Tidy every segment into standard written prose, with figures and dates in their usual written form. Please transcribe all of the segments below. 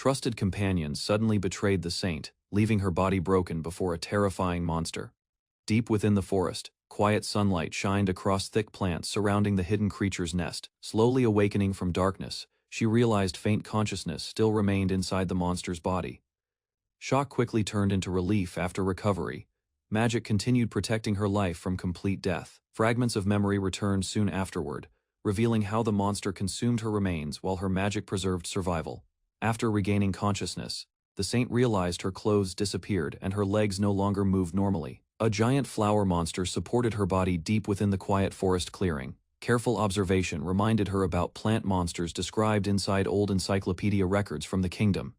trusted companions suddenly betrayed the saint, leaving her body broken before a terrifying monster. Deep within the forest, quiet sunlight shined across thick plants surrounding the hidden creature's nest. Slowly awakening from darkness, she realized faint consciousness still remained inside the monster's body. Shock quickly turned into relief after recovery. Magic continued protecting her life from complete death. Fragments of memory returned soon afterward, revealing how the monster consumed her remains while her magic preserved survival. After regaining consciousness, the saint realized her clothes disappeared and her legs no longer moved normally. A giant flower monster supported her body deep within the quiet forest clearing. Careful observation reminded her about plant monsters described inside old encyclopedia records from the kingdom.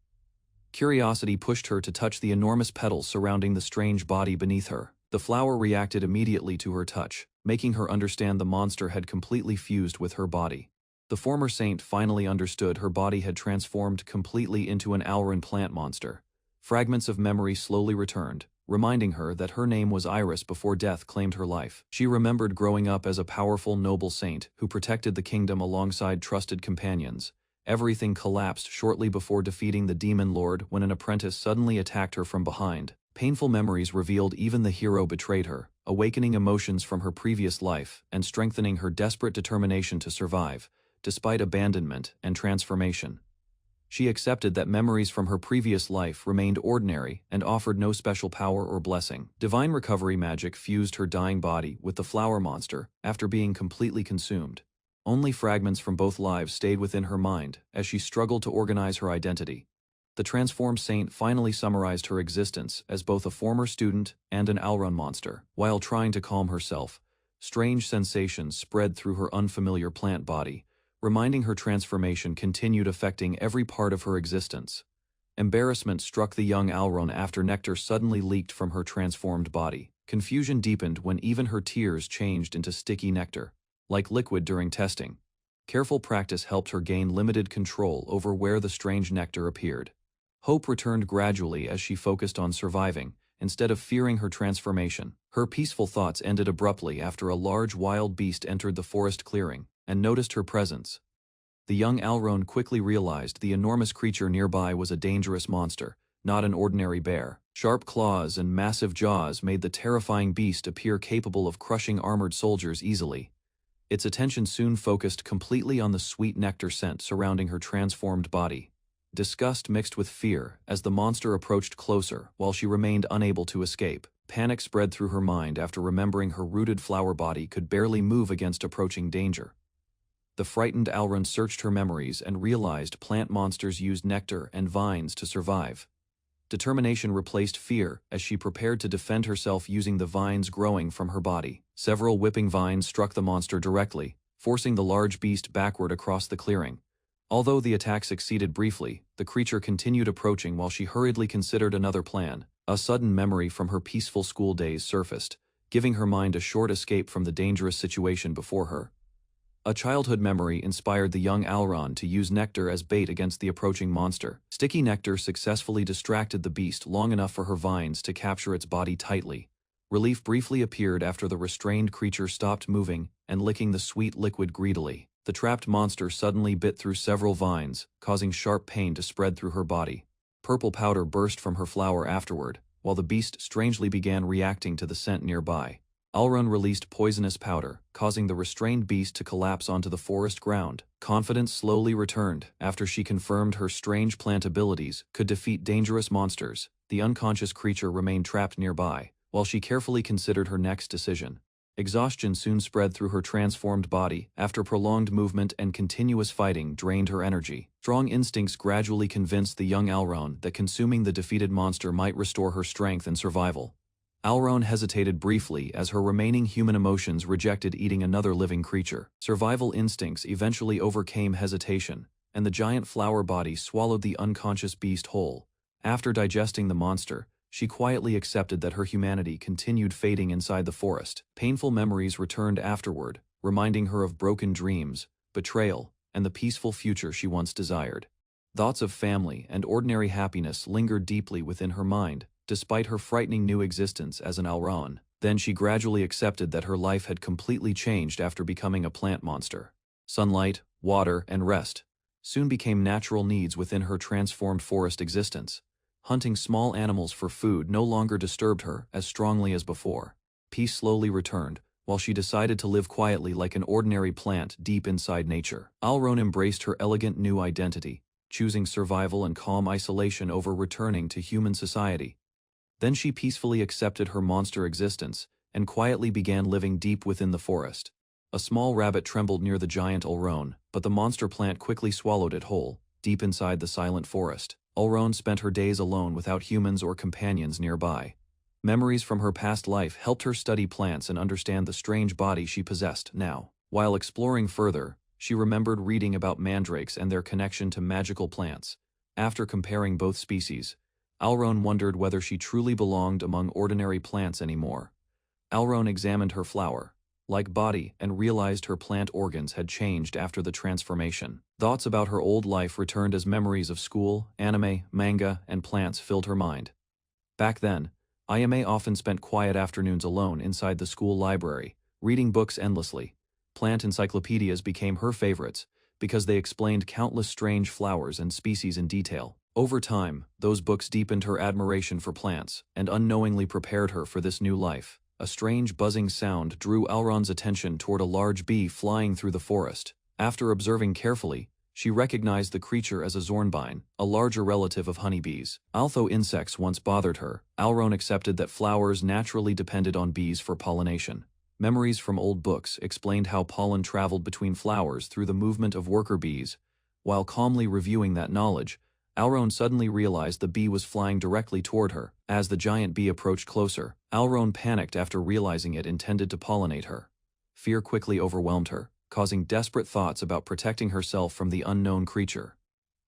Curiosity pushed her to touch the enormous petals surrounding the strange body beneath her. The flower reacted immediately to her touch, making her understand the monster had completely fused with her body. The former saint finally understood her body had transformed completely into an Alran plant monster. Fragments of memory slowly returned, reminding her that her name was Iris before death claimed her life. She remembered growing up as a powerful noble saint who protected the kingdom alongside trusted companions. Everything collapsed shortly before defeating the demon lord when an apprentice suddenly attacked her from behind. Painful memories revealed even the hero betrayed her, awakening emotions from her previous life and strengthening her desperate determination to survive, despite abandonment and transformation. She accepted that memories from her previous life remained ordinary and offered no special power or blessing. Divine recovery magic fused her dying body with the flower monster after being completely consumed. Only fragments from both lives stayed within her mind as she struggled to organize her identity. The transformed saint finally summarized her existence as both a former student and an Alran monster. While trying to calm herself, strange sensations spread through her unfamiliar plant body, reminding her transformation continued affecting every part of her existence. Embarrassment struck the young Alran after nectar suddenly leaked from her transformed body. Confusion deepened when even her tears changed into sticky nectar, like liquid during testing. Careful practice helped her gain limited control over where the strange nectar appeared. Hope returned gradually as she focused on surviving, instead of fearing her transformation. Her peaceful thoughts ended abruptly after a large wild beast entered the forest clearing and noticed her presence. The young Alran quickly realized the enormous creature nearby was a dangerous monster, not an ordinary bear. Sharp claws and massive jaws made the terrifying beast appear capable of crushing armored soldiers easily. Its attention soon focused completely on the sweet nectar scent surrounding her transformed body. Disgust mixed with fear as the monster approached closer while she remained unable to escape. Panic spread through her mind after remembering her rooted flower body could barely move against approaching danger. The frightened Alran searched her memories and realized plant monsters used nectar and vines to survive. Determination replaced fear as she prepared to defend herself using the vines growing from her body. Several whipping vines struck the monster directly, forcing the large beast backward across the clearing. Although the attack succeeded briefly, the creature continued approaching while she hurriedly considered another plan. A sudden memory from her peaceful school days surfaced, giving her mind a short escape from the dangerous situation before her. A childhood memory inspired the young Alran to use nectar as bait against the approaching monster. Sticky nectar successfully distracted the beast long enough for her vines to capture its body tightly. Relief briefly appeared after the restrained creature stopped moving and licking the sweet liquid greedily. The trapped monster suddenly bit through several vines, causing sharp pain to spread through her body. Purple powder burst from her flower afterward, while the beast strangely began reacting to the scent nearby. Alran released poisonous powder, causing the restrained beast to collapse onto the forest ground. Confidence slowly returned after she confirmed her strange plant abilities could defeat dangerous monsters. The unconscious creature remained trapped nearby, while she carefully considered her next decision. Exhaustion soon spread through her transformed body after prolonged movement and continuous fighting drained her energy. Strong instincts gradually convinced the young Alran that consuming the defeated monster might restore her strength and survival. Alran hesitated briefly as her remaining human emotions rejected eating another living creature. Survival instincts eventually overcame hesitation, and the giant flower body swallowed the unconscious beast whole. After digesting the monster, she quietly accepted that her humanity continued fading inside the forest. Painful memories returned afterward, reminding her of broken dreams, betrayal, and the peaceful future she once desired. Thoughts of family and ordinary happiness lingered deeply within her mind, despite her frightening new existence as an Alran. Then she gradually accepted that her life had completely changed after becoming a plant monster. Sunlight, water, and rest. soon became natural needs within her transformed forest existence. Hunting small animals for food no longer disturbed her as strongly as before. Peace slowly returned, while she decided to live quietly like an ordinary plant deep inside nature. Alrone embraced her elegant new identity, choosing survival and calm isolation over returning to human society. Then she peacefully accepted her monster existence and quietly began living deep within the forest. A small rabbit trembled near the giant Alrone, but the monster plant quickly swallowed it whole, deep inside the silent forest. Alrone spent her days alone without humans or companions nearby. Memories from her past life helped her study plants and understand the strange body she possessed now. While exploring further, she remembered reading about mandrakes and their connection to magical plants. After comparing both species, Alrone wondered whether she truly belonged among ordinary plants anymore. Alrone examined her flower-like body and realized her plant organs had changed after the transformation. Thoughts about her old life returned as memories of school, anime, manga, and plants filled her mind. Back then, Ayame often spent quiet afternoons alone inside the school library, reading books endlessly. Plant encyclopedias became her favorites because they explained countless strange flowers and species in detail. Over time, those books deepened her admiration for plants and unknowingly prepared her for this new life. A strange buzzing sound drew Alrone's attention toward a large bee flying through the forest. After observing carefully, she recognized the creature as a Zornbein, a larger relative of honeybees. Although insects once bothered her, Alrone accepted that flowers naturally depended on bees for pollination. Memories from old books explained how pollen traveled between flowers through the movement of worker bees. While calmly reviewing that knowledge, Alrone suddenly realized the bee was flying directly toward her. As the giant bee approached closer, Alrone panicked after realizing it intended to pollinate her. Fear quickly overwhelmed her, causing desperate thoughts about protecting herself from the unknown creature.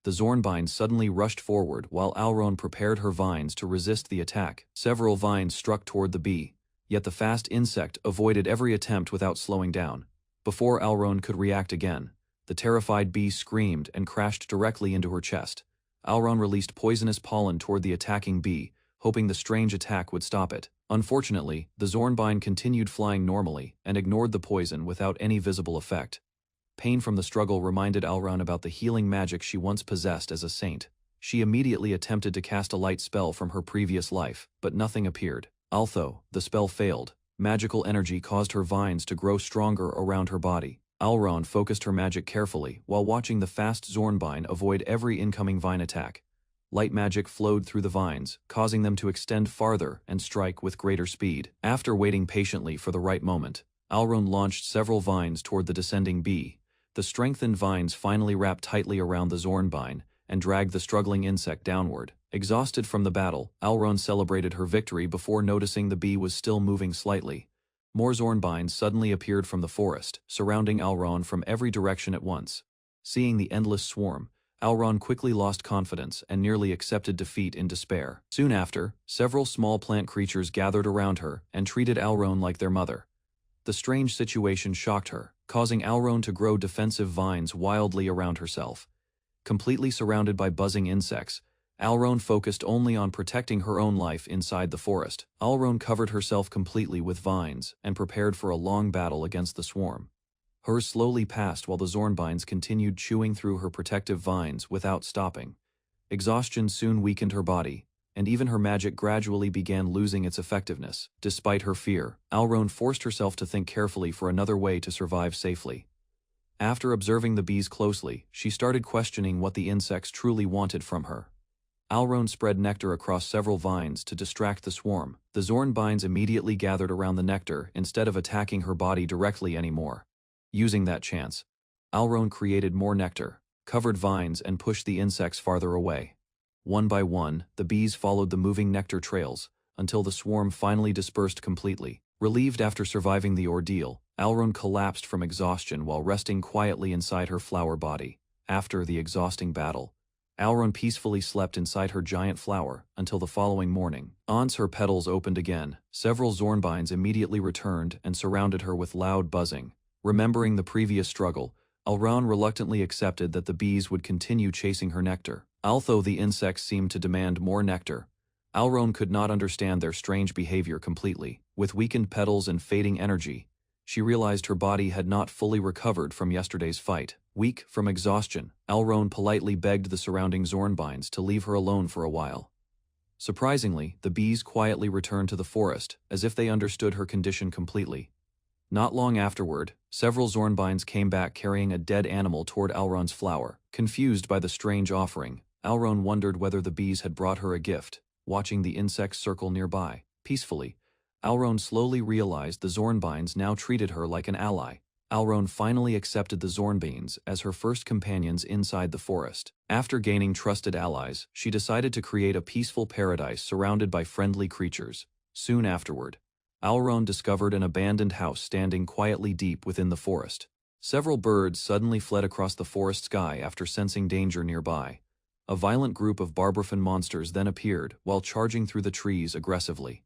The Zornbein suddenly rushed forward while Alrone prepared her vines to resist the attack. Several vines struck toward the bee, yet the fast insect avoided every attempt without slowing down. Before Alrone could react again, the terrified bee screamed and crashed directly into her chest. Alrone released poisonous pollen toward the attacking bee, hoping the strange attack would stop it. Unfortunately, the Zornbein continued flying normally and ignored the poison without any visible effect. Pain from the struggle reminded Alrone about the healing magic she once possessed as a saint. She immediately attempted to cast a light spell from her previous life, but nothing appeared. Although the spell failed, magical energy caused her vines to grow stronger around her body. Alrone focused her magic carefully while watching the fast Zornbein avoid every incoming vine attack. Light magic flowed through the vines, causing them to extend farther and strike with greater speed. After waiting patiently for the right moment, Alrone launched several vines toward the descending bee. The strengthened vines finally wrapped tightly around the Zornbein and dragged the struggling insect downward. Exhausted from the battle, Alrone celebrated her victory before noticing the bee was still moving slightly. More Zornbeins suddenly appeared from the forest, surrounding Alrone from every direction at once. Seeing the endless swarm, Alrone quickly lost confidence and nearly accepted defeat in despair. Soon after, several small plant creatures gathered around her and treated Alrone like their mother. The strange situation shocked her, causing Alrone to grow defensive vines wildly around herself. Completely surrounded by buzzing insects, Alrone focused only on protecting her own life inside the forest. Alrone covered herself completely with vines and prepared for a long battle against the swarm. Hers slowly passed while the Zornbeins continued chewing through her protective vines without stopping. Exhaustion soon weakened her body, and even her magic gradually began losing its effectiveness. Despite her fear, Alrone forced herself to think carefully for another way to survive safely. After observing the bees closely, she started questioning what the insects truly wanted from her. Alrone spread nectar across several vines to distract the swarm. The Zornbeins immediately gathered around the nectar instead of attacking her body directly anymore. Using that chance, Alrone created more nectar, covered vines and pushed the insects farther away. One by one, the bees followed the moving nectar trails, until the swarm finally dispersed completely. Relieved after surviving the ordeal, Alrone collapsed from exhaustion while resting quietly inside her flower body. After the exhausting battle, Alrone peacefully slept inside her giant flower until the following morning. Once her petals opened again, several Zornbeins immediately returned and surrounded her with loud buzzing. Remembering the previous struggle, Alrone reluctantly accepted that the bees would continue chasing her nectar. Although the insects seemed to demand more nectar, Alrone could not understand their strange behavior completely. With weakened petals and fading energy, she realized her body had not fully recovered from yesterday's fight. Weak from exhaustion, Alrone politely begged the surrounding Zornbines to leave her alone for a while. Surprisingly, the bees quietly returned to the forest, as if they understood her condition completely. Not long afterward, several Zornbines came back carrying a dead animal toward Alrone's flower. Confused by the strange offering, Alrone wondered whether the bees had brought her a gift. Watching the insects circle nearby, peacefully, Alrone slowly realized the Zornbines now treated her like an ally. Alrone finally accepted the Zornbeans as her first companions inside the forest. After gaining trusted allies, she decided to create a peaceful paradise surrounded by friendly creatures. Soon afterward, Alrone discovered an abandoned house standing quietly deep within the forest. Several birds suddenly fled across the forest sky after sensing danger nearby. A violent group of Barbrafin monsters then appeared while charging through the trees aggressively.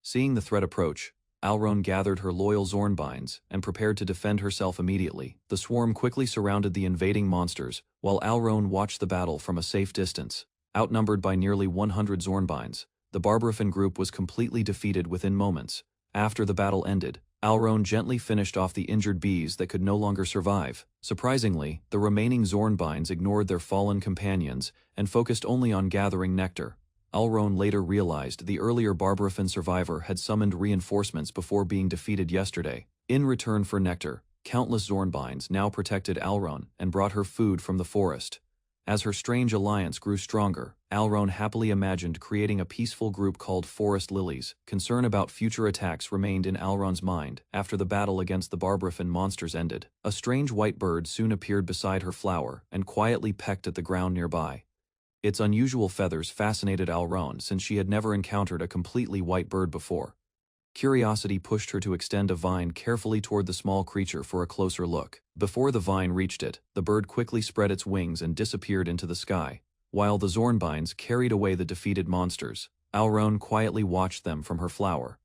Seeing the threat approach, Alrone gathered her loyal Zornbines and prepared to defend herself immediately. The swarm quickly surrounded the invading monsters, while Alrone watched the battle from a safe distance. Outnumbered by nearly 100 Zornbines, the Barbrafin group was completely defeated within moments. After the battle ended, Alrone gently finished off the injured bees that could no longer survive. Surprisingly, the remaining Zornbines ignored their fallen companions and focused only on gathering nectar. Alrone later realized the earlier Barbrafin survivor had summoned reinforcements before being defeated yesterday. In return for nectar, countless Zornbines now protected Alrone and brought her food from the forest. As her strange alliance grew stronger, Alrone happily imagined creating a peaceful group called Forest Lilies. Concern about future attacks remained in Alrone's mind after the battle against the Barbrafin monsters ended. A strange white bird soon appeared beside her flower and quietly pecked at the ground nearby. Its unusual feathers fascinated Alrone since she had never encountered a completely white bird before. Curiosity pushed her to extend a vine carefully toward the small creature for a closer look. Before the vine reached it, the bird quickly spread its wings and disappeared into the sky. While the Zornbines carried away the defeated monsters, Alrone quietly watched them from her flower.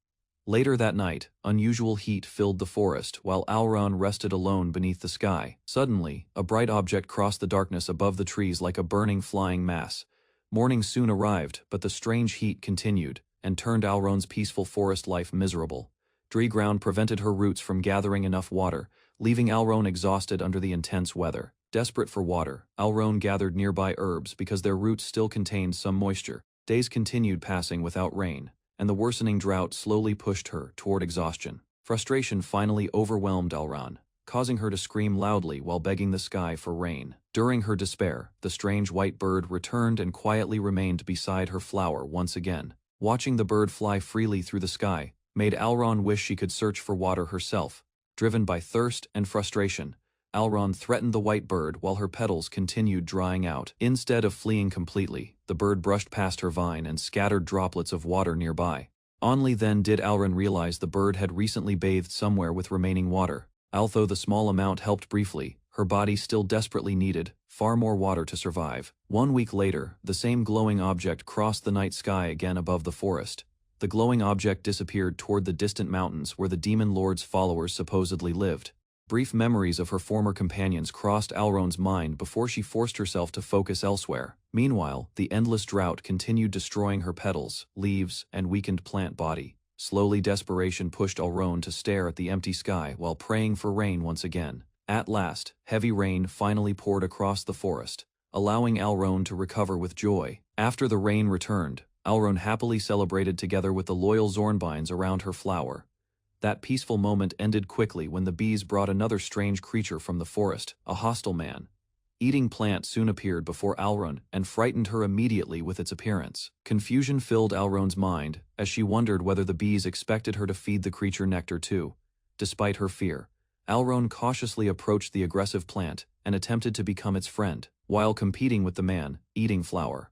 Later that night, unusual heat filled the forest while Alrone rested alone beneath the sky. Suddenly, a bright object crossed the darkness above the trees like a burning flying mass. Morning soon arrived, but the strange heat continued and turned Alrone's peaceful forest life miserable. Dry ground prevented her roots from gathering enough water, leaving Alrone exhausted under the intense weather. Desperate for water, Alrone gathered nearby herbs because their roots still contained some moisture. Days continued passing without rain, and the worsening drought slowly pushed her toward exhaustion. Frustration finally overwhelmed Alrone, causing her to scream loudly while begging the sky for rain. During her despair, the strange white bird returned and quietly remained beside her flower once again. Watching the bird fly freely through the sky made Alrone wish she could search for water herself. Driven by thirst and frustration, Alrone threatened the white bird while her petals continued drying out. Instead of fleeing completely, the bird brushed past her vine and scattered droplets of water nearby. Only then did Alrone realize the bird had recently bathed somewhere with remaining water. Although the small amount helped briefly, her body still desperately needed far more water to survive. 1 week later, the same glowing object crossed the night sky again above the forest. The glowing object disappeared toward the distant mountains where the Demon Lord's followers supposedly lived. Brief memories of her former companions crossed Alrone's mind before she forced herself to focus elsewhere. Meanwhile, the endless drought continued destroying her petals, leaves, and weakened plant body. Slowly, desperation pushed Alrone to stare at the empty sky while praying for rain once again. At last, heavy rain finally poured across the forest, allowing Alrone to recover with joy. After the rain returned, Alrone happily celebrated together with the loyal Zornbines around her flower. That peaceful moment ended quickly when the bees brought another strange creature from the forest, a hostile man-eating plant soon appeared before Alrone and frightened her immediately with its appearance. Confusion filled Alrone's mind as she wondered whether the bees expected her to feed the creature nectar too. Despite her fear, Alrone cautiously approached the aggressive plant and attempted to become its friend. While competing with the man-eating flower,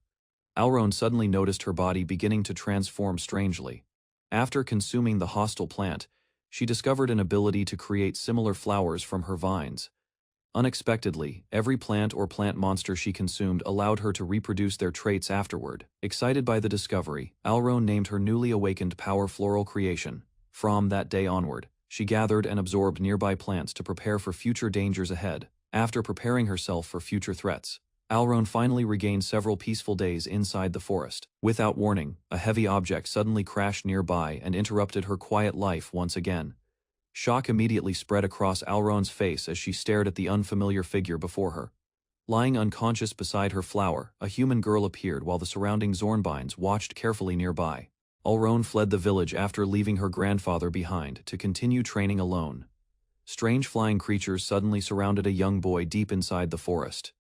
Alrone suddenly noticed her body beginning to transform strangely. After consuming the hostile plant, she discovered an ability to create similar flowers from her vines. Unexpectedly, every plant or plant monster she consumed allowed her to reproduce their traits afterward. Excited by the discovery, Alrone named her newly awakened power floral creation. From that day onward, she gathered and absorbed nearby plants to prepare for future dangers ahead. After preparing herself for future threats, Alrone finally regained several peaceful days inside the forest. Without warning, a heavy object suddenly crashed nearby and interrupted her quiet life once again. Shock immediately spread across Alron's face as she stared at the unfamiliar figure before her. Lying unconscious beside her flower, a human girl appeared while the surrounding Zornbines watched carefully nearby. Alron fled the village after leaving her grandfather behind to continue training alone. Strange flying creatures suddenly surrounded a young boy deep inside the forest.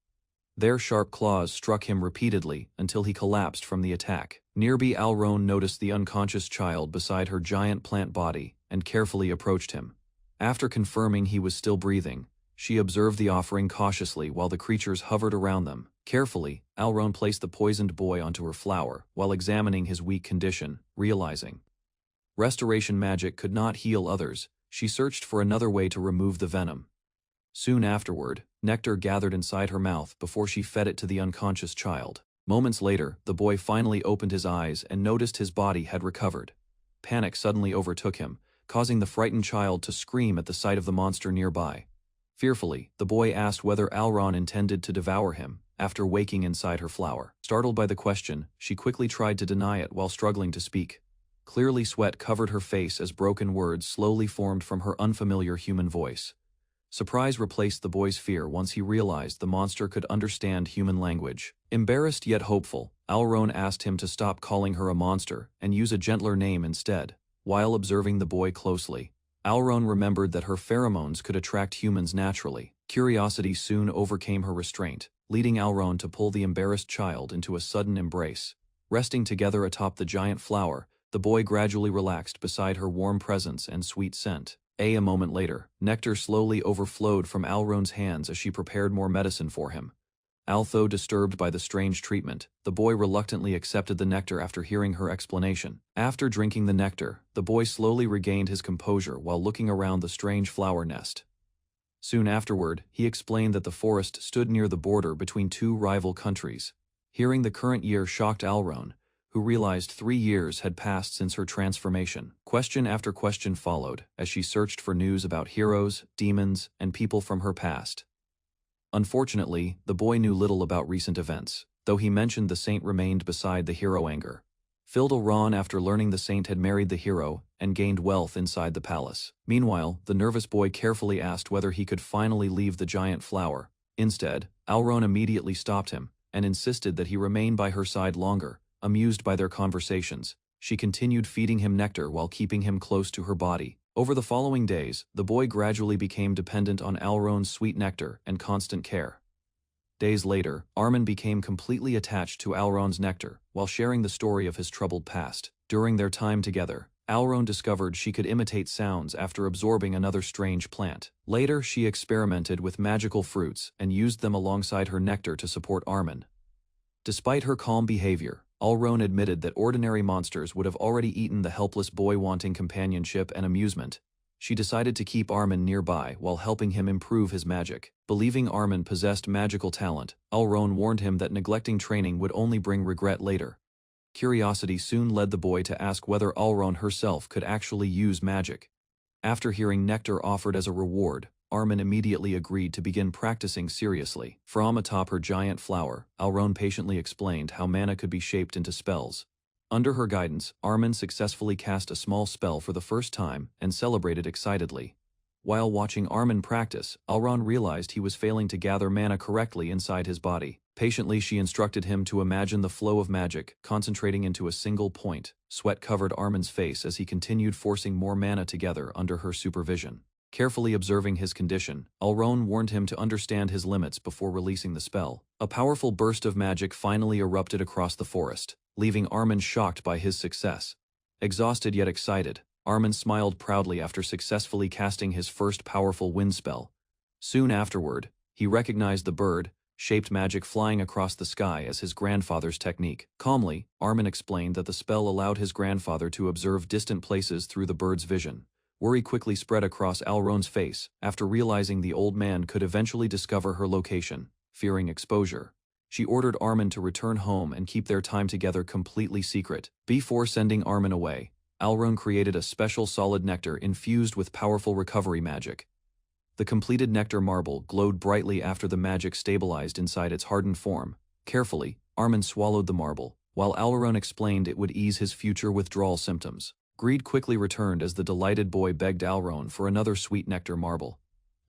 Their sharp claws struck him repeatedly until he collapsed from the attack. Nearby, Alron noticed the unconscious child beside her giant plant body and carefully approached him. After confirming he was still breathing, she observed the offering cautiously while the creatures hovered around them. Carefully, Alron placed the poisoned boy onto her flower while examining his weak condition, realizing restoration magic could not heal others. She searched for another way to remove the venom. Soon afterward, nectar gathered inside her mouth before she fed it to the unconscious child. Moments later, the boy finally opened his eyes and noticed his body had recovered. Panic suddenly overtook him, causing the frightened child to scream at the sight of the monster nearby. Fearfully, the boy asked whether Alron intended to devour him, after waking inside her flower. Startled by the question, she quickly tried to deny it while struggling to speak. Clearly, sweat covered her face as broken words slowly formed from her unfamiliar human voice. Surprise replaced the boy's fear once he realized the monster could understand human language. Embarrassed yet hopeful, Alron asked him to stop calling her a monster and use a gentler name instead. While observing the boy closely, Alron remembered that her pheromones could attract humans naturally. Curiosity soon overcame her restraint, leading Alron to pull the embarrassed child into a sudden embrace. Resting together atop the giant flower, the boy gradually relaxed beside her warm presence and sweet scent. A moment later, nectar slowly overflowed from Alron's hands as she prepared more medicine for him. Although disturbed by the strange treatment, the boy reluctantly accepted the nectar after hearing her explanation. After drinking the nectar, the boy slowly regained his composure while looking around the strange flower nest. Soon afterward, he explained that the forest stood near the border between two rival countries. Hearing the current year shocked Alron, who realized 3 years had passed since her transformation. Question after question followed as she searched for news about heroes, demons, and people from her past. Unfortunately, the boy knew little about recent events, though he mentioned the saint remained beside the hero anger. Filled Ron after learning the saint had married the hero and gained wealth inside the palace. Meanwhile, the nervous boy carefully asked whether he could finally leave the giant flower. Instead, Alron immediately stopped him and insisted that he remain by her side longer. Amused by their conversations, she continued feeding him nectar while keeping him close to her body. Over the following days, the boy gradually became dependent on Alron's sweet nectar and constant care. Days later, Armin became completely attached to Alron's nectar while sharing the story of his troubled past. During their time together, Alron discovered she could imitate sounds after absorbing another strange plant. Later, she experimented with magical fruits and used them alongside her nectar to support Armin. Despite her calm behavior, Alron admitted that ordinary monsters would have already eaten the helpless boy wanting companionship and amusement. She decided to keep Armin nearby while helping him improve his magic. Believing Armin possessed magical talent, Alron warned him that neglecting training would only bring regret later. Curiosity soon led the boy to ask whether Alron herself could actually use magic. After hearing nectar offered as a reward, Armin immediately agreed to begin practicing seriously. From atop her giant flower, Alron patiently explained how mana could be shaped into spells. Under her guidance, Armin successfully cast a small spell for the first time and celebrated excitedly. While watching Armin practice, Alron realized he was failing to gather mana correctly inside his body. Patiently, she instructed him to imagine the flow of magic, concentrating into a single point. Sweat covered Armin's face as he continued forcing more mana together under her supervision. Carefully observing his condition, Alron warned him to understand his limits before releasing the spell. A powerful burst of magic finally erupted across the forest, leaving Armin shocked by his success. Exhausted yet excited, Armin smiled proudly after successfully casting his first powerful wind spell. Soon afterward, he recognized the bird-shaped magic flying across the sky as his grandfather's technique. Calmly, Armin explained that the spell allowed his grandfather to observe distant places through the bird's vision. Worry quickly spread across Alron's face after realizing the old man could eventually discover her location. Fearing exposure, she ordered Armin to return home and keep their time together completely secret. Before sending Armin away, Alron created a special solid nectar infused with powerful recovery magic. The completed nectar marble glowed brightly after the magic stabilized inside its hardened form. Carefully, Armin swallowed the marble, while Alron explained it would ease his future withdrawal symptoms. Greed quickly returned as the delighted boy begged Alron for another sweet nectar marble.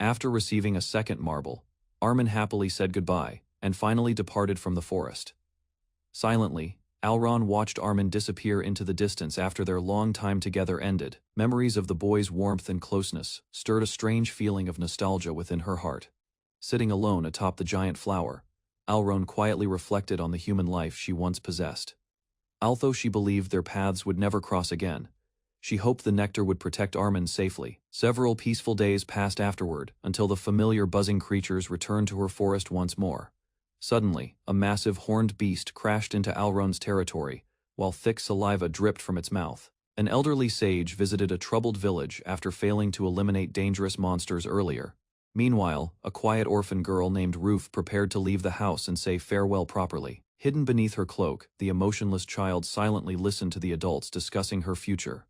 After receiving a second marble, Armin happily said goodbye, and finally departed from the forest. Silently, Alron watched Armin disappear into the distance after their long time together ended. Memories of the boy's warmth and closeness stirred a strange feeling of nostalgia within her heart. Sitting alone atop the giant flower, Alron quietly reflected on the human life she once possessed. Although she believed their paths would never cross again, she hoped the nectar would protect Armin safely. Several peaceful days passed afterward until the familiar buzzing creatures returned to her forest once more. Suddenly, a massive horned beast crashed into Alron's territory, while thick saliva dripped from its mouth. An elderly sage visited a troubled village after failing to eliminate dangerous monsters earlier. Meanwhile, a quiet orphan girl named Roof prepared to leave the house and say farewell properly. Hidden beneath her cloak, the emotionless child silently listened to the adults discussing her future.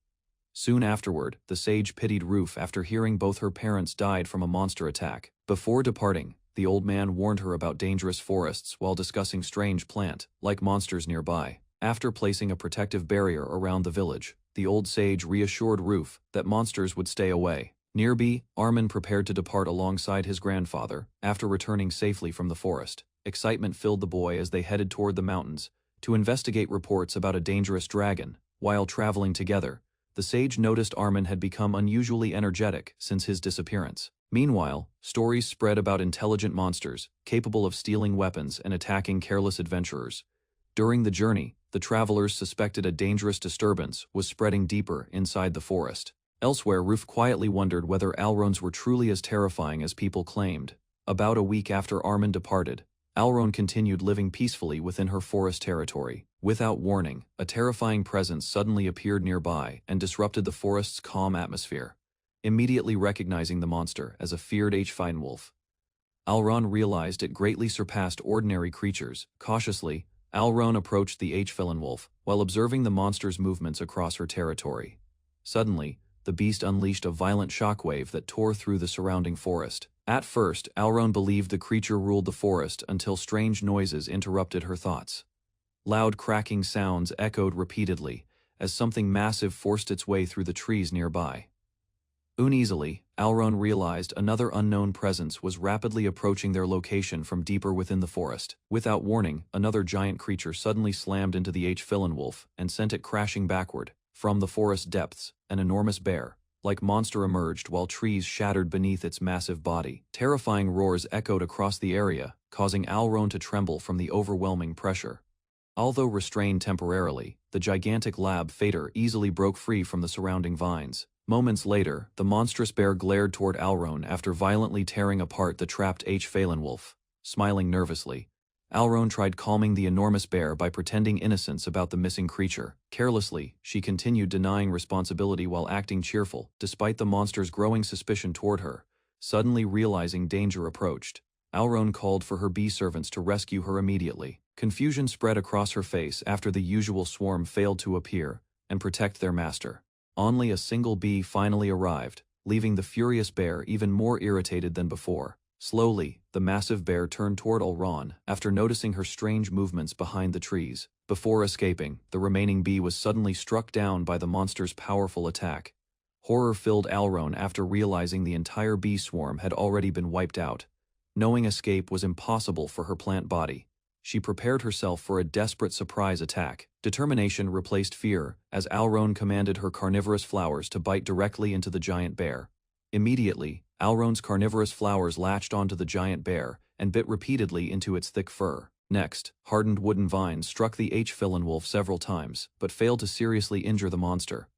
Soon afterward, the sage pitied Roof after hearing both her parents died from a monster attack. Before departing, the old man warned her about dangerous forests while discussing strange plant-like monsters nearby. After placing a protective barrier around the village, the old sage reassured Roof that monsters would stay away. Nearby, Armin prepared to depart alongside his grandfather after returning safely from the forest. Excitement filled the boy as they headed toward the mountains to investigate reports about a dangerous dragon. While traveling together, the sage noticed Armin had become unusually energetic since his disappearance. Meanwhile, stories spread about intelligent monsters, capable of stealing weapons and attacking careless adventurers. During the journey, the travelers suspected a dangerous disturbance was spreading deeper inside the forest. Elsewhere, Roof quietly wondered whether Alrons were truly as terrifying as people claimed. About a week after Armin departed, Alron continued living peacefully within her forest territory. Without warning, a terrifying presence suddenly appeared nearby and disrupted the forest's calm atmosphere. Immediately recognizing the monster as a feared H-Wolf, Alron realized it greatly surpassed ordinary creatures. Cautiously, Alron approached the H-Wolf while observing the monster's movements across her territory. Suddenly, the beast unleashed a violent shockwave that tore through the surrounding forest. At first, Alron believed the creature ruled the forest until strange noises interrupted her thoughts. Loud cracking sounds echoed repeatedly as something massive forced its way through the trees nearby. Uneasily, Alron realized another unknown presence was rapidly approaching their location from deeper within the forest. Without warning, another giant creature suddenly slammed into the H-Wolf and sent it crashing backward. From the forest depths, an enormous bear-like monster emerged while trees shattered beneath its massive body. Terrifying roars echoed across the area, causing Alron to tremble from the overwhelming pressure. Although restrained temporarily, the gigantic lab fater easily broke free from the surrounding vines. Moments later, the monstrous bear glared toward Alron after violently tearing apart the trapped H-Wolf. Smiling nervously, Alron tried calming the enormous bear by pretending innocence about the missing creature. Carelessly, she continued denying responsibility while acting cheerful, despite the monster's growing suspicion toward her. Suddenly realizing danger approached, Alron called for her bee servants to rescue her immediately. Confusion spread across her face after the usual swarm failed to appear and protect their master. Only a single bee finally arrived, leaving the furious bear even more irritated than before. Slowly, the massive bear turned toward Alron after noticing her strange movements behind the trees. Before escaping, the remaining bee was suddenly struck down by the monster's powerful attack. Horror filled Alron after realizing the entire bee swarm had already been wiped out. Knowing escape was impossible for her plant body, she prepared herself for a desperate surprise attack. Determination replaced fear as Alron commanded her carnivorous flowers to bite directly into the giant bear. Immediately, Alron's carnivorous flowers latched onto the giant bear and bit repeatedly into its thick fur. Next, hardened wooden vines struck the H-Wolf several times, but failed to seriously injure the monster.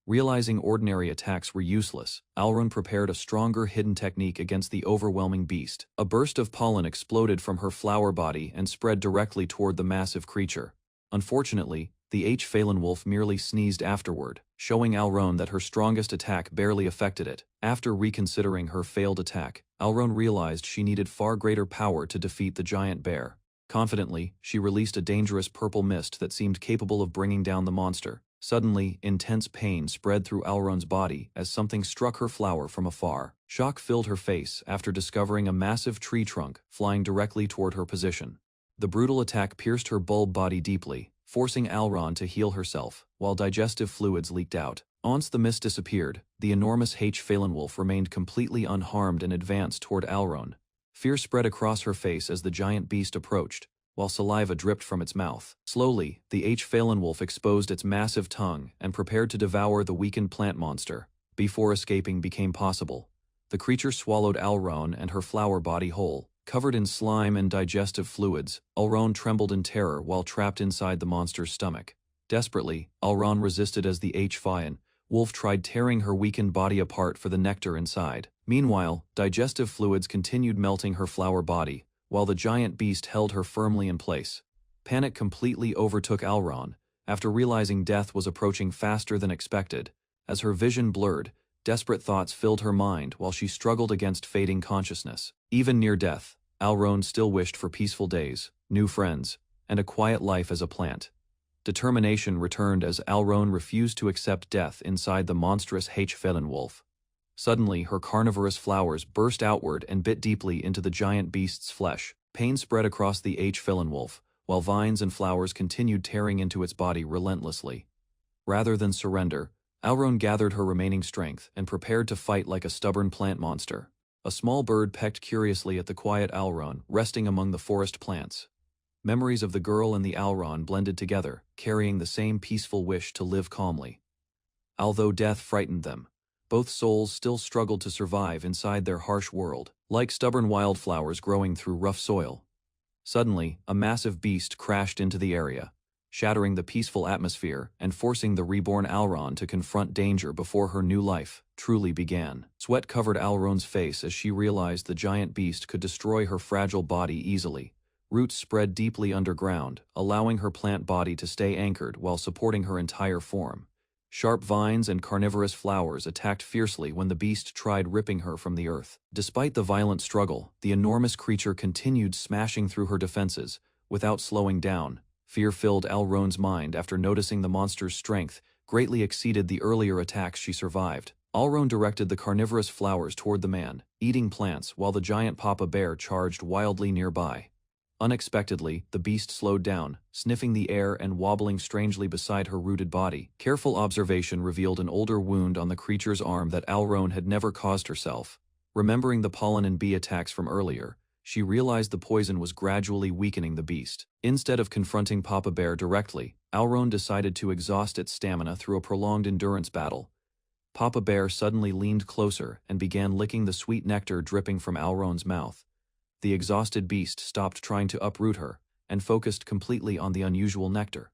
Realizing ordinary attacks were useless, Alron prepared a stronger hidden technique against the overwhelming beast. A burst of pollen exploded from her flower body and spread directly toward the massive creature. Unfortunately, the H-Wolf merely sneezed afterward, showing Alron that her strongest attack barely affected it. After reconsidering her failed attack, Alron realized she needed far greater power to defeat the giant bear. Confidently, she released a dangerous purple mist that seemed capable of bringing down the monster. Suddenly, intense pain spread through Alron's body as something struck her flower from afar. Shock filled her face after discovering a massive tree trunk flying directly toward her position. The brutal attack pierced her bulb body deeply, forcing Alron to heal herself, while digestive fluids leaked out. Once the mist disappeared, the enormous H-Phalanwolf remained completely unharmed and advanced toward Alron. Fear spread across her face as the giant beast approached, while saliva dripped from its mouth. Slowly, the H-Phalanwolf exposed its massive tongue and prepared to devour the weakened plant monster. Before escaping became possible, the creature swallowed Alron and her flower body whole. Covered in slime and digestive fluids, Alron trembled in terror while trapped inside the monster's stomach. Desperately, Alron resisted as the H-Phalanwolf tried tearing her weakened body apart for the nectar inside. Meanwhile, digestive fluids continued melting her flower body, while the giant beast held her firmly in place. Panic completely overtook Alron, after realizing death was approaching faster than expected. As her vision blurred, desperate thoughts filled her mind while she struggled against fading consciousness. Even near death, Alron still wished for peaceful days, new friends, and a quiet life as a plant. Determination returned as Alron refused to accept death inside the monstrous H-Phalanwolf. Suddenly, her carnivorous flowers burst outward and bit deeply into the giant beast's flesh. Pain spread across the H-Phalanwolf, while vines and flowers continued tearing into its body relentlessly. Rather than surrender, Alron gathered her remaining strength and prepared to fight like a stubborn plant monster. A small bird pecked curiously at the quiet Alron, resting among the forest plants. Memories of the girl and the Alron blended together, carrying the same peaceful wish to live calmly. Although death frightened them, both souls still struggled to survive inside their harsh world, like stubborn wildflowers growing through rough soil. Suddenly, a massive beast crashed into the area, shattering the peaceful atmosphere and forcing the reborn Alron to confront danger before her new life truly began. Sweat covered Alron's face as she realized the giant beast could destroy her fragile body easily. Roots spread deeply underground, allowing her plant body to stay anchored while supporting her entire form. Sharp vines and carnivorous flowers attacked fiercely when the beast tried ripping her from the earth. Despite the violent struggle, the enormous creature continued smashing through her defenses, without slowing down. Fear filled Alron's mind after noticing the monster's strength greatly exceeded the earlier attacks she survived. Alron directed the carnivorous flowers toward the man, eating plants while the giant Papa Bear charged wildly nearby. Unexpectedly, the beast slowed down, sniffing the air and wobbling strangely beside her rooted body. Careful observation revealed an older wound on the creature's arm that Alron had never caused herself. Remembering the pollen and bee attacks from earlier, she realized the poison was gradually weakening the beast. Instead of confronting Papa Bear directly, Alron decided to exhaust its stamina through a prolonged endurance battle. Papa Bear suddenly leaned closer and began licking the sweet nectar dripping from Alron's mouth. The exhausted beast stopped trying to uproot her and focused completely on the unusual nectar.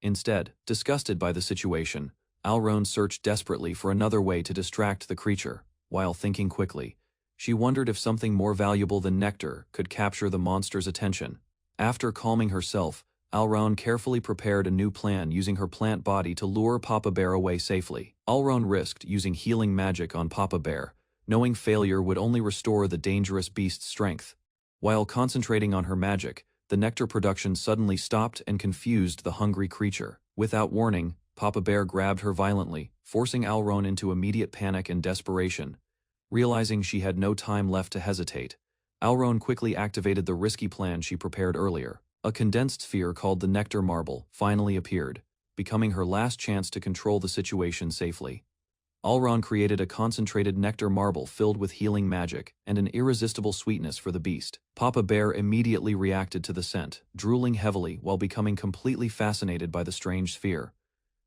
Instead, disgusted by the situation, Alron searched desperately for another way to distract the creature. While thinking quickly, she wondered if something more valuable than nectar could capture the monster's attention. After calming herself, Alron carefully prepared a new plan using her plant body to lure Papa Bear away safely. Alron risked using healing magic on Papa Bear, knowing failure would only restore the dangerous beast's strength. While concentrating on her magic, the nectar production suddenly stopped and confused the hungry creature. Without warning, Papa Bear grabbed her violently, forcing Alron into immediate panic and desperation. Realizing she had no time left to hesitate, Alron quickly activated the risky plan she prepared earlier. A condensed sphere called the Nectar Marble finally appeared, becoming her last chance to control the situation safely. Alron created a concentrated nectar marble filled with healing magic and an irresistible sweetness for the beast. Papa Bear immediately reacted to the scent, drooling heavily while becoming completely fascinated by the strange sphere.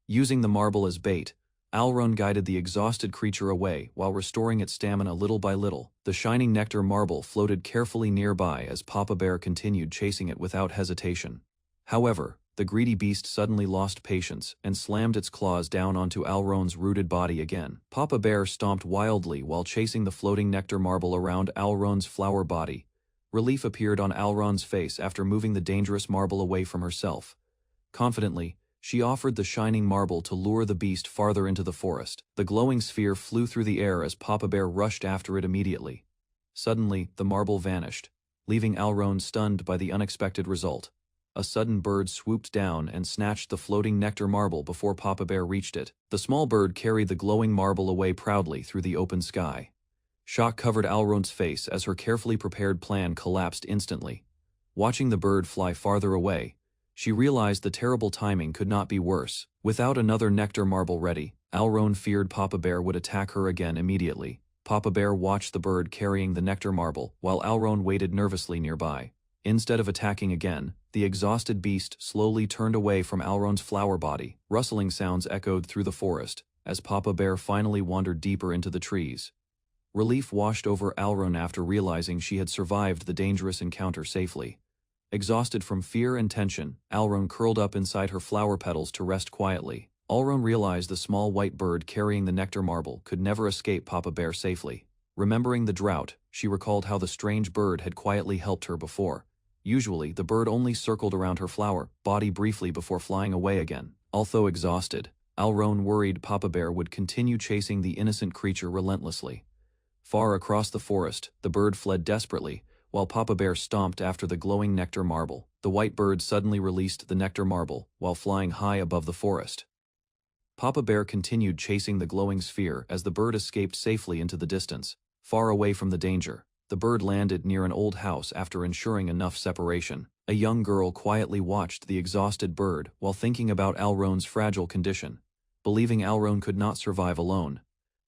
Using the marble as bait, Alron guided the exhausted creature away while restoring its stamina little by little. The shining nectar marble floated carefully nearby as Papa Bear continued chasing it without hesitation. However, the greedy beast suddenly lost patience and slammed its claws down onto Alron's rooted body again. Papa Bear stomped wildly while chasing the floating nectar marble around Alron's flower body. Relief appeared on Alron's face after moving the dangerous marble away from herself. Confidently, she offered the shining marble to lure the beast farther into the forest. The glowing sphere flew through the air as Papa Bear rushed after it immediately. Suddenly, the marble vanished, leaving Alron stunned by the unexpected result. A sudden bird swooped down and snatched the floating nectar marble before Papa Bear reached it. The small bird carried the glowing marble away proudly through the open sky. Shock covered Alron's face as her carefully prepared plan collapsed instantly. Watching the bird fly farther away, she realized the terrible timing could not be worse. Without another nectar marble ready, Alrone feared Papa Bear would attack her again immediately. Papa Bear watched the bird carrying the nectar marble, while Alrone waited nervously nearby. Instead of attacking again, the exhausted beast slowly turned away from Alrone's flower body. Rustling sounds echoed through the forest, as Papa Bear finally wandered deeper into the trees. Relief washed over Alrone after realizing she had survived the dangerous encounter safely. Exhausted from fear and tension, Alrone curled up inside her flower petals to rest quietly. Alrone realized the small white bird carrying the nectar marble could never escape Papa Bear safely. Remembering the drought, she recalled how the strange bird had quietly helped her before. Usually, the bird only circled around her flower body briefly before flying away again. Although exhausted, Alrone worried Papa Bear would continue chasing the innocent creature relentlessly. Far across the forest, the bird fled desperately, while Papa Bear stomped after the glowing nectar marble. The white bird suddenly released the nectar marble while flying high above the forest. Papa Bear continued chasing the glowing sphere as the bird escaped safely into the distance. Far away from the danger, the bird landed near an old house after ensuring enough separation. A young girl quietly watched the exhausted bird while thinking about Alrone's fragile condition. Believing Alrone could not survive alone,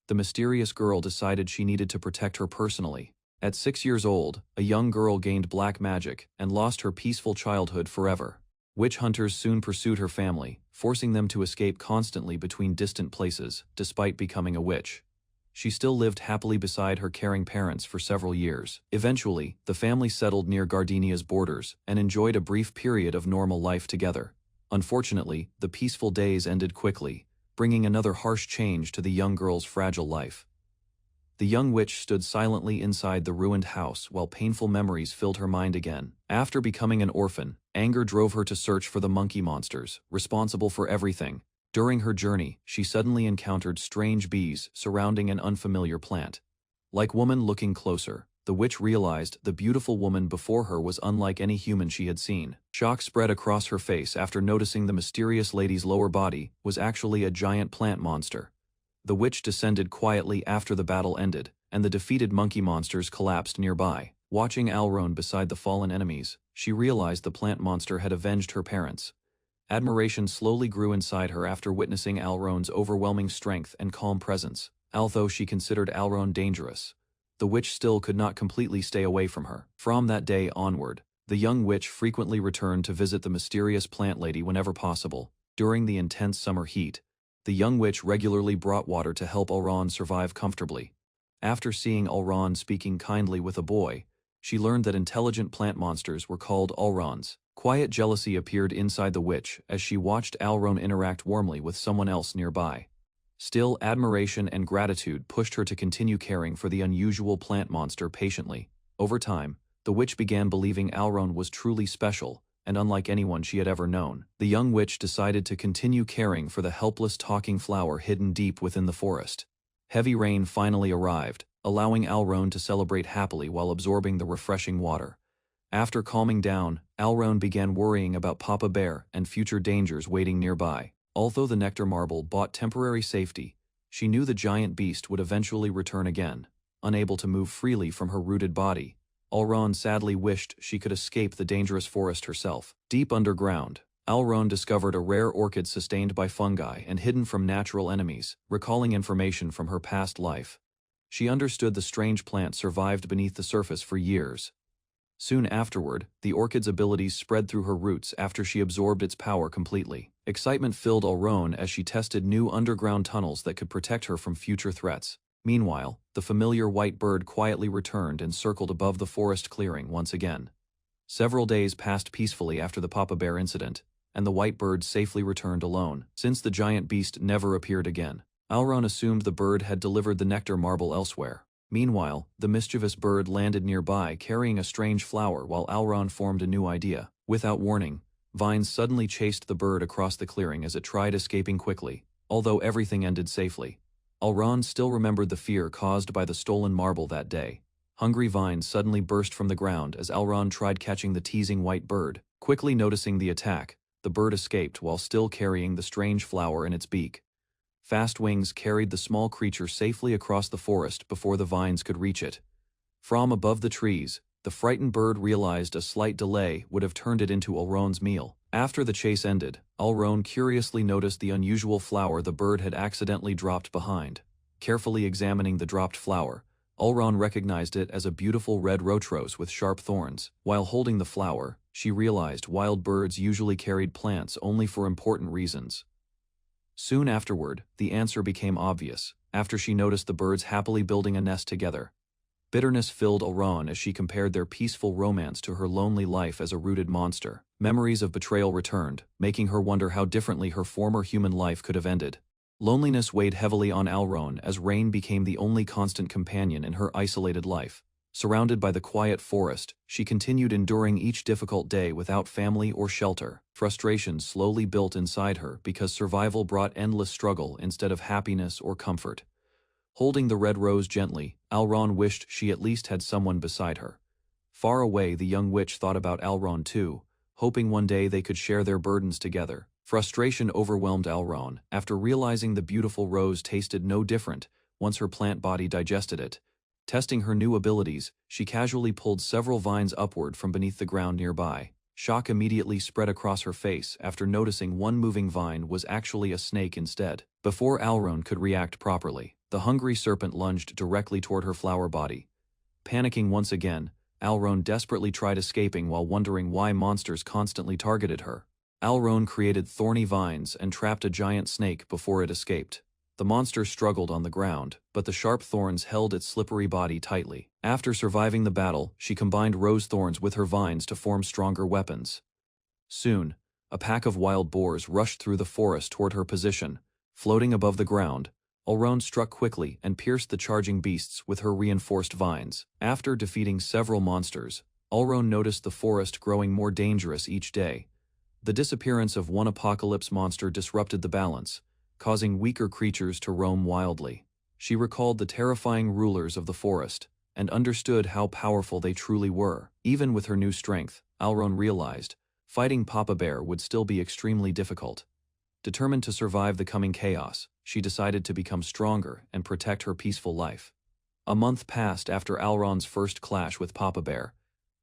the mysterious girl decided she needed to protect her personally. At 6 years old, a young girl gained black magic and lost her peaceful childhood forever. Witch hunters soon pursued her family, forcing them to escape constantly between distant places, despite becoming a witch. She still lived happily beside her caring parents for several years. Eventually, the family settled near Gardenia's borders and enjoyed a brief period of normal life together. Unfortunately, the peaceful days ended quickly, bringing another harsh change to the young girl's fragile life. The young witch stood silently inside the ruined house while painful memories filled her mind again. After becoming an orphan, anger drove her to search for the monkey monsters, responsible for everything. During her journey, she suddenly encountered strange bees surrounding an unfamiliar plant. Like woman looking closer, the witch realized the beautiful woman before her was unlike any human she had seen. Shock spread across her face after noticing the mysterious lady's lower body was actually a giant plant monster. The witch descended quietly after the battle ended, and the defeated monkey monsters collapsed nearby. Watching Alrone beside the fallen enemies, she realized the plant monster had avenged her parents. Admiration slowly grew inside her after witnessing Alrone's overwhelming strength and calm presence. Although she considered Alrone dangerous, the witch still could not completely stay away from her. From that day onward, the young witch frequently returned to visit the mysterious plant lady whenever possible. During the intense summer heat, the young witch regularly brought water to help Alrone survive comfortably. After seeing Alrone speaking kindly with a boy, she learned that intelligent plant monsters were called Alrons. Quiet jealousy appeared inside the witch as she watched Alrone interact warmly with someone else nearby. Still, admiration and gratitude pushed her to continue caring for the unusual plant monster patiently. Over time, the witch began believing Alrone was truly special and unlike anyone she had ever known. The young witch decided to continue caring for the helpless talking flower hidden deep within the forest. Heavy rain finally arrived, allowing Alrone to celebrate happily while absorbing the refreshing water. After calming down, Alrone began worrying about Papa Bear and future dangers waiting nearby. Although the nectar marble brought temporary safety, she knew the giant beast would eventually return again. Unable to move freely from her rooted body, Alrone sadly wished she could escape the dangerous forest herself. Deep underground, Alrone discovered a rare orchid sustained by fungi and hidden from natural enemies. Recalling information from her past life, she understood the strange plant survived beneath the surface for years. Soon afterward, the orchid's abilities spread through her roots after she absorbed its power completely. Excitement filled Alrone as she tested new underground tunnels that could protect her from future threats. Meanwhile, the familiar white bird quietly returned and circled above the forest clearing once again. Several days passed peacefully after the Papa Bear incident, and the white bird safely returned alone. Since the giant beast never appeared again, Alrone assumed the bird had delivered the nectar marble elsewhere. Meanwhile, the mischievous bird landed nearby carrying a strange flower while Alrone formed a new idea. Without warning, vines suddenly chased the bird across the clearing as it tried escaping quickly. Although everything ended safely, Alrone still remembered the fear caused by the stolen marble that day. Hungry vines suddenly burst from the ground as Alrone tried catching the teasing white bird. Quickly noticing the attack, the bird escaped while still carrying the strange flower in its beak. Fast wings carried the small creature safely across the forest before the vines could reach it. From above the trees, the frightened bird realized a slight delay would have turned it into Alrone's meal. After the chase ended, Alron curiously noticed the unusual flower the bird had accidentally dropped behind. Carefully examining the dropped flower, Alron recognized it as a beautiful red rose with sharp thorns. While holding the flower, she realized wild birds usually carried plants only for important reasons. Soon afterward, the answer became obvious, after she noticed the birds happily building a nest together. Bitterness filled Alron as she compared their peaceful romance to her lonely life as a rooted monster. Memories of betrayal returned, making her wonder how differently her former human life could have ended. Loneliness weighed heavily on Alron as rain became the only constant companion in her isolated life. Surrounded by the quiet forest, she continued enduring each difficult day without family or shelter. Frustration slowly built inside her because survival brought endless struggle instead of happiness or comfort. Holding the red rose gently, Alron wished she at least had someone beside her. Far away, the young witch thought about Alron too, hoping one day they could share their burdens together. Frustration overwhelmed Alron after realizing the beautiful rose tasted no different once her plant body digested it. Testing her new abilities, she casually pulled several vines upward from beneath the ground nearby. Shock immediately spread across her face after noticing one moving vine was actually a snake instead. Before Alron could react properly, the hungry serpent lunged directly toward her flower body. Panicking once again, Alron desperately tried escaping while wondering why monsters constantly targeted her. Alron created thorny vines and trapped a giant snake before it escaped. The monster struggled on the ground, but the sharp thorns held its slippery body tightly. After surviving the battle, she combined rose thorns with her vines to form stronger weapons. Soon, a pack of wild boars rushed through the forest toward her position. Floating above the ground, Alron struck quickly and pierced the charging beasts with her reinforced vines. After defeating several monsters, Alron noticed the forest growing more dangerous each day. The disappearance of one apocalypse monster disrupted the balance, causing weaker creatures to roam wildly. She recalled the terrifying rulers of the forest, and understood how powerful they truly were. Even with her new strength, Alron realized, fighting Papa Bear would still be extremely difficult. Determined to survive the coming chaos, she decided to become stronger and protect her peaceful life. A month passed after Alron's first clash with Papa Bear,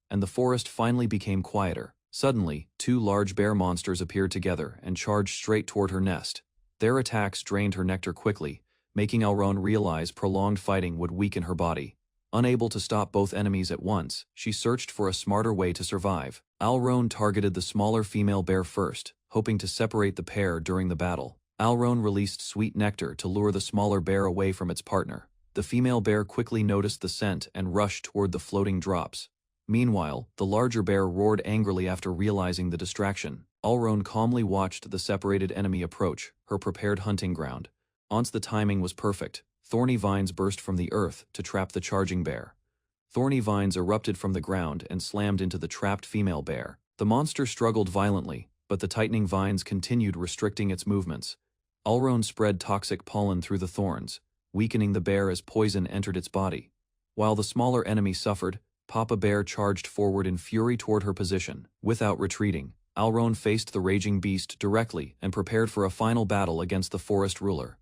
and the forest finally became quieter. Suddenly, two large bear monsters appeared together and charged straight toward her nest. Their attacks drained her nectar quickly, making Alron realize prolonged fighting would weaken her body. Unable to stop both enemies at once, she searched for a smarter way to survive. Alron targeted the smaller female bear first, hoping to separate the pair during the battle. Alron released sweet nectar to lure the smaller bear away from its partner. The female bear quickly noticed the scent and rushed toward the floating drops. Meanwhile, the larger bear roared angrily after realizing the distraction. Alron calmly watched the separated enemy approach, her prepared hunting ground. Once the timing was perfect, thorny vines burst from the earth to trap the charging bear. Thorny vines erupted from the ground and slammed into the trapped female bear. The monster struggled violently, but the tightening vines continued restricting its movements. Alron spread toxic pollen through the thorns, weakening the bear as poison entered its body. While the smaller enemy suffered, Papa Bear charged forward in fury toward her position. Without retreating, Alron faced the raging beast directly and prepared for a final battle against the forest ruler.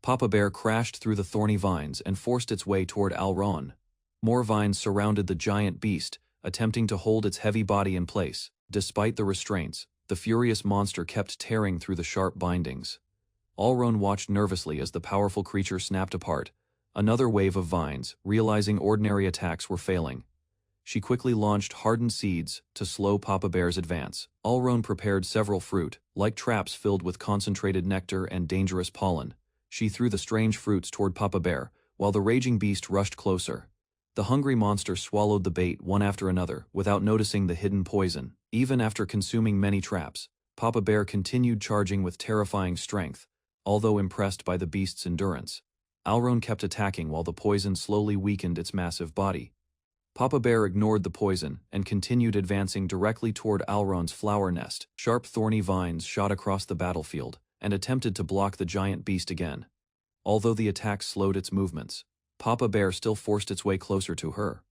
Papa Bear crashed through the thorny vines and forced its way toward Alron. More vines surrounded the giant beast, attempting to hold its heavy body in place. Despite the restraints, the furious monster kept tearing through the sharp bindings. Alron watched nervously as the powerful creature snapped apart. Another wave of vines, realizing ordinary attacks were failing. She quickly launched hardened seeds to slow Papa Bear's advance. Alron prepared several fruit, like traps filled with concentrated nectar and dangerous pollen. She threw the strange fruits toward Papa Bear, while the raging beast rushed closer. The hungry monster swallowed the bait one after another, without noticing the hidden poison. Even after consuming many traps, Papa Bear continued charging with terrifying strength, although impressed by the beast's endurance. Alron kept attacking while the poison slowly weakened its massive body. Papa Bear ignored the poison and continued advancing directly toward Alron's flower nest. Sharp thorny vines shot across the battlefield and attempted to block the giant beast again. Although the attack slowed its movements, Papa Bear still forced its way closer to her.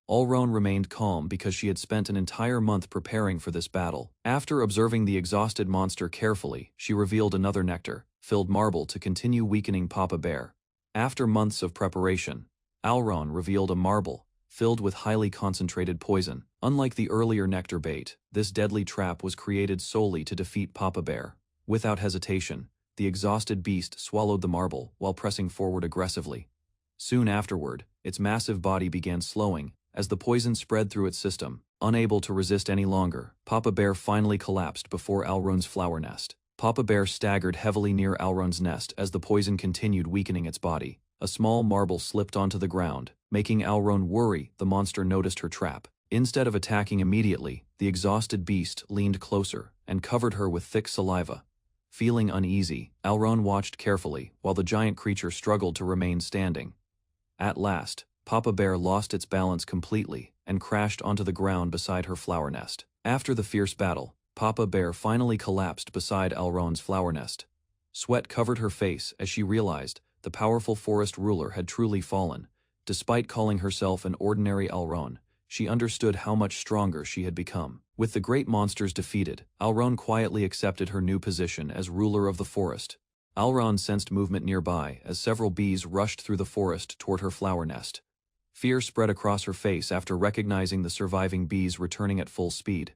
Alron remained calm because she had spent an entire month preparing for this battle. After observing the exhausted monster carefully, she revealed another nectar-filled marble to continue weakening Papa Bear. After months of preparation, Alron revealed a marble filled with highly concentrated poison. Unlike the earlier nectar bait, this deadly trap was created solely to defeat Papa Bear. Without hesitation, the exhausted beast swallowed the marble while pressing forward aggressively. Soon afterward, its massive body began slowing as the poison spread through its system. Unable to resist any longer, Papa Bear finally collapsed before Alron's flower nest. Papa Bear staggered heavily near Alron's nest as the poison continued weakening its body. A small marble slipped onto the ground, making Alron worry the monster noticed her trap. Instead of attacking immediately, the exhausted beast leaned closer and covered her with thick saliva. Feeling uneasy, Alron watched carefully while the giant creature struggled to remain standing. At last, Papa Bear lost its balance completely and crashed onto the ground beside her flower nest. After the fierce battle, Papa Bear finally collapsed beside Alron's flower nest. Sweat covered her face as she realized the powerful forest ruler had truly fallen. Despite calling herself an ordinary Alron, she understood how much stronger she had become. With the great monsters defeated, Alron quietly accepted her new position as ruler of the forest. Alron sensed movement nearby as several bees rushed through the forest toward her flower nest. Fear spread across her face after recognizing the surviving bees returning at full speed.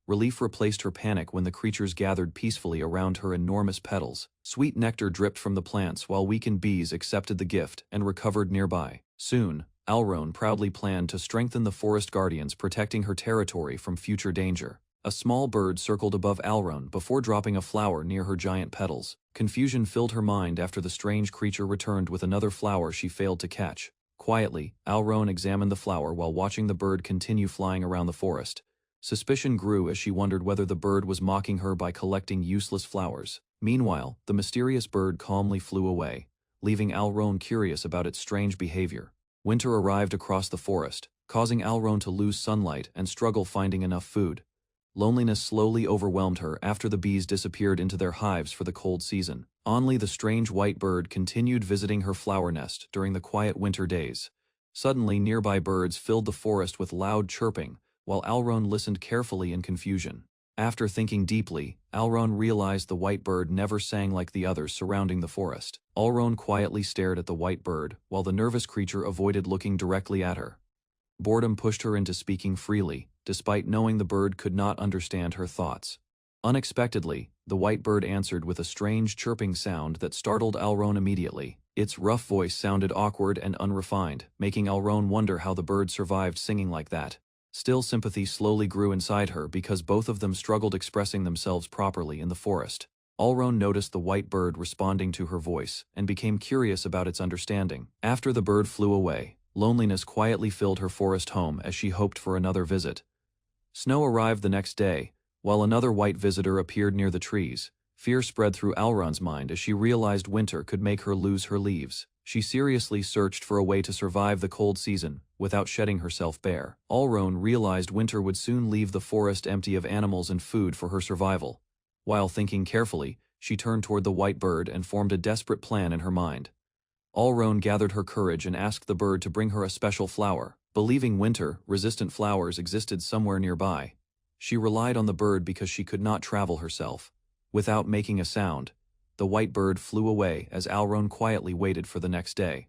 Relief replaced her panic when the creatures gathered peacefully around her enormous petals. Sweet nectar dripped from the plants while weakened bees accepted the gift and recovered nearby. Soon, Alron proudly planned to strengthen the forest guardians, protecting her territory from future danger. A small bird circled above Alron before dropping a flower near her giant petals. Confusion filled her mind after the strange creature returned with another flower she failed to catch. Quietly, Alron examined the flower while watching the bird continue flying around the forest. Suspicion grew as she wondered whether the bird was mocking her by collecting useless flowers. Meanwhile, the mysterious bird calmly flew away, leaving Alron curious about its strange behavior. Winter arrived across the forest, causing Alron to lose sunlight and struggle finding enough food. Loneliness slowly overwhelmed her after the bees disappeared into their hives for the cold season. Only the strange white bird continued visiting her flower nest during the quiet winter days. Suddenly, nearby birds filled the forest with loud chirping, while Alron listened carefully in confusion. After thinking deeply, Alron realized the white bird never sang like the others surrounding the forest. Alron quietly stared at the white bird, while the nervous creature avoided looking directly at her. Boredom pushed her into speaking freely, despite knowing the bird could not understand her thoughts. Unexpectedly, the white bird answered with a strange chirping sound that startled Alron immediately. Its rough voice sounded awkward and unrefined, making Alron wonder how the bird survived singing like that. Still, sympathy slowly grew inside her because both of them struggled expressing themselves properly in the forest. Alron noticed the white bird responding to her voice and became curious about its understanding. After the bird flew away, loneliness quietly filled her forest home as she hoped for another visit. Snow arrived the next day, while another white visitor appeared near the trees. Fear spread through Alron's mind as she realized winter could make her lose her leaves. She seriously searched for a way to survive the cold season without shedding herself bare. Alron realized winter would soon leave the forest empty of animals and food for her survival. While thinking carefully, she turned toward the white bird and formed a desperate plan in her mind. Alron gathered her courage and asked the bird to bring her a special flower. Believing winter-resistant flowers existed somewhere nearby, she relied on the bird because she could not travel herself. Without making a sound, the white bird flew away as Alron quietly waited for the next day.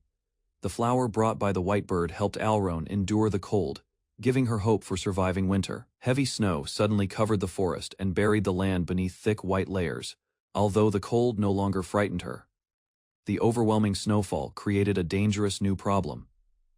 The flower brought by the white bird helped Alron endure the cold, giving her hope for surviving winter. Heavy snow suddenly covered the forest and buried the land beneath thick white layers. Although the cold no longer frightened her, the overwhelming snowfall created a dangerous new problem.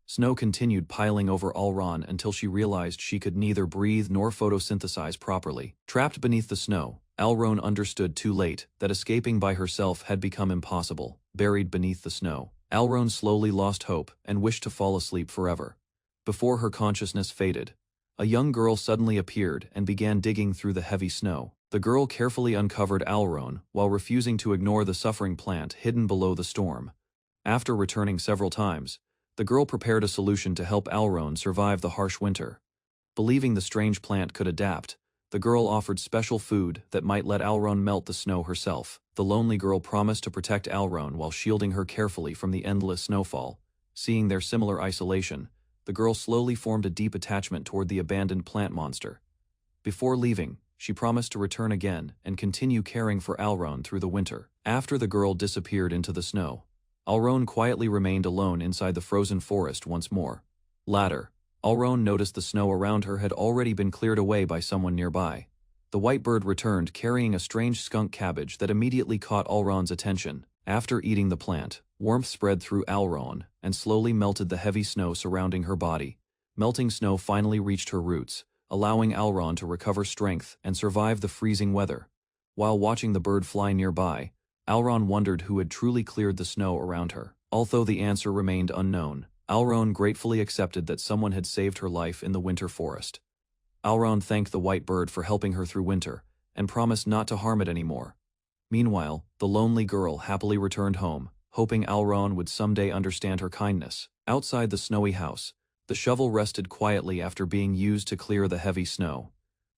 Snow continued piling over Alron until she realized she could neither breathe nor photosynthesize properly. Trapped beneath the snow, Alron understood too late that escaping by herself had become impossible. Buried beneath the snow, Alron slowly lost hope and wished to fall asleep forever. Before her consciousness faded, a young girl suddenly appeared and began digging through the heavy snow. The girl carefully uncovered Alron while refusing to ignore the suffering plant hidden below the storm. After returning several times, the girl prepared a solution to help Alron survive the harsh winter. Believing the strange plant could adapt, the girl offered special food that might let Alron melt the snow herself. The lonely girl promised to protect Alron while shielding her carefully from the endless snowfall. Seeing their similar isolation, the girl slowly formed a deep attachment toward the abandoned plant monster. Before leaving, she promised to return again and continue caring for Alron through the winter. After the girl disappeared into the snow, Alron quietly remained alone inside the frozen forest once more. Later, Alron noticed the snow around her had already been cleared away by someone nearby. The white bird returned carrying a strange skunk cabbage that immediately caught Alron's attention. After eating the plant, warmth spread through Alron and slowly melted the heavy snow surrounding her body. Melting snow finally reached her roots, allowing Alron to recover strength and survive the freezing weather. While watching the bird fly nearby, Alron wondered who had truly cleared the snow around her. Although the answer remained unknown, Alron gratefully accepted that someone had saved her life in the winter forest. Alron thanked the white bird for helping her through winter, and promised not to harm it anymore. Meanwhile, the lonely girl happily returned home, hoping Alron would someday understand her kindness. Outside the snowy house, the shovel rested quietly after being used to clear the heavy snow.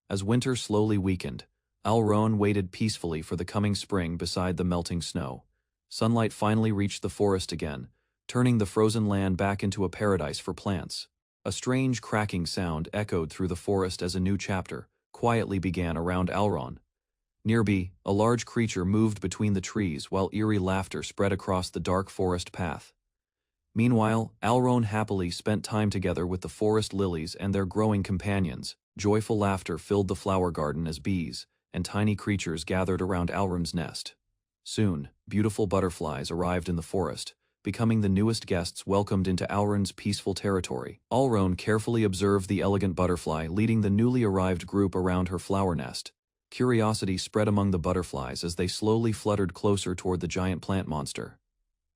As winter slowly weakened, Alron waited peacefully for the coming spring beside the melting snow. Sunlight finally reached the forest again, turning the frozen land back into a paradise for plants. A strange cracking sound echoed through the forest as a new chapter quietly began around Alron. Nearby, a large creature moved between the trees while eerie laughter spread across the dark forest path. Meanwhile, Alron happily spent time together with the forest lilies and their growing companions. Joyful laughter filled the flower garden as bees and tiny creatures gathered around Alron's nest. Soon, beautiful butterflies arrived in the forest, becoming the newest guests welcomed into Alron's peaceful territory. Alron carefully observed the elegant butterfly leading the newly arrived group around her flower nest. Curiosity spread among the butterflies as they slowly fluttered closer toward the giant plant monster.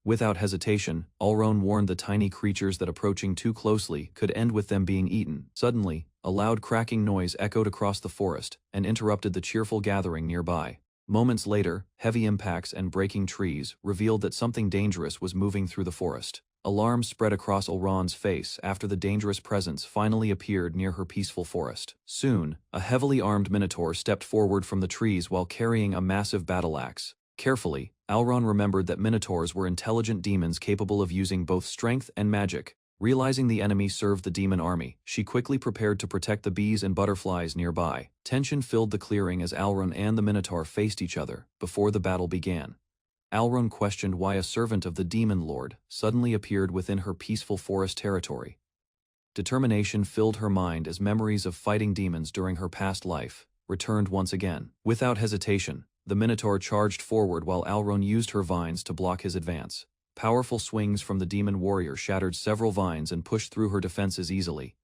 Without hesitation, Alron warned the tiny creatures that approaching too closely could end with them being eaten. Suddenly, a loud cracking noise echoed across the forest and interrupted the cheerful gathering nearby. Moments later, heavy impacts and breaking trees revealed that something dangerous was moving through the forest. Alarm spread across Alron's face after the dangerous presence finally appeared near her peaceful forest. Soon, a heavily armed minotaur stepped forward from the trees while carrying a massive battle axe. Carefully, Alron remembered that minotaurs were intelligent demons capable of using both strength and magic. Realizing the enemy served the demon army, she quickly prepared to protect the bees and butterflies nearby. Tension filled the clearing as Alron and the minotaur faced each other before the battle began. Alron questioned why a servant of the demon lord suddenly appeared within her peaceful forest territory. Determination filled her mind as memories of fighting demons during her past life returned once again. Without hesitation, the minotaur charged forward while Alron used her vines to block his advance. Powerful swings from the demon warrior shattered several vines and pushed through her defenses easily.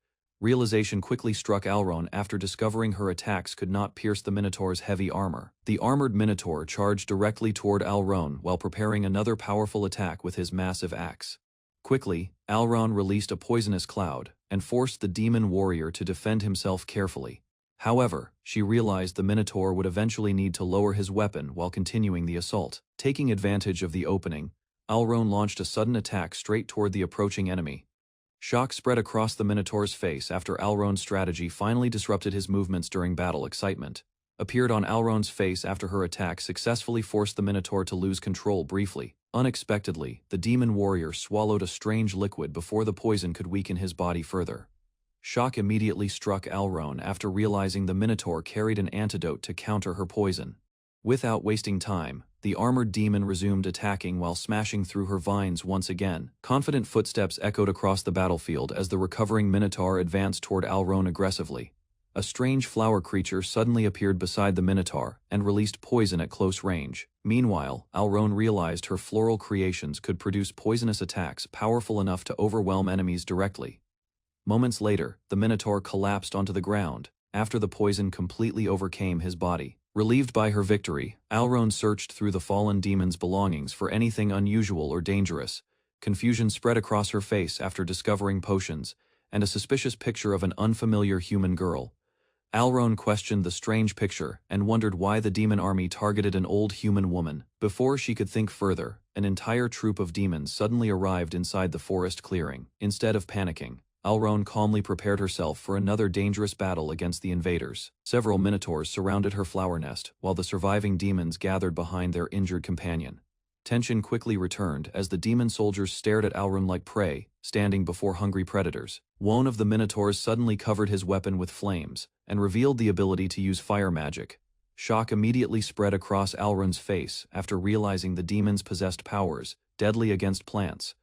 Realization quickly struck Alron after discovering her attacks could not pierce the minotaur's heavy armor. The armored minotaur charged directly toward Alron while preparing another powerful attack with his massive axe. Quickly, Alron released a poisonous cloud and forced the demon warrior to defend himself carefully. However, she realized the minotaur would eventually need to lower his weapon while continuing the assault. Taking advantage of the opening, Alron launched a sudden attack straight toward the approaching enemy. Shock spread across the minotaur's face after Alron's strategy finally disrupted his movements during battle. Excitement appeared on Alron's face after her attack successfully forced the minotaur to lose control briefly. Unexpectedly, the demon warrior swallowed a strange liquid before the poison could weaken his body further. Shock immediately struck Alron after realizing the minotaur carried an antidote to counter her poison. Without wasting time, the armored demon resumed attacking while smashing through her vines once again. Confident footsteps echoed across the battlefield as the recovering minotaur advanced toward Alron aggressively. A strange flower creature suddenly appeared beside the minotaur and released poison at close range. Meanwhile, Alron realized her floral creations could produce poisonous attacks powerful enough to overwhelm enemies directly. Moments later, the minotaur collapsed onto the ground after the poison completely overcame his body. Relieved by her victory, Alron searched through the fallen demon's belongings for anything unusual or dangerous. Confusion spread across her face after discovering potions and a suspicious picture of an unfamiliar human girl. Alron questioned the strange picture and wondered why the demon army targeted an old human woman. Before she could think further, an entire troop of demons suddenly arrived inside the forest clearing. Instead of panicking, Alron calmly prepared herself for another dangerous battle against the invaders. Several minotaurs surrounded her flower nest, while the surviving demons gathered behind their injured companion. Tension quickly returned as the demon soldiers stared at Alron like prey, standing before hungry predators. One of the minotaurs suddenly covered his weapon with flames and revealed the ability to use fire magic. Shock immediately spread across Alron's face after realizing the demons possessed powers deadly against plants.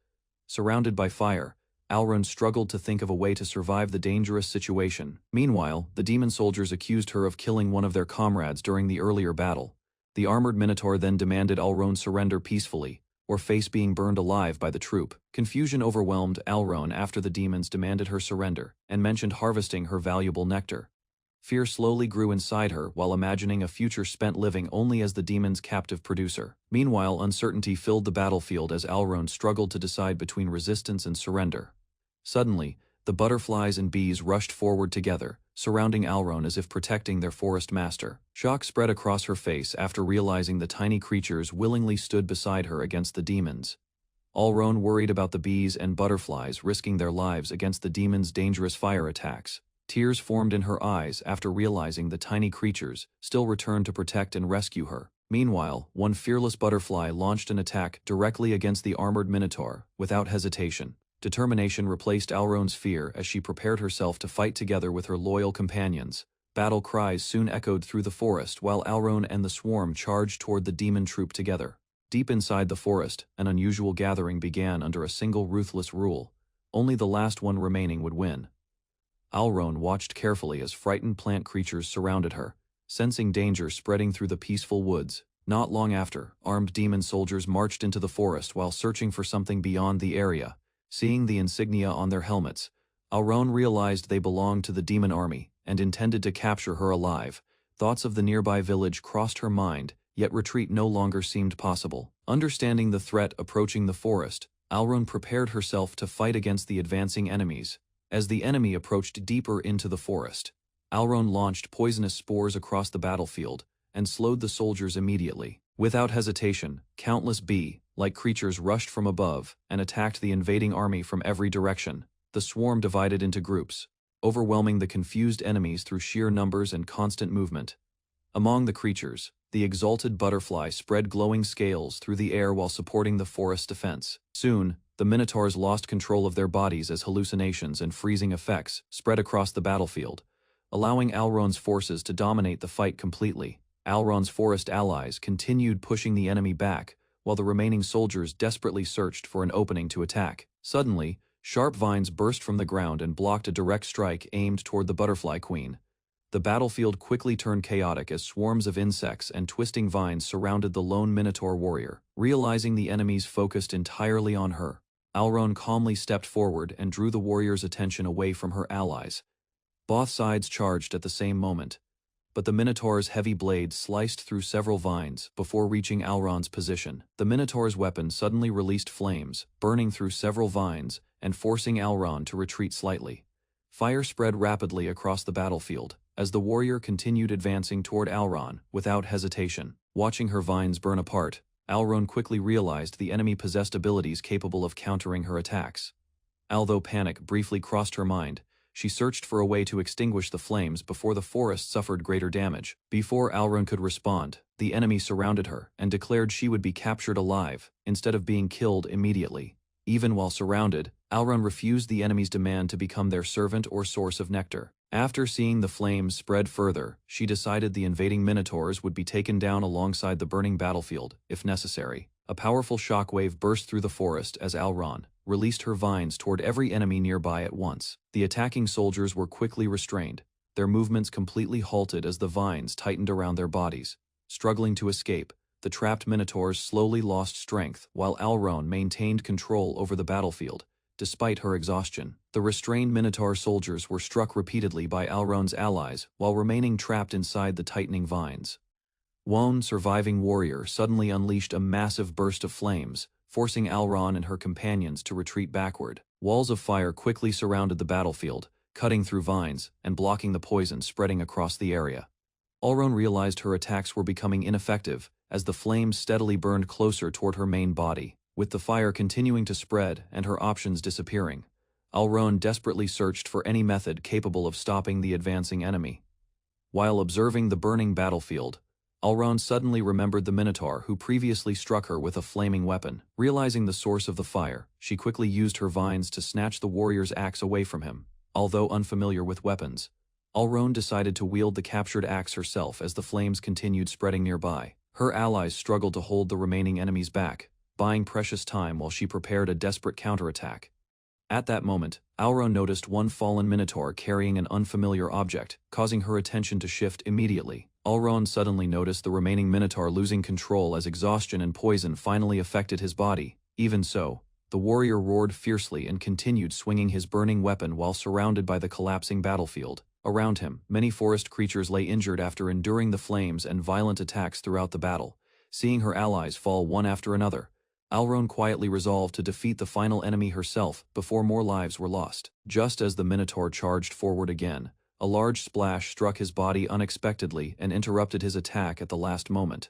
Surrounded by fire, Alron struggled to think of a way to survive the dangerous situation. Meanwhile, the demon soldiers accused her of killing one of their comrades during the earlier battle. The armored minotaur then demanded Alron surrender peacefully, or face being burned alive by the troop. Confusion overwhelmed Alron after the demons demanded her surrender and mentioned harvesting her valuable nectar. Fear slowly grew inside her while imagining a future spent living only as the demon's captive producer. Meanwhile, uncertainty filled the battlefield as Alron struggled to decide between resistance and surrender. Suddenly, the butterflies and bees rushed forward together, surrounding Alron as if protecting their forest master. Shock spread across her face after realizing the tiny creatures willingly stood beside her against the demons. Alron worried about the bees and butterflies risking their lives against the demons' dangerous fire attacks. Tears formed in her eyes after realizing the tiny creatures still returned to protect and rescue her. Meanwhile, one fearless butterfly launched an attack directly against the armored minotaur, without hesitation. Determination replaced Alron's fear as she prepared herself to fight together with her loyal companions. Battle cries soon echoed through the forest while Alron and the swarm charged toward the demon troop together. Deep inside the forest, an unusual gathering began under a single ruthless rule. Only the last one remaining would win. Alron watched carefully as frightened plant creatures surrounded her, sensing danger spreading through the peaceful woods. Not long after, armed demon soldiers marched into the forest while searching for something beyond the area. Seeing the insignia on their helmets, Alron realized they belonged to the demon army and intended to capture her alive. Thoughts of the nearby village crossed her mind, yet retreat no longer seemed possible. Understanding the threat approaching the forest, Alron prepared herself to fight against the advancing enemies. As the enemy approached deeper into the forest, Alron launched poisonous spores across the battlefield and slowed the soldiers immediately. Without hesitation, countless bee-like creatures rushed from above and attacked the invading army from every direction. The swarm divided into groups, overwhelming the confused enemies through sheer numbers and constant movement. Among the creatures, the exalted butterfly spread glowing scales through the air while supporting the forest's defense. Soon, the minotaurs lost control of their bodies as hallucinations and freezing effects spread across the battlefield, allowing Alron's forces to dominate the fight completely. Alron's forest allies continued pushing the enemy back, while the remaining soldiers desperately searched for an opening to attack. Suddenly, sharp vines burst from the ground and blocked a direct strike aimed toward the butterfly queen. The battlefield quickly turned chaotic as swarms of insects and twisting vines surrounded the lone minotaur warrior. Realizing the enemies focused entirely on her, Alron calmly stepped forward and drew the warrior's attention away from her allies. Both sides charged at the same moment, but the minotaur's heavy blade sliced through several vines before reaching Alron's position. The minotaur's weapon suddenly released flames, burning through several vines and forcing Alron to retreat slightly. Fire spread rapidly across the battlefield as the warrior continued advancing toward Alron without hesitation. Watching her vines burn apart, Alron quickly realized the enemy possessed abilities capable of countering her attacks. Although panic briefly crossed her mind, she searched for a way to extinguish the flames before the forest suffered greater damage. Before Alron could respond, the enemy surrounded her and declared she would be captured alive, instead of being killed immediately. Even while surrounded, Alron refused the enemy's demand to become their servant or source of nectar. After seeing the flames spread further, she decided the invading minotaurs would be taken down alongside the burning battlefield, if necessary. A powerful shockwave burst through the forest as Alron released her vines toward every enemy nearby at once. The attacking soldiers were quickly restrained, their movements completely halted as the vines tightened around their bodies. Struggling to escape, the trapped minotaurs slowly lost strength while Alron maintained control over the battlefield. Despite her exhaustion, the restrained minotaur soldiers were struck repeatedly by Alron's allies while remaining trapped inside the tightening vines. One surviving warrior suddenly unleashed a massive burst of flames, forcing Alron and her companions to retreat backward. Walls of fire quickly surrounded the battlefield, cutting through vines and blocking the poison spreading across the area. Alron realized her attacks were becoming ineffective as the flames steadily burned closer toward her main body. With the fire continuing to spread and her options disappearing, Alron desperately searched for any method capable of stopping the advancing enemy. While observing the burning battlefield, Alron suddenly remembered the minotaur who previously struck her with a flaming weapon. Realizing the source of the fire, she quickly used her vines to snatch the warrior's axe away from him. Although unfamiliar with weapons, Alron decided to wield the captured axe herself as the flames continued spreading nearby. Her allies struggled to hold the remaining enemies back, buying precious time while she prepared a desperate counterattack. At that moment, Alron noticed one fallen minotaur carrying an unfamiliar object, causing her attention to shift immediately. Alron suddenly noticed the remaining minotaur losing control as exhaustion and poison finally affected his body. Even so, the warrior roared fiercely and continued swinging his burning weapon while surrounded by the collapsing battlefield. Around him, many forest creatures lay injured after enduring the flames and violent attacks throughout the battle. Seeing her allies fall one after another, Alron quietly resolved to defeat the final enemy herself before more lives were lost. Just as the minotaur charged forward again, a large splash struck his body unexpectedly and interrupted his attack at the last moment.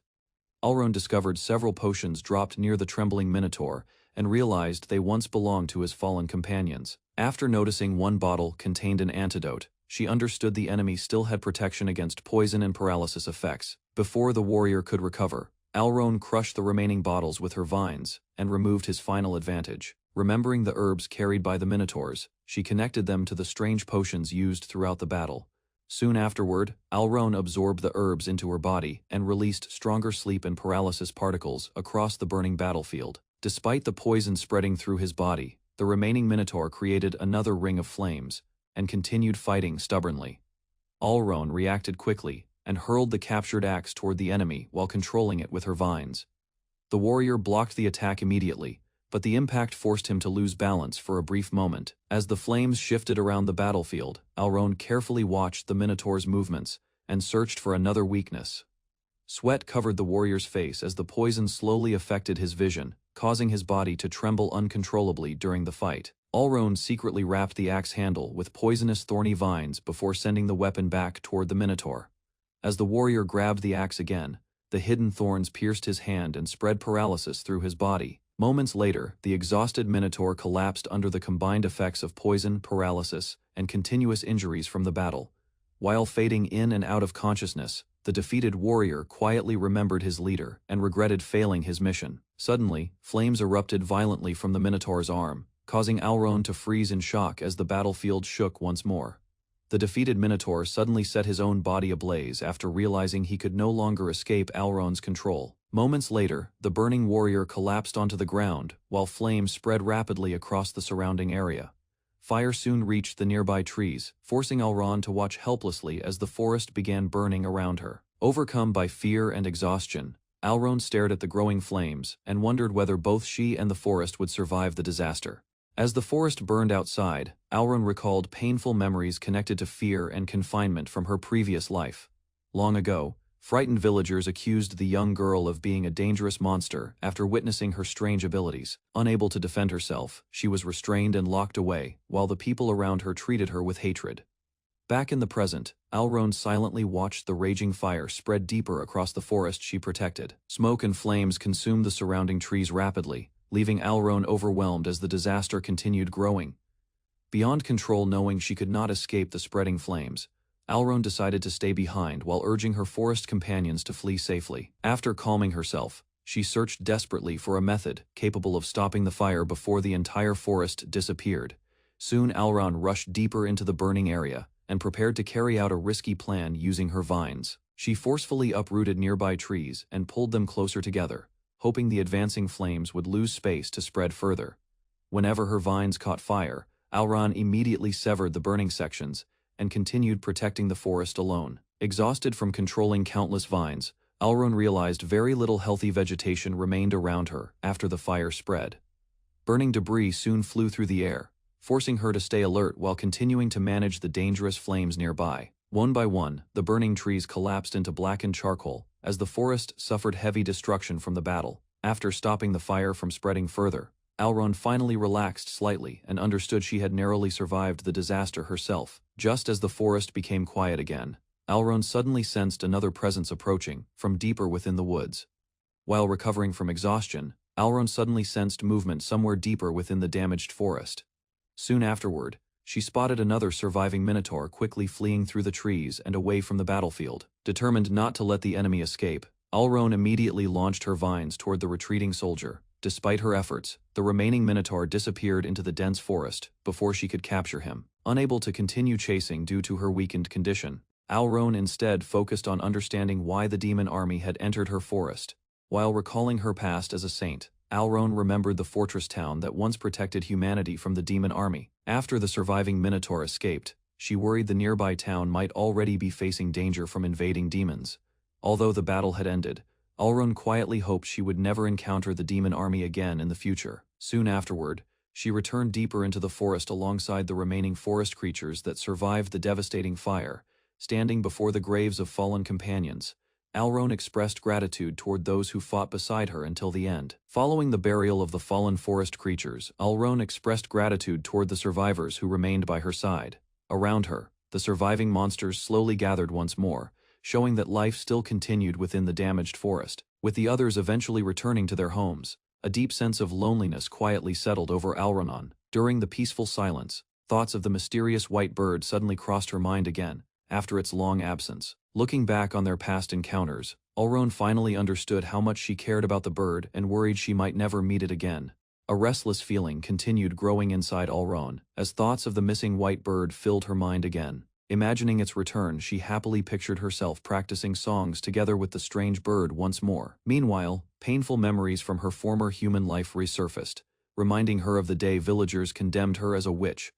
Alron discovered several potions dropped near the trembling minotaur and realized they once belonged to his fallen companions. After noticing one bottle contained an antidote, she understood the enemy still had protection against poison and paralysis effects. Before the warrior could recover, Alron crushed the remaining bottles with her vines and removed his final advantage. Remembering the herbs carried by the minotaurs, she connected them to the strange potions used throughout the battle. Soon afterward, Alron absorbed the herbs into her body and released stronger sleep and paralysis particles across the burning battlefield. Despite the poison spreading through his body, the remaining minotaur created another ring of flames and continued fighting stubbornly. Alron reacted quickly and hurled the captured axe toward the enemy while controlling it with her vines. The warrior blocked the attack immediately, but the impact forced him to lose balance for a brief moment. As the flames shifted around the battlefield, Alron carefully watched the minotaur's movements and searched for another weakness. Sweat covered the warrior's face as the poison slowly affected his vision, causing his body to tremble uncontrollably during the fight. Alron secretly wrapped the axe handle with poisonous thorny vines before sending the weapon back toward the minotaur. As the warrior grabbed the axe again, the hidden thorns pierced his hand and spread paralysis through his body. Moments later, the exhausted minotaur collapsed under the combined effects of poison, paralysis, and continuous injuries from the battle. While fading in and out of consciousness, the defeated warrior quietly remembered his leader and regretted failing his mission. Suddenly, flames erupted violently from the minotaur's arm, causing Alron to freeze in shock as the battlefield shook once more. The defeated minotaur suddenly set his own body ablaze after realizing he could no longer escape Alron's control. Moments later, the burning warrior collapsed onto the ground, while flames spread rapidly across the surrounding area. Fire soon reached the nearby trees, forcing Alron to watch helplessly as the forest began burning around her. Overcome by fear and exhaustion, Alron stared at the growing flames and wondered whether both she and the forest would survive the disaster. As the forest burned outside, Alron recalled painful memories connected to fear and confinement from her previous life. Long ago, frightened villagers accused the young girl of being a dangerous monster after witnessing her strange abilities. Unable to defend herself, she was restrained and locked away, while the people around her treated her with hatred. Back in the present, Alron silently watched the raging fire spread deeper across the forest she protected. Smoke and flames consumed the surrounding trees rapidly, leaving Alron overwhelmed as the disaster continued growing. Beyond control, knowing she could not escape the spreading flames, Alron decided to stay behind while urging her forest companions to flee safely. After calming herself, she searched desperately for a method capable of stopping the fire before the entire forest disappeared. Soon Alron rushed deeper into the burning area and prepared to carry out a risky plan using her vines. She forcefully uprooted nearby trees and pulled them closer together, hoping the advancing flames would lose space to spread further. Whenever her vines caught fire, Alron immediately severed the burning sections and continued protecting the forest alone. Exhausted from controlling countless vines, Alron realized very little healthy vegetation remained around her after the fire spread. Burning debris soon flew through the air, forcing her to stay alert while continuing to manage the dangerous flames nearby. One by one, the burning trees collapsed into blackened charcoal as the forest suffered heavy destruction from the battle. After stopping the fire from spreading further, Alron finally relaxed slightly and understood she had narrowly survived the disaster herself. Just as the forest became quiet again, Alron suddenly sensed another presence approaching from deeper within the woods. While recovering from exhaustion, Alron suddenly sensed movement somewhere deeper within the damaged forest. Soon afterward, she spotted another surviving minotaur quickly fleeing through the trees and away from the battlefield. Determined not to let the enemy escape, Alron immediately launched her vines toward the retreating soldier. Despite her efforts, the remaining minotaur disappeared into the dense forest before she could capture him. Unable to continue chasing due to her weakened condition, Alron instead focused on understanding why the demon army had entered her forest. While recalling her past as a saint, Alron remembered the fortress town that once protected humanity from the demon army. After the surviving Minotaur escaped, she worried the nearby town might already be facing danger from invading demons. Although the battle had ended, Alron quietly hoped she would never encounter the demon army again in the future. Soon afterward, she returned deeper into the forest alongside the remaining forest creatures that survived the devastating fire. Standing before the graves of fallen companions, Alron expressed gratitude toward those who fought beside her until the end. Following the burial of the fallen forest creatures, Alron expressed gratitude toward the survivors who remained by her side. Around her, the surviving monsters slowly gathered once more, showing that life still continued within the damaged forest. With the others eventually returning to their homes, a deep sense of loneliness quietly settled over Alron. During the peaceful silence, thoughts of the mysterious white bird suddenly crossed her mind again, after its long absence. Looking back on their past encounters, Alron finally understood how much she cared about the bird and worried she might never meet it again. A restless feeling continued growing inside Alron, as thoughts of the missing white bird filled her mind again. Imagining its return, she happily pictured herself practicing songs together with the strange bird once more. Meanwhile, painful memories from her former human life resurfaced, reminding her of the day villagers condemned her as a witch.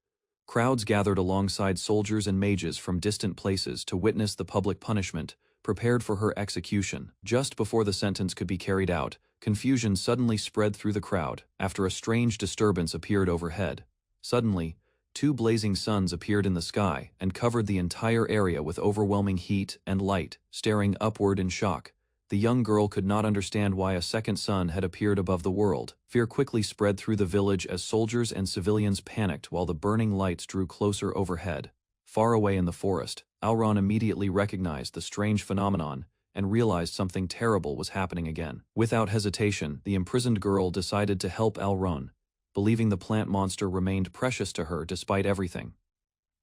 Crowds gathered alongside soldiers and mages from distant places to witness the public punishment, prepared for her execution. Just before the sentence could be carried out, confusion suddenly spread through the crowd, after a strange disturbance appeared overhead. Suddenly, 2 blazing suns appeared in the sky and covered the entire area with overwhelming heat and light. Staring upward in shock, the young girl could not understand why a second sun had appeared above the world. Fear quickly spread through the village as soldiers and civilians panicked while the burning lights drew closer overhead. Far away in the forest, Alron immediately recognized the strange phenomenon and realized something terrible was happening again. Without hesitation, the imprisoned girl decided to help Alron, believing the plant monster remained precious to her despite everything.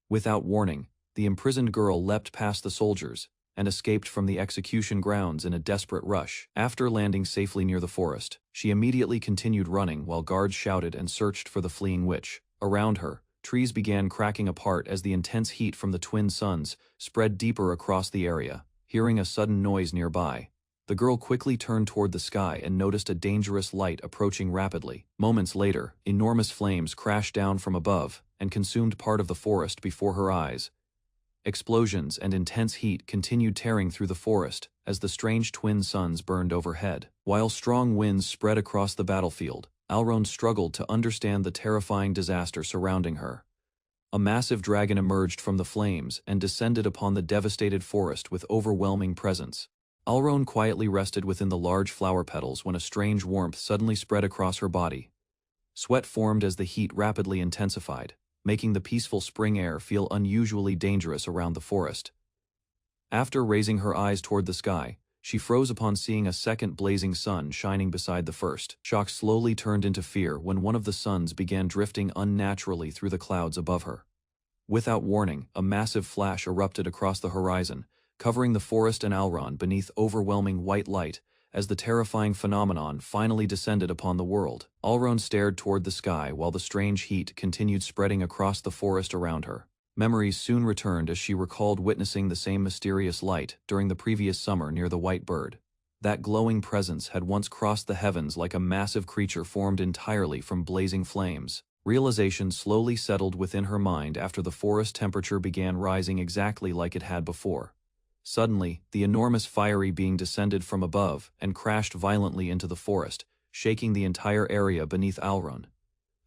Without warning, the imprisoned girl leapt past the soldiers and escaped from the execution grounds in a desperate rush. After landing safely near the forest, she immediately continued running while guards shouted and searched for the fleeing witch. Around her, trees began cracking apart as the intense heat from the twin suns spread deeper across the area. Hearing a sudden noise nearby, the girl quickly turned toward the sky and noticed a dangerous light approaching rapidly. Moments later, enormous flames crashed down from above and consumed part of the forest before her eyes. Explosions and intense heat continued tearing through the forest as the strange twin suns burned overhead. While strong winds spread across the battlefield, Alron struggled to understand the terrifying disaster surrounding her. A massive dragon emerged from the flames and descended upon the devastated forest with overwhelming presence. Alron quietly rested within the large flower petals when a strange warmth suddenly spread across her body. Sweat formed as the heat rapidly intensified, making the peaceful spring air feel unusually dangerous around the forest. After raising her eyes toward the sky, she froze upon seeing a second blazing sun shining beside the first. Shock slowly turned into fear when one of the suns began drifting unnaturally through the clouds above her. Without warning, a massive flash erupted across the horizon, covering the forest and Alron beneath overwhelming white light as the terrifying phenomenon finally descended upon the world. Alron stared toward the sky while the strange heat continued spreading across the forest around her. Memories soon returned as she recalled witnessing the same mysterious light during the previous summer near the white bird. That glowing presence had once crossed the heavens like a massive creature formed entirely from blazing flames. Realization slowly settled within her mind after the forest temperature began rising exactly like it had before. Suddenly, the enormous fiery being descended from above and crashed violently into the forest, shaking the entire area beneath Alron.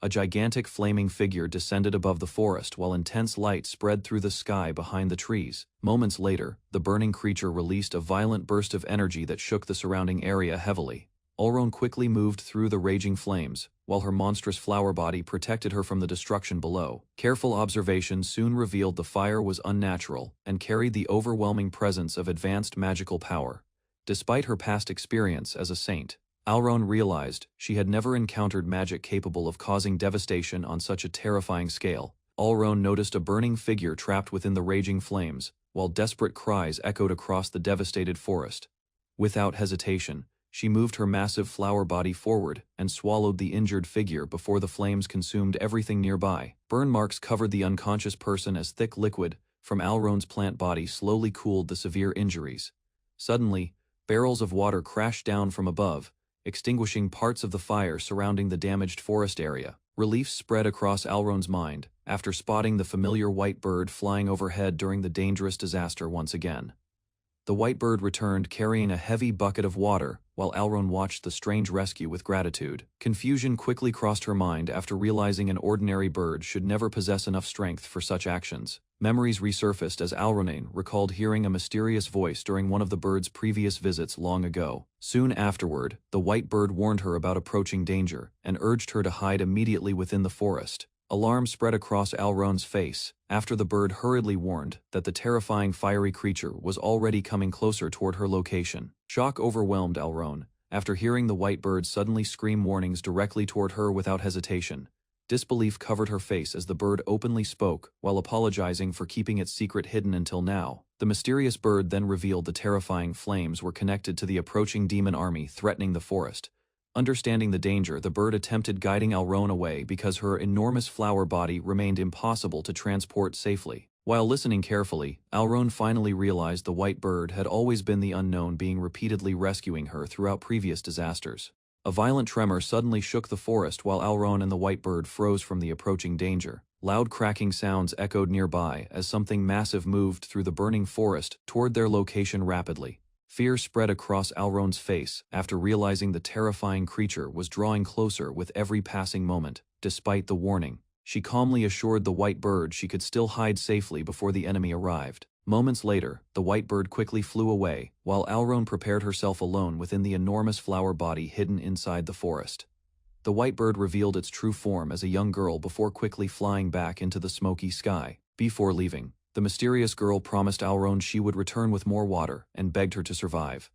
A gigantic flaming figure descended above the forest while intense light spread through the sky behind the trees. Moments later, the burning creature released a violent burst of energy that shook the surrounding area heavily. Alron quickly moved through the raging flames, while her monstrous flower body protected her from the destruction below. Careful observation soon revealed the fire was unnatural and carried the overwhelming presence of advanced magical power. Despite her past experience as a saint, Alron realized she had never encountered magic capable of causing devastation on such a terrifying scale. Alron noticed a burning figure trapped within the raging flames, while desperate cries echoed across the devastated forest. Without hesitation, she moved her massive flower body forward and swallowed the injured figure before the flames consumed everything nearby. Burn marks covered the unconscious person as thick liquid from Alron's plant body slowly cooled the severe injuries. Suddenly, barrels of water crashed down from above, extinguishing parts of the fire surrounding the damaged forest area. Relief spread across Alron's mind after spotting the familiar white bird flying overhead during the dangerous disaster once again. The white bird returned carrying a heavy bucket of water, while Alron watched the strange rescue with gratitude. Confusion quickly crossed her mind after realizing an ordinary bird should never possess enough strength for such actions. Memories resurfaced as Alronane recalled hearing a mysterious voice during one of the bird's previous visits long ago. Soon afterward, the white bird warned her about approaching danger and urged her to hide immediately within the forest. Alarm spread across Alron's face after the bird hurriedly warned that the terrifying fiery creature was already coming closer toward her location. Shock overwhelmed Alron after hearing the white bird suddenly scream warnings directly toward her without hesitation. Disbelief covered her face as the bird openly spoke while apologizing for keeping its secret hidden until now. The mysterious bird then revealed the terrifying flames were connected to the approaching demon army threatening the forest. Understanding the danger, the bird attempted guiding Alron away because her enormous flower body remained impossible to transport safely. While listening carefully, Alron finally realized the white bird had always been the unknown being repeatedly rescuing her throughout previous disasters. A violent tremor suddenly shook the forest while Alron and the white bird froze from the approaching danger. Loud cracking sounds echoed nearby as something massive moved through the burning forest toward their location rapidly. Fear spread across Alron's face after realizing the terrifying creature was drawing closer with every passing moment. Despite the warning, she calmly assured the white bird she could still hide safely before the enemy arrived. Moments later, the white bird quickly flew away, while Alron prepared herself alone within the enormous flower body hidden inside the forest. The white bird revealed its true form as a young girl before quickly flying back into the smoky sky. Before leaving, the mysterious girl promised Alron she would return with more water and begged her to survive.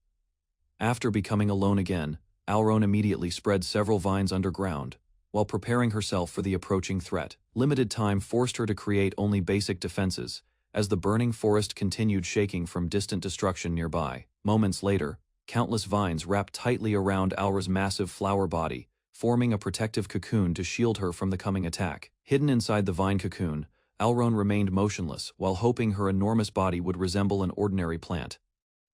After becoming alone again, Alron immediately spread several vines underground, while preparing herself for the approaching threat. Limited time forced her to create only basic defenses, as the burning forest continued shaking from distant destruction nearby. Moments later, countless vines wrapped tightly around Alra's massive flower body, forming a protective cocoon to shield her from the coming attack. Hidden inside the vine cocoon, Alron remained motionless while hoping her enormous body would resemble an ordinary plant.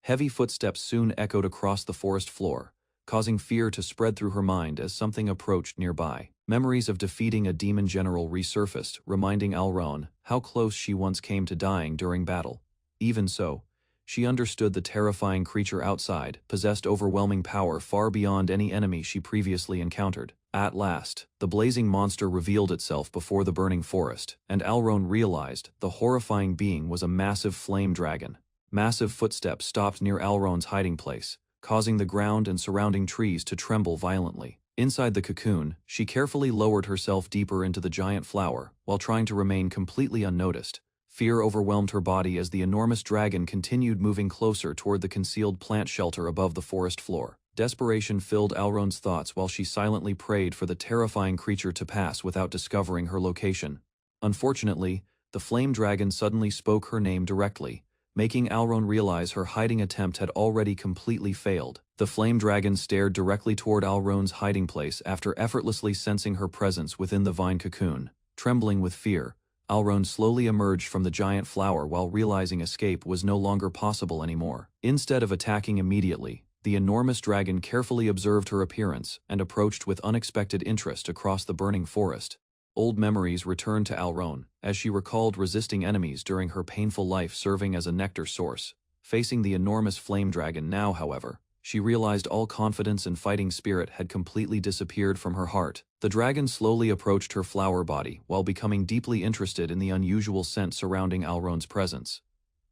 Heavy footsteps soon echoed across the forest floor, causing fear to spread through her mind as something approached nearby. Memories of defeating a demon general resurfaced, reminding Alron how close she once came to dying during battle. Even so, she understood the terrifying creature outside possessed overwhelming power far beyond any enemy she previously encountered. At last, the blazing monster revealed itself before the burning forest, and Alron realized the horrifying being was a massive flame dragon. Massive footsteps stopped near Alron's hiding place, causing the ground and surrounding trees to tremble violently. Inside the cocoon, she carefully lowered herself deeper into the giant flower, while trying to remain completely unnoticed. Fear overwhelmed her body as the enormous dragon continued moving closer toward the concealed plant shelter above the forest floor. Desperation filled Alron's thoughts while she silently prayed for the terrifying creature to pass without discovering her location. Unfortunately, the flame dragon suddenly spoke her name directly, making Alron realize her hiding attempt had already completely failed. The flame dragon stared directly toward Alron's hiding place after effortlessly sensing her presence within the vine cocoon. Trembling with fear, Alron slowly emerged from the giant flower while realizing escape was no longer possible anymore. Instead of attacking immediately, the enormous dragon carefully observed her appearance and approached with unexpected interest across the burning forest. Old memories returned to Alron, as she recalled resisting enemies during her painful life serving as a nectar source. Facing the enormous flame dragon now, however, she realized all confidence and fighting spirit had completely disappeared from her heart. The dragon slowly approached her flower body while becoming deeply interested in the unusual scent surrounding Alron's presence.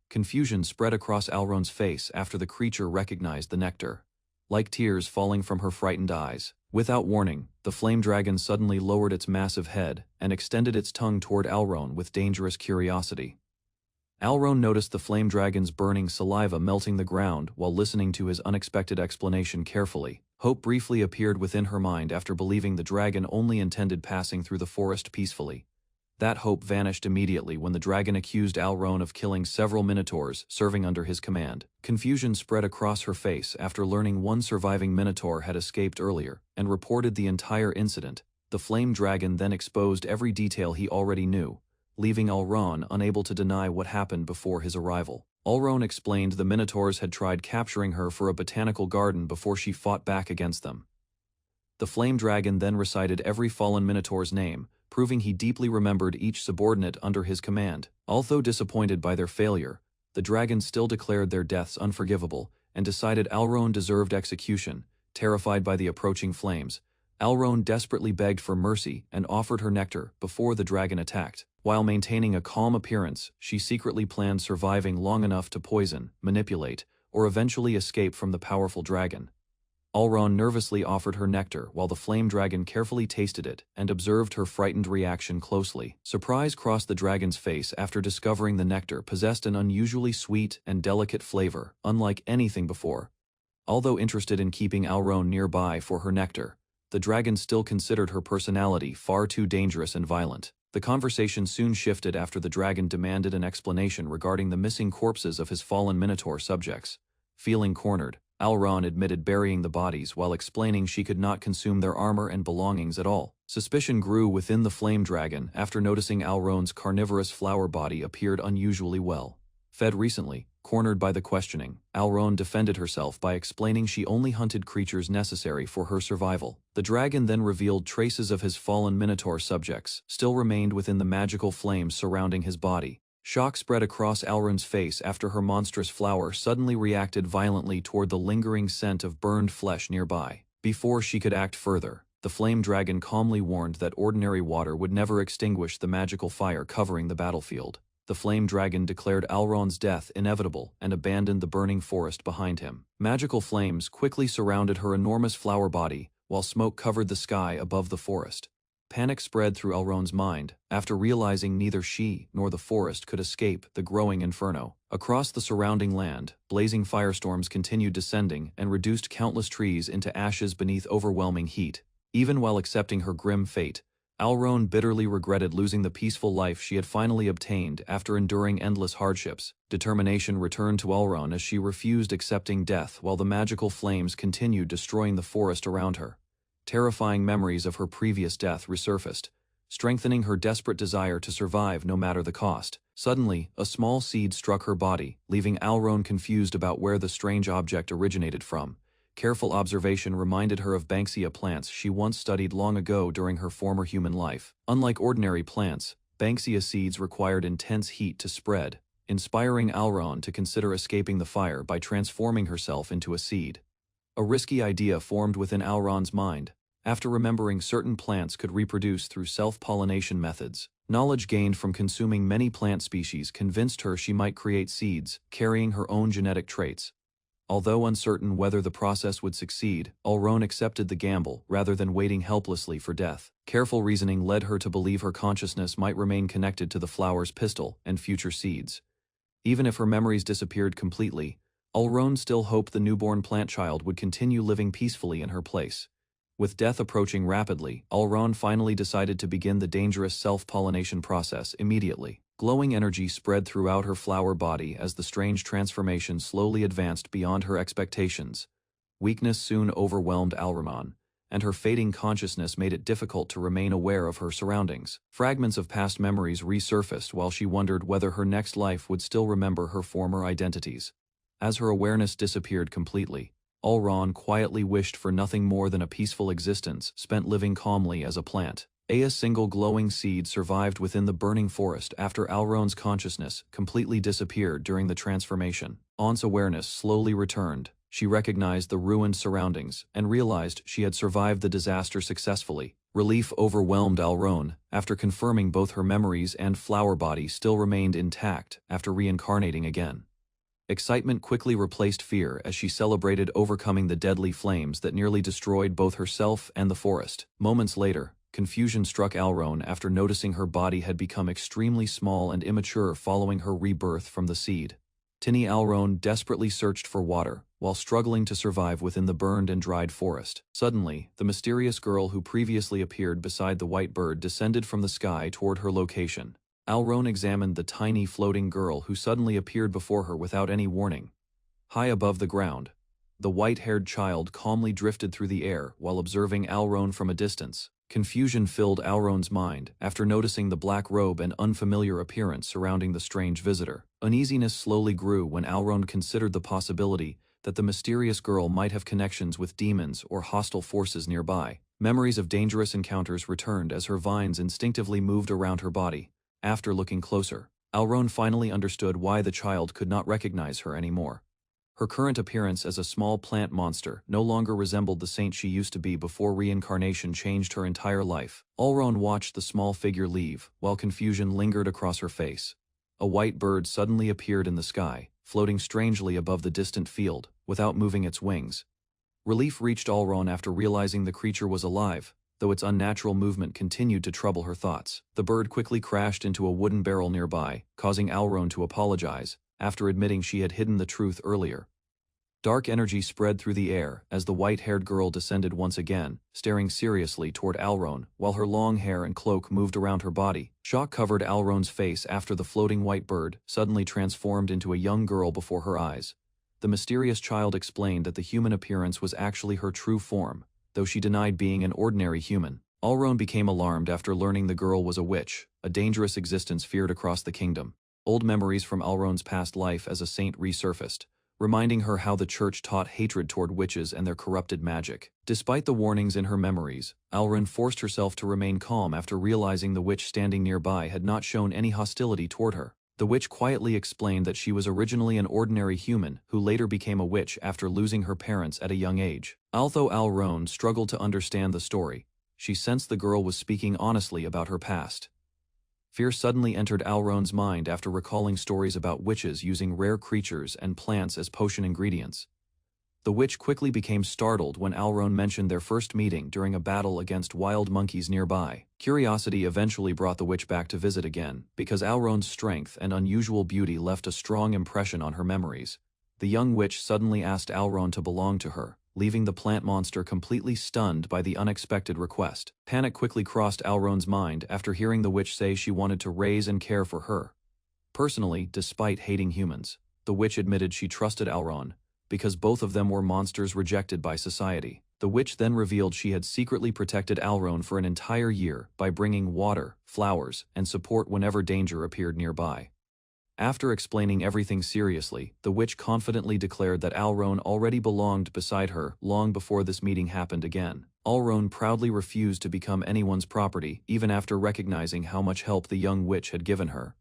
Confusion spread across Alron's face after the creature recognized the nectar, like tears falling from her frightened eyes. Without warning, the flame dragon suddenly lowered its massive head and extended its tongue toward Alron with dangerous curiosity. Alron noticed the flame dragon's burning saliva melting the ground while listening to his unexpected explanation carefully. Hope briefly appeared within her mind after believing the dragon only intended passing through the forest peacefully. That hope vanished immediately when the dragon accused Alron of killing several minotaurs serving under his command. Confusion spread across her face after learning one surviving minotaur had escaped earlier and reported the entire incident. The flame dragon then exposed every detail he already knew, leaving Alron unable to deny what happened before his arrival. Alron explained the minotaurs had tried capturing her for a botanical garden before she fought back against them. The flame dragon then recited every fallen minotaur's name, proving he deeply remembered each subordinate under his command. Although disappointed by their failure, the dragons still declared their deaths unforgivable and decided Alrone deserved execution. Terrified by the approaching flames, Alrone desperately begged for mercy and offered her nectar before the dragon attacked. While maintaining a calm appearance, she secretly planned surviving long enough to poison, manipulate, or eventually escape from the powerful dragon. Alrone nervously offered her nectar while the flame dragon carefully tasted it and observed her frightened reaction closely. Surprise crossed the dragon's face after discovering the nectar possessed an unusually sweet and delicate flavor, unlike anything before. Although interested in keeping Alrone nearby for her nectar, the dragon still considered her personality far too dangerous and violent. The conversation soon shifted after the dragon demanded an explanation regarding the missing corpses of his fallen minotaur subjects. Feeling cornered, Alrone admitted burying the bodies while explaining she could not consume their armor and belongings at all. Suspicion grew within the flame dragon after noticing Alrone's carnivorous flower body appeared unusually well. Fed recently, cornered by the questioning, Alrone defended herself by explaining she only hunted creatures necessary for her survival. The dragon then revealed traces of his fallen minotaur subjects still remained within the magical flames surrounding his body. Shock spread across Alrone's face after her monstrous flower suddenly reacted violently toward the lingering scent of burned flesh nearby. Before she could act further, the flame dragon calmly warned that ordinary water would never extinguish the magical fire covering the battlefield. The flame dragon declared Alrone's death inevitable and abandoned the burning forest behind him. Magical flames quickly surrounded her enormous flower body, while smoke covered the sky above the forest. Panic spread through Alrone's mind, after realizing neither she nor the forest could escape the growing inferno. Across the surrounding land, blazing firestorms continued descending and reduced countless trees into ashes beneath overwhelming heat. Even while accepting her grim fate, Alrone bitterly regretted losing the peaceful life she had finally obtained after enduring endless hardships. Determination returned to Alrone as she refused accepting death while the magical flames continued destroying the forest around her. Terrifying memories of her previous death resurfaced, strengthening her desperate desire to survive no matter the cost. Suddenly, a small seed struck her body, leaving Alrone confused about where the strange object originated from. Careful observation reminded her of Banksia plants she once studied long ago during her former human life. Unlike ordinary plants, Banksia seeds required intense heat to spread, inspiring Alrone to consider escaping the fire by transforming herself into a seed. A risky idea formed within Alrone's mind, after remembering certain plants could reproduce through self-pollination methods. Knowledge gained from consuming many plant species convinced her she might create seeds, carrying her own genetic traits. Although uncertain whether the process would succeed, Alrone accepted the gamble rather than waiting helplessly for death. Careful reasoning led her to believe her consciousness might remain connected to the flower's pistil and future seeds. Even if her memories disappeared completely, Alrone still hoped the newborn plant child would continue living peacefully in her place. With death approaching rapidly, Alrone finally decided to begin the dangerous self-pollination process immediately. Glowing energy spread throughout her flower body as the strange transformation slowly advanced beyond her expectations. Weakness soon overwhelmed Alrone, and her fading consciousness made it difficult to remain aware of her surroundings. Fragments of past memories resurfaced while she wondered whether her next life would still remember her former identities. As her awareness disappeared completely, Alrone quietly wished for nothing more than a peaceful existence spent living calmly as a plant. A single glowing seed survived within the burning forest after Alrone's consciousness completely disappeared during the transformation. Once awareness slowly returned, she recognized the ruined surroundings and realized she had survived the disaster successfully. Relief overwhelmed Alrone after confirming both her memories and flower body still remained intact after reincarnating again. Excitement quickly replaced fear as she celebrated overcoming the deadly flames that nearly destroyed both herself and the forest. Moments later, confusion struck Alrone after noticing her body had become extremely small and immature following her rebirth from the seed. Tiny Alrone desperately searched for water, while struggling to survive within the burned and dried forest. Suddenly, the mysterious girl who previously appeared beside the white bird descended from the sky toward her location. Alrone examined the tiny floating girl who suddenly appeared before her without any warning. High above the ground, the white-haired child calmly drifted through the air while observing Alrone from a distance. Confusion filled Alrone's mind after noticing the black robe and unfamiliar appearance surrounding the strange visitor. Uneasiness slowly grew when Alrone considered the possibility that the mysterious girl might have connections with demons or hostile forces nearby. Memories of dangerous encounters returned as her vines instinctively moved around her body. After looking closer, Alrone finally understood why the child could not recognize her anymore. Her current appearance as a small plant monster no longer resembled the saint she used to be before reincarnation changed her entire life. Alrone watched the small figure leave, while confusion lingered across her face. A white bird suddenly appeared in the sky, floating strangely above the distant field, without moving its wings. Relief reached Alrone after realizing the creature was alive, though its unnatural movement continued to trouble her thoughts. The bird quickly crashed into a wooden barrel nearby, causing Alrone to apologize, after admitting she had hidden the truth earlier. Dark energy spread through the air as the white-haired girl descended once again, staring seriously toward Alrone, while her long hair and cloak moved around her body. Shock covered Alrone's face after the floating white bird suddenly transformed into a young girl before her eyes. The mysterious child explained that the human appearance was actually her true form, though she denied being an ordinary human. Alrone became alarmed after learning the girl was a witch, a dangerous existence feared across the kingdom. Old memories from Alrone's past life as a saint resurfaced, reminding her how the church taught hatred toward witches and their corrupted magic. Despite the warnings in her memories, Alrone forced herself to remain calm after realizing the witch standing nearby had not shown any hostility toward her. The witch quietly explained that she was originally an ordinary human who later became a witch after losing her parents at a young age. Although Alrone struggled to understand the story, she sensed the girl was speaking honestly about her past. Fear suddenly entered Alrone's mind after recalling stories about witches using rare creatures and plants as potion ingredients. The witch quickly became startled when Alrone mentioned their first meeting during a battle against wild monkeys nearby. Curiosity eventually brought the witch back to visit again, because Alrone's strength and unusual beauty left a strong impression on her memories. The young witch suddenly asked Alrone to belong to her, leaving the plant monster completely stunned by the unexpected request. Panic quickly crossed Alrone's mind after hearing the witch say she wanted to raise and care for her. Personally, despite hating humans, the witch admitted she trusted Alrone, because both of them were monsters rejected by society. The witch then revealed she had secretly protected Alrone for an entire year by bringing water, flowers, and support whenever danger appeared nearby. After explaining everything seriously, the witch confidently declared that Alrone already belonged beside her long before this meeting happened again. Alrone proudly refused to become anyone's property, even after recognizing how much help the young witch had given her.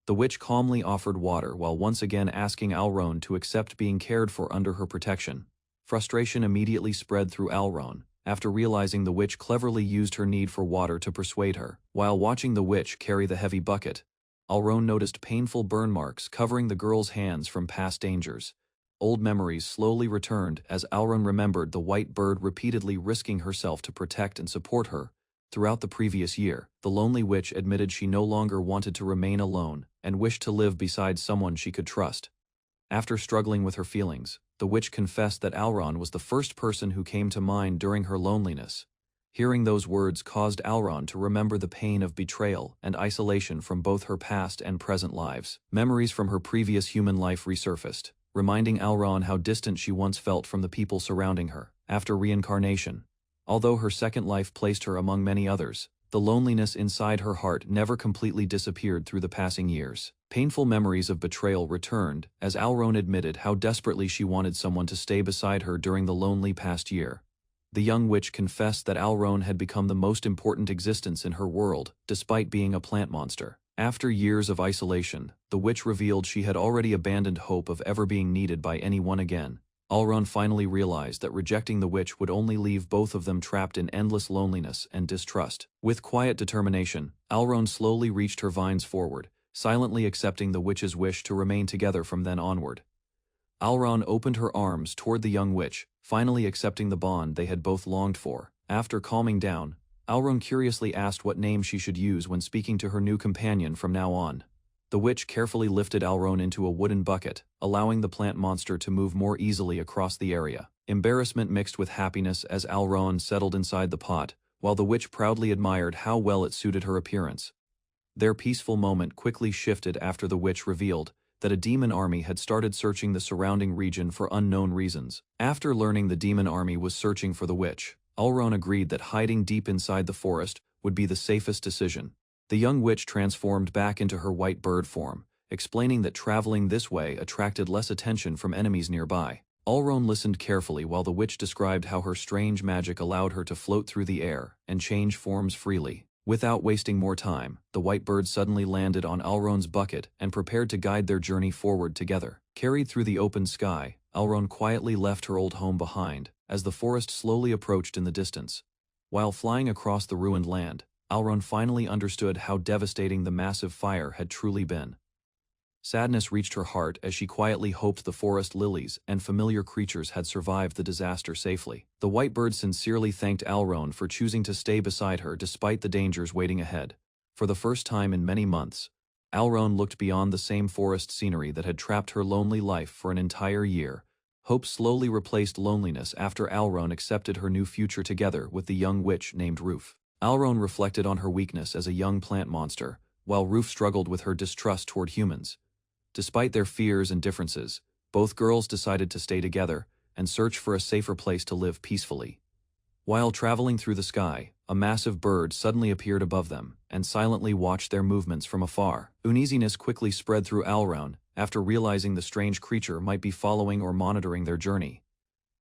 The witch calmly offered water while once again asking Alrone to accept being cared for under her protection. Frustration immediately spread through Alrone, after realizing the witch cleverly used her need for water to persuade her. While watching the witch carry the heavy bucket, Alrone noticed painful burn marks covering the girl's hands from past dangers. Old memories slowly returned as Alrone remembered the white bird repeatedly risking herself to protect and support her. Throughout the previous year, the lonely witch admitted she no longer wanted to remain alone and wished to live beside someone she could trust. After struggling with her feelings, the witch confessed that Alrone was the first person who came to mind during her loneliness. Hearing those words caused Alrone to remember the pain of betrayal and isolation from both her past and present lives. Memories from her previous human life resurfaced, reminding Alrone how distant she once felt from the people surrounding her. After reincarnation, although her second life placed her among many others, the loneliness inside her heart never completely disappeared through the passing years. Painful memories of betrayal returned as Alrone admitted how desperately she wanted someone to stay beside her during the lonely past year. The young witch confessed that Alrone had become the most important existence in her world, despite being a plant monster. After years of isolation, the witch revealed she had already abandoned hope of ever being needed by anyone again. Alrone finally realized that rejecting the witch would only leave both of them trapped in endless loneliness and distrust. With quiet determination, Alrone slowly reached her vines forward, silently accepting the witch's wish to remain together from then onward. Alrone opened her arms toward the young witch, finally accepting the bond they had both longed for. After calming down, Alrone curiously asked what name she should use when speaking to her new companion from now on. The witch carefully lifted Alrone into a wooden bucket, allowing the plant monster to move more easily across the area. Embarrassment mixed with happiness as Alrone settled inside the pot, while the witch proudly admired how well it suited her appearance. Their peaceful moment quickly shifted after the witch revealed that a demon army had started searching the surrounding region for unknown reasons. After learning the demon army was searching for the witch, Alrone agreed that hiding deep inside the forest would be the safest decision. The young witch transformed back into her white bird form, explaining that traveling this way attracted less attention from enemies nearby. Alron listened carefully while the witch described how her strange magic allowed her to float through the air and change forms freely. Without wasting more time, the white bird suddenly landed on Alron's bucket and prepared to guide their journey forward together. Carried through the open sky, Alron quietly left her old home behind, as the forest slowly approached in the distance. While flying across the ruined land, Alron finally understood how devastating the massive fire had truly been. Sadness reached her heart as she quietly hoped the forest lilies and familiar creatures had survived the disaster safely. The white bird sincerely thanked Alron for choosing to stay beside her despite the dangers waiting ahead. For the first time in many months, Alron looked beyond the same forest scenery that had trapped her lonely life for an entire year. Hope slowly replaced loneliness after Alron accepted her new future together with the young witch named Roof. Alron reflected on her weakness as a young plant monster, while Roof struggled with her distrust toward humans. Despite their fears and differences, both girls decided to stay together and search for a safer place to live peacefully. While traveling through the sky, a massive bird suddenly appeared above them and silently watched their movements from afar. Uneasiness quickly spread through Alron after realizing the strange creature might be following or monitoring their journey.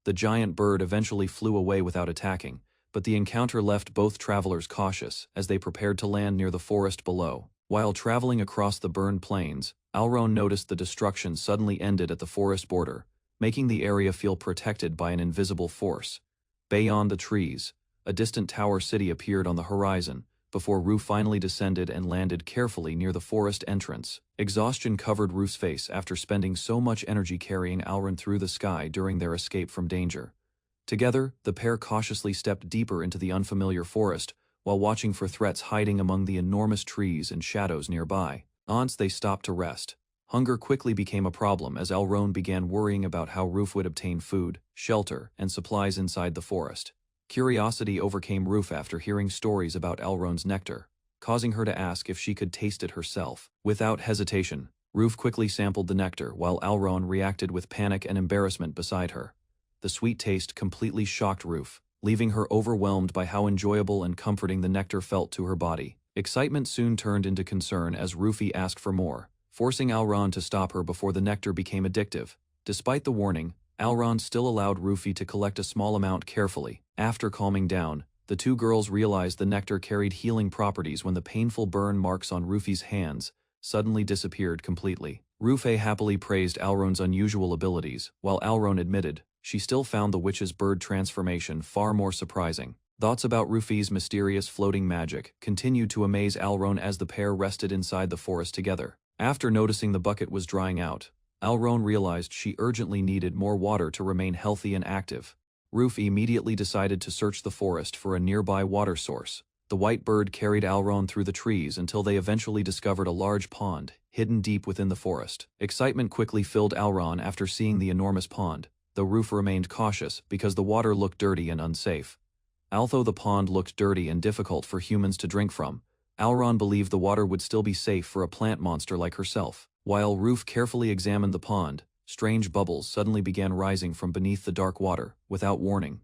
The giant bird eventually flew away without attacking, but the encounter left both travelers cautious as they prepared to land near the forest below. While traveling across the burned plains, Alron noticed the destruction suddenly ended at the forest border, making the area feel protected by an invisible force. Beyond the trees, a distant tower city appeared on the horizon, before Roof finally descended and landed carefully near the forest entrance. Exhaustion covered Roof's face after spending so much energy carrying Alron through the sky during their escape from danger. Together, the pair cautiously stepped deeper into the unfamiliar forest, while watching for threats hiding among the enormous trees and shadows nearby. Once they stopped to rest, hunger quickly became a problem as Alron began worrying about how Roof would obtain food, shelter, and supplies inside the forest. Curiosity overcame Roof after hearing stories about Alron's nectar, causing her to ask if she could taste it herself. Without hesitation, Roof quickly sampled the nectar while Alron reacted with panic and embarrassment beside her. The sweet taste completely shocked Roof, leaving her overwhelmed by how enjoyable and comforting the nectar felt to her body. Excitement soon turned into concern as Roofie asked for more, forcing Alron to stop her before the nectar became addictive. Despite the warning, Alron still allowed Roofie to collect a small amount carefully. After calming down, the two girls realized the nectar carried healing properties when the painful burn marks on Roofie's hands suddenly disappeared completely. Roofie happily praised Alron's unusual abilities, while Alron admitted she still found the witch's bird transformation far more surprising. Thoughts about Roofie's mysterious floating magic continued to amaze Alron as the pair rested inside the forest together. After noticing the bucket was drying out, Alron realized she urgently needed more water to remain healthy and active. Roofie immediately decided to search the forest for a nearby water source. The white bird carried Alron through the trees until they eventually discovered a large pond, hidden deep within the forest. Excitement quickly filled Alron after seeing the enormous pond, though Roof remained cautious because the water looked dirty and unsafe. Although the pond looked dirty and difficult for humans to drink from, Alron believed the water would still be safe for a plant monster like herself. While Roof carefully examined the pond, strange bubbles suddenly began rising from beneath the dark water, without warning.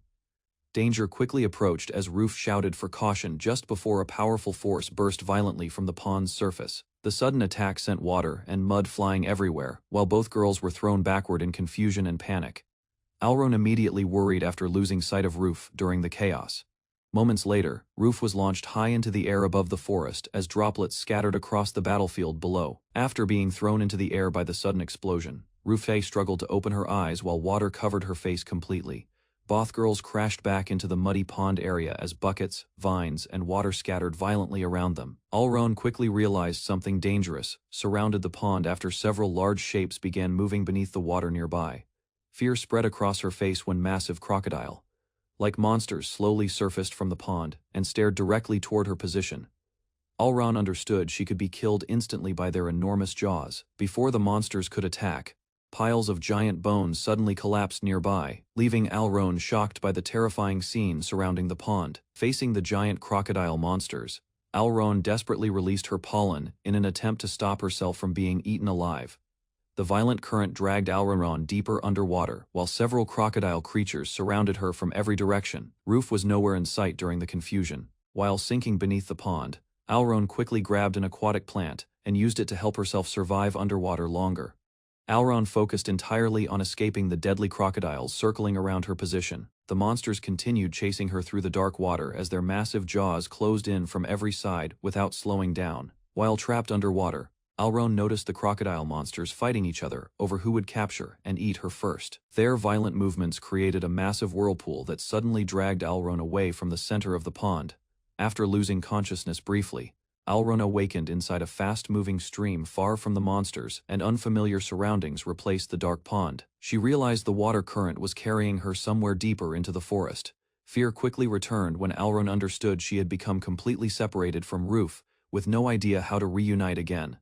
Danger quickly approached as Roof shouted for caution just before a powerful force burst violently from the pond's surface. The sudden attack sent water and mud flying everywhere, while both girls were thrown backward in confusion and panic. Alron immediately worried after losing sight of Roof during the chaos. Moments later, Roof was launched high into the air above the forest as droplets scattered across the battlefield below. After being thrown into the air by the sudden explosion, Roof struggled to open her eyes while water covered her face completely. Both girls crashed back into the muddy pond area as buckets, vines, and water scattered violently around them. Alron quickly realized something dangerous surrounded the pond after several large shapes began moving beneath the water nearby. Fear spread across her face when massive crocodile-like monsters slowly surfaced from the pond and stared directly toward her position. Alron understood she could be killed instantly by their enormous jaws. Before the monsters could attack, piles of giant bones suddenly collapsed nearby, leaving Alron shocked by the terrifying scene surrounding the pond. Facing the giant crocodile monsters, Alron desperately released her pollen in an attempt to stop herself from being eaten alive. The violent current dragged Alron deeper underwater, while several crocodile creatures surrounded her from every direction. Roof was nowhere in sight during the confusion. While sinking beneath the pond, Alron quickly grabbed an aquatic plant and used it to help herself survive underwater longer. Alron focused entirely on escaping the deadly crocodiles circling around her position. The monsters continued chasing her through the dark water as their massive jaws closed in from every side without slowing down. While trapped underwater, Alron noticed the crocodile monsters fighting each other over who would capture and eat her first. Their violent movements created a massive whirlpool that suddenly dragged Alron away from the center of the pond. After losing consciousness briefly, Alron awakened inside a fast-moving stream far from the monsters, and unfamiliar surroundings replaced the dark pond. She realized the water current was carrying her somewhere deeper into the forest. Fear quickly returned when Alron understood she had become completely separated from Roof, with no idea how to reunite again.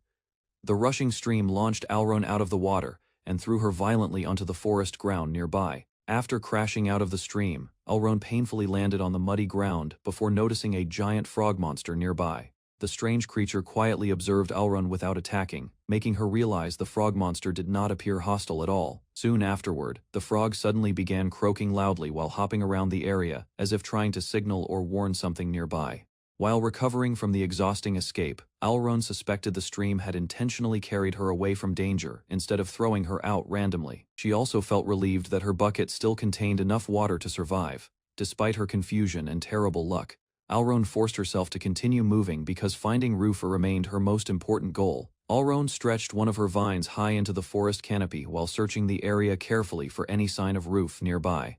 The rushing stream launched Alron out of the water and threw her violently onto the forest ground nearby. After crashing out of the stream, Alron painfully landed on the muddy ground before noticing a giant frog monster nearby. The strange creature quietly observed Alron without attacking, making her realize the frog monster did not appear hostile at all. Soon afterward, the frog suddenly began croaking loudly while hopping around the area, as if trying to signal or warn something nearby. While recovering from the exhausting escape, Alron suspected the stream had intentionally carried her away from danger instead of throwing her out randomly. She also felt relieved that her bucket still contained enough water to survive. Despite her confusion and terrible luck, Alron forced herself to continue moving because finding Rufa remained her most important goal. Alron stretched one of her vines high into the forest canopy while searching the area carefully for any sign of Roof nearby.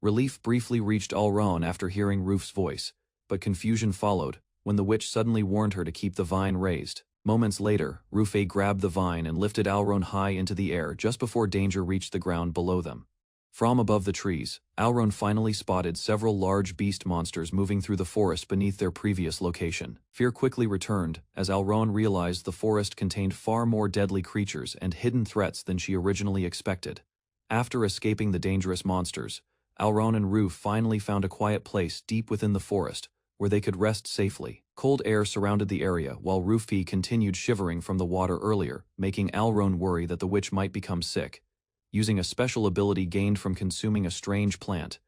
Relief briefly reached Alron after hearing Roof's voice, but confusion followed when the witch suddenly warned her to keep the vine raised. Moments later, Rufe grabbed the vine and lifted Alron high into the air just before danger reached the ground below them. From above the trees, Alron finally spotted several large beast monsters moving through the forest beneath their previous location. Fear quickly returned as Alron realized the forest contained far more deadly creatures and hidden threats than she originally expected. After escaping the dangerous monsters, Alron and Roof finally found a quiet place deep within the forest where they could rest safely. Cold air surrounded the area while Roofy continued shivering from the water earlier, making Alron worry that the witch might become sick. Using a special ability gained from consuming a strange plant,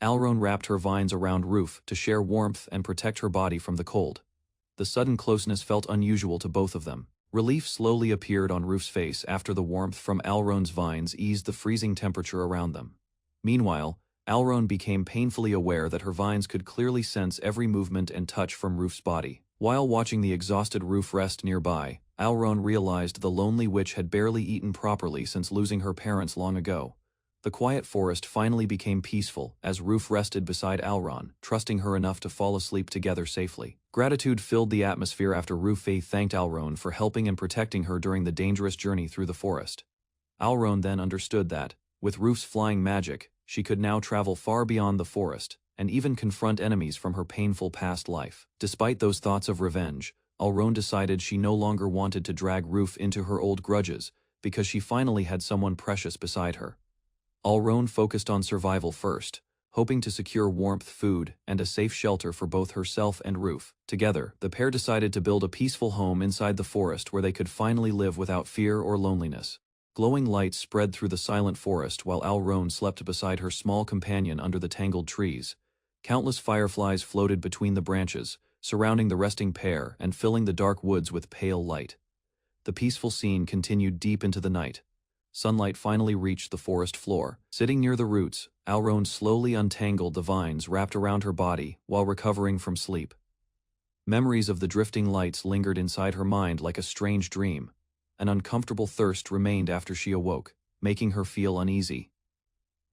Alron wrapped her vines around Roof to share warmth and protect her body from the cold. The sudden closeness felt unusual to both of them. Relief slowly appeared on Roof's face after the warmth from Alron's vines eased the freezing temperature around them. Meanwhile, Alron became painfully aware that her vines could clearly sense every movement and touch from Roof's body. While watching the exhausted Roof rest nearby, Alron realized the lonely witch had barely eaten properly since losing her parents long ago. The quiet forest finally became peaceful as Roof rested beside Alron, trusting her enough to fall asleep together safely. Gratitude filled the atmosphere after Rufe thanked Alron for helping and protecting her during the dangerous journey through the forest. Alron then understood that, with Roof's flying magic, she could now travel far beyond the forest, and even confront enemies from her painful past life. Despite those thoughts of revenge, Alron decided she no longer wanted to drag Roof into her old grudges, because she finally had someone precious beside her. Alron focused on survival first, hoping to secure warmth, food, and a safe shelter for both herself and Roof. Together, the pair decided to build a peaceful home inside the forest where they could finally live without fear or loneliness. Glowing lights spread through the silent forest while Alron slept beside her small companion under the tangled trees. Countless fireflies floated between the branches, surrounding the resting pair and filling the dark woods with pale light. The peaceful scene continued deep into the night. Sunlight finally reached the forest floor. Sitting near the roots, Alron slowly untangled the vines wrapped around her body while recovering from sleep. Memories of the drifting lights lingered inside her mind like a strange dream. An uncomfortable thirst remained after she awoke, making her feel uneasy.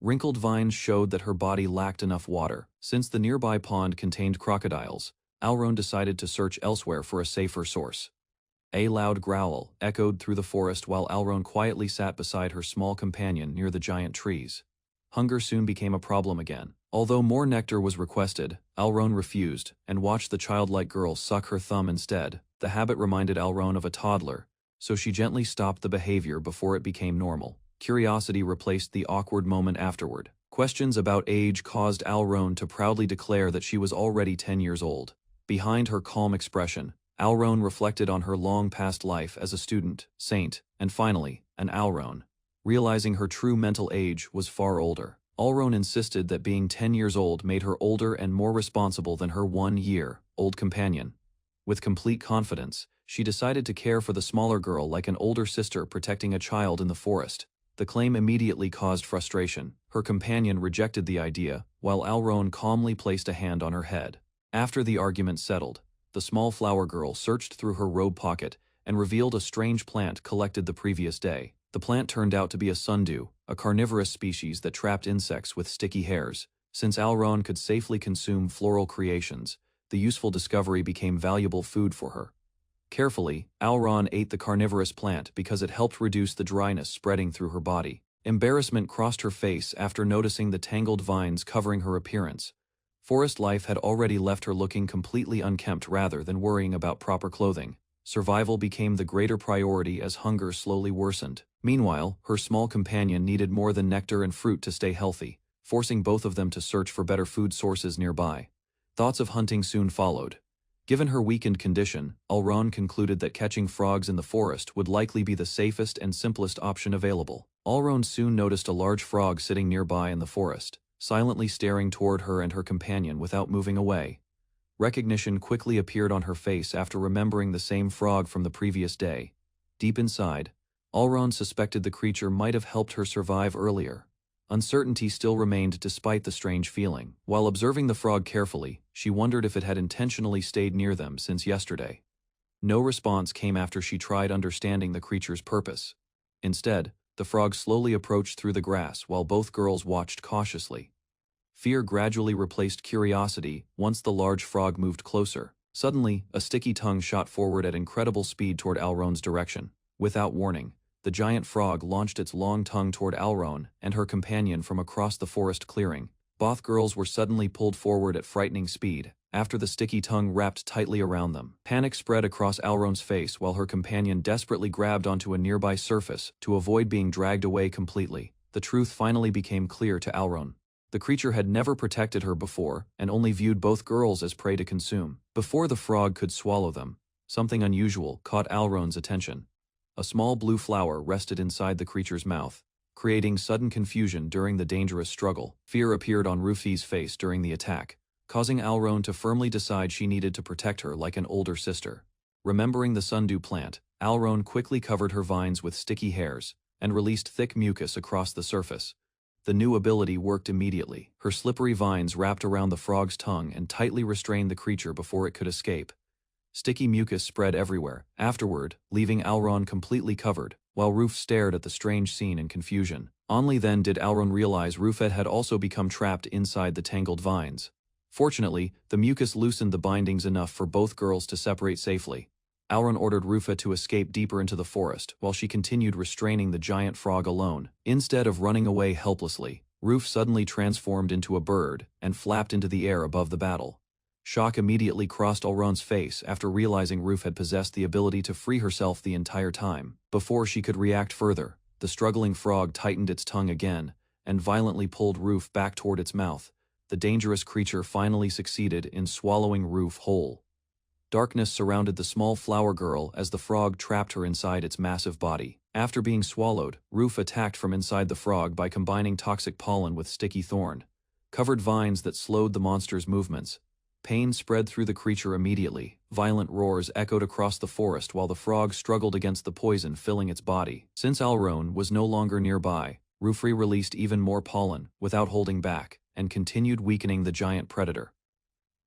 Wrinkled vines showed that her body lacked enough water. Since the nearby pond contained crocodiles, Alron decided to search elsewhere for a safer source. A loud growl echoed through the forest while Alron quietly sat beside her small companion near the giant trees. Hunger soon became a problem again. Although more nectar was requested, Alron refused and watched the childlike girl suck her thumb instead. The habit reminded Alron of a toddler, so she gently stopped the behavior before it became normal. Curiosity replaced the awkward moment afterward. Questions about age caused Alron to proudly declare that she was already 10 years old. Behind her calm expression, Alron reflected on her long past life as a student, saint, and finally, an Alron. Realizing her true mental age was far older. Alron insisted that being 10 years old made her older and more responsible than her 1-year-old companion. With complete confidence, she decided to care for the smaller girl like an older sister protecting a child in the forest. The claim immediately caused frustration. Her companion rejected the idea, while Alron calmly placed a hand on her head. After the argument settled, the small flower girl searched through her robe pocket and revealed a strange plant collected the previous day. The plant turned out to be a sundew, a carnivorous species that trapped insects with sticky hairs. Since Alron could safely consume floral creations, the useful discovery became valuable food for her. Carefully, Alron ate the carnivorous plant because it helped reduce the dryness spreading through her body. Embarrassment crossed her face after noticing the tangled vines covering her appearance. Forest life had already left her looking completely unkempt rather than worrying about proper clothing. Survival became the greater priority as hunger slowly worsened. Meanwhile, her small companion needed more than nectar and fruit to stay healthy, forcing both of them to search for better food sources nearby. Thoughts of hunting soon followed. Given her weakened condition, Alron concluded that catching frogs in the forest would likely be the safest and simplest option available. Alron soon noticed a large frog sitting nearby in the forest, silently staring toward her and her companion without moving away. Recognition quickly appeared on her face after remembering the same frog from the previous day. Deep inside, Alron suspected the creature might have helped her survive earlier. Uncertainty still remained despite the strange feeling. While observing the frog carefully, she wondered if it had intentionally stayed near them since yesterday. No response came after she tried understanding the creature's purpose. Instead, the frog slowly approached through the grass while both girls watched cautiously. Fear gradually replaced curiosity once the large frog moved closer. Suddenly, a sticky tongue shot forward at incredible speed toward Alron's direction. Without warning, the giant frog launched its long tongue toward Alron and her companion from across the forest clearing. Both girls were suddenly pulled forward at frightening speed, after the sticky tongue wrapped tightly around them. Panic spread across Alron's face while her companion desperately grabbed onto a nearby surface to avoid being dragged away completely. The truth finally became clear to Alron. The creature had never protected her before and only viewed both girls as prey to consume. Before the frog could swallow them, something unusual caught Alron's attention. A small blue flower rested inside the creature's mouth, creating sudden confusion during the dangerous struggle. Fear appeared on Rufi's face during the attack, causing Alron to firmly decide she needed to protect her like an older sister. Remembering the sundew plant, Alron quickly covered her vines with sticky hairs and released thick mucus across the surface. The new ability worked immediately. Her slippery vines wrapped around the frog's tongue and tightly restrained the creature before it could escape. Sticky mucus spread everywhere, afterward, leaving Alron completely covered, while Ruf stared at the strange scene in confusion. Only then did Alron realize Rufet had also become trapped inside the tangled vines. Fortunately, the mucus loosened the bindings enough for both girls to separate safely. Alron ordered Rufa to escape deeper into the forest, while she continued restraining the giant frog alone. Instead of running away helplessly, Ruf suddenly transformed into a bird and flapped into the air above the battle. Shock immediately crossed Alron's face after realizing Ruf had possessed the ability to free herself the entire time. Before she could react further, the struggling frog tightened its tongue again and violently pulled Ruf back toward its mouth. The dangerous creature finally succeeded in swallowing Ruf whole. Darkness surrounded the small flower girl as the frog trapped her inside its massive body. After being swallowed, Ruf attacked from inside the frog by combining toxic pollen with sticky thorn, covered vines that slowed the monster's movements. Pain spread through the creature immediately. Violent roars echoed across the forest while the frog struggled against the poison filling its body. Since Alron was no longer nearby, Rufri released even more pollen, without holding back, and continued weakening the giant predator.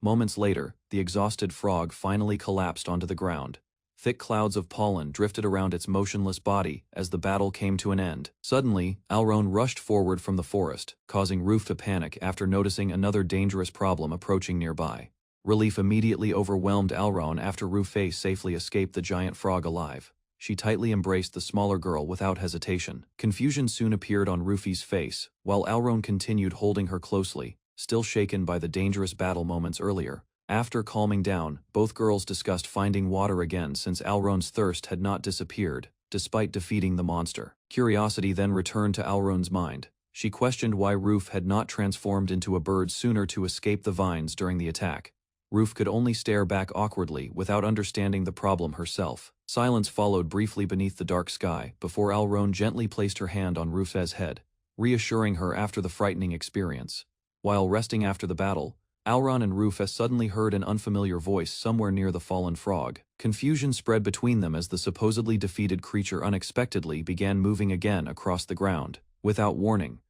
Moments later, the exhausted frog finally collapsed onto the ground. Thick clouds of pollen drifted around its motionless body as the battle came to an end. Suddenly, Alron rushed forward from the forest, causing Ruf to panic after noticing another dangerous problem approaching nearby. Relief immediately overwhelmed Alron after Rufe safely escaped the giant frog alive. She tightly embraced the smaller girl without hesitation. Confusion soon appeared on Rufi's face, while Alron continued holding her closely, still shaken by the dangerous battle moments earlier. After calming down, both girls discussed finding water again since Alron's thirst had not disappeared, despite defeating the monster. Curiosity then returned to Alron's mind. She questioned why Ruf had not transformed into a bird sooner to escape the vines during the attack. Ruf could only stare back awkwardly without understanding the problem herself. Silence followed briefly beneath the dark sky before Alron gently placed her hand on Ruf's head, reassuring her after the frightening experience. While resting after the battle, Alron and Rufus suddenly heard an unfamiliar voice somewhere near the fallen frog. Confusion spread between them as the supposedly defeated creature unexpectedly began moving again across the ground. Without warning,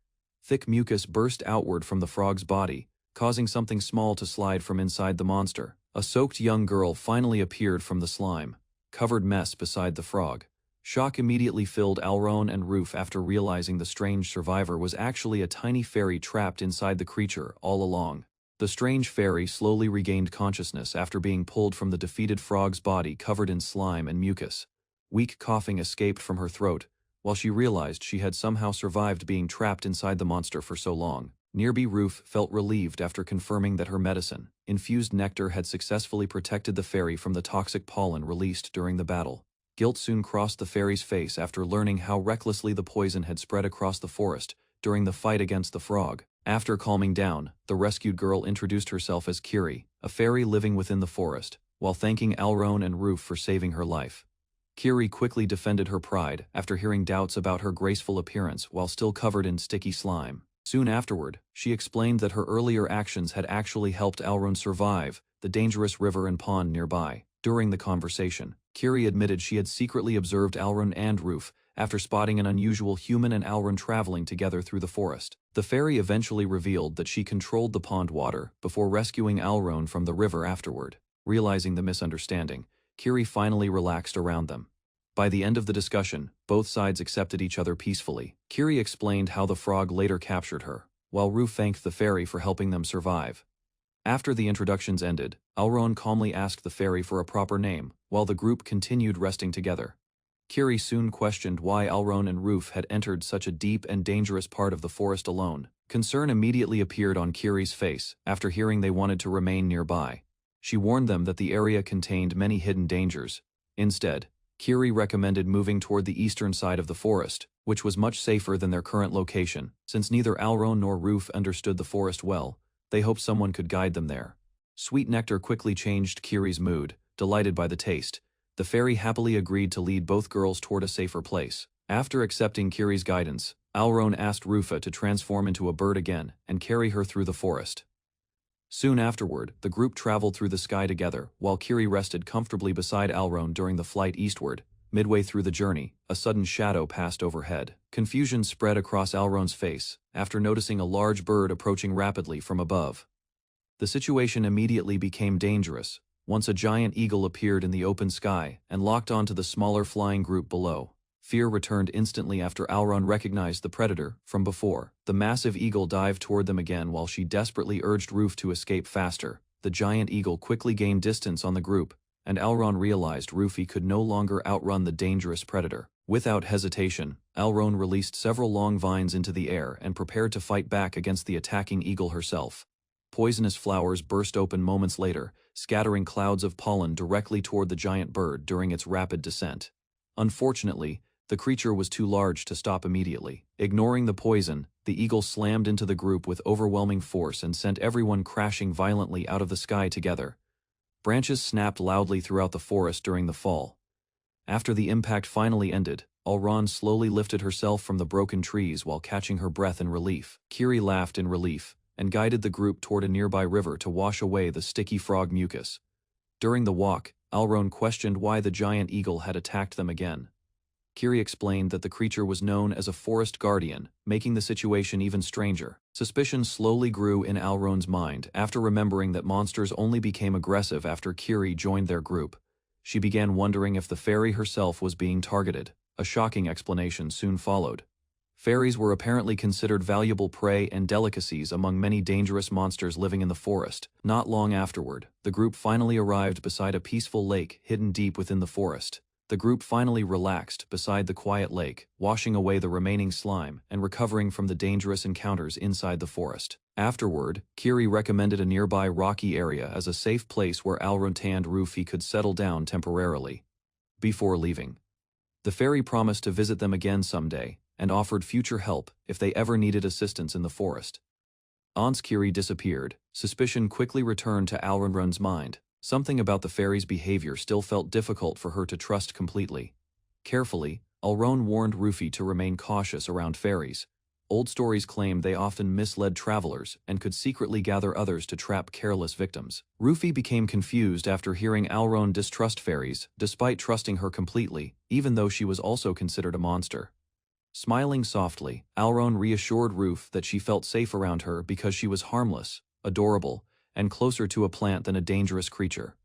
thick mucus burst outward from the frog's body, causing something small to slide from inside the monster. A soaked young girl finally appeared from the slime-covered mess beside the frog. Shock immediately filled Alron and Ruf after realizing the strange survivor was actually a tiny fairy trapped inside the creature all along. The strange fairy slowly regained consciousness after being pulled from the defeated frog's body covered in slime and mucus. Weak coughing escaped from her throat, while she realized she had somehow survived being trapped inside the monster for so long. Nearby Ruf felt relieved after confirming that her medicine-infused nectar had successfully protected the fairy from the toxic pollen released during the battle. Guilt soon crossed the fairy's face after learning how recklessly the poison had spread across the forest during the fight against the frog. After calming down, the rescued girl introduced herself as Kiri, a fairy living within the forest, while thanking Alron and Ruf for saving her life. Kiri quickly defended her pride after hearing doubts about her graceful appearance while still covered in sticky slime. Soon afterward, she explained that her earlier actions had actually helped Alron survive the dangerous river and pond nearby. During the conversation, Kiri admitted she had secretly observed Alron and Ruf after spotting an unusual human and Alron traveling together through the forest. The fairy eventually revealed that she controlled the pond water before rescuing Alron from the river afterward. Realizing the misunderstanding, Kiri finally relaxed around them. By the end of the discussion, both sides accepted each other peacefully. Kiri explained how the frog later captured her, while Ruf thanked the fairy for helping them survive. After the introductions ended, Alron calmly asked the fairy for a proper name, while the group continued resting together. Kiri soon questioned why Alron and Ruf had entered such a deep and dangerous part of the forest alone. Concern immediately appeared on Kiri's face after hearing they wanted to remain nearby. She warned them that the area contained many hidden dangers. Instead, Kiri recommended moving toward the eastern side of the forest, which was much safer than their current location. Since neither Alron nor Ruf understood the forest well, they hoped someone could guide them there. Sweet nectar quickly changed Kiri's mood. Delighted by the taste, the fairy happily agreed to lead both girls toward a safer place. After accepting Kiri's guidance, Alron asked Rufa to transform into a bird again and carry her through the forest. Soon afterward, the group traveled through the sky together, while Kiri rested comfortably beside Alron during the flight eastward. Midway through the journey, a sudden shadow passed overhead. Confusion spread across Alron's face after noticing a large bird approaching rapidly from above. The situation immediately became dangerous once a giant eagle appeared in the open sky and locked onto the smaller flying group below. Fear returned instantly after Alron recognized the predator from before. The massive eagle dived toward them again while she desperately urged Ruf to escape faster. The giant eagle quickly gained distance on the group, and Alron realized Rufy could no longer outrun the dangerous predator. Without hesitation, Alron released several long vines into the air and prepared to fight back against the attacking eagle herself. Poisonous flowers burst open moments later, scattering clouds of pollen directly toward the giant bird during its rapid descent. Unfortunately, the creature was too large to stop immediately. Ignoring the poison, the eagle slammed into the group with overwhelming force and sent everyone crashing violently out of the sky together. Branches snapped loudly throughout the forest during the fall. After the impact finally ended, Alron slowly lifted herself from the broken trees while catching her breath in relief. Kiri laughed in relief and guided the group toward a nearby river to wash away the sticky frog mucus. During the walk, Alron questioned why the giant eagle had attacked them again. Kiri explained that the creature was known as a forest guardian, making the situation even stranger. Suspicion slowly grew in Alron's mind after remembering that monsters only became aggressive after Kiri joined their group. She began wondering if the fairy herself was being targeted. A shocking explanation soon followed. Fairies were apparently considered valuable prey and delicacies among many dangerous monsters living in the forest. Not long afterward, the group finally arrived beside a peaceful lake hidden deep within the forest. The group finally relaxed beside the quiet lake, washing away the remaining slime and recovering from the dangerous encounters inside the forest. Afterward, Kiri recommended a nearby rocky area as a safe place where Alron and Rufy could settle down temporarily. Before leaving, the fairy promised to visit them again someday and offered future help if they ever needed assistance in the forest. Once Kiri disappeared, suspicion quickly returned to Alron's mind. Something about the fairy's behavior still felt difficult for her to trust completely. Carefully, Alron warned Rufy to remain cautious around fairies, Old stories claimed they often misled travelers and could secretly gather others to trap careless victims. Rufy became confused after hearing Alron distrust fairies, despite trusting her completely, even though she was also considered a monster. Smiling softly, Alron reassured Ruf that she felt safe around her because she was harmless, adorable, and closer to a plant than a dangerous creature.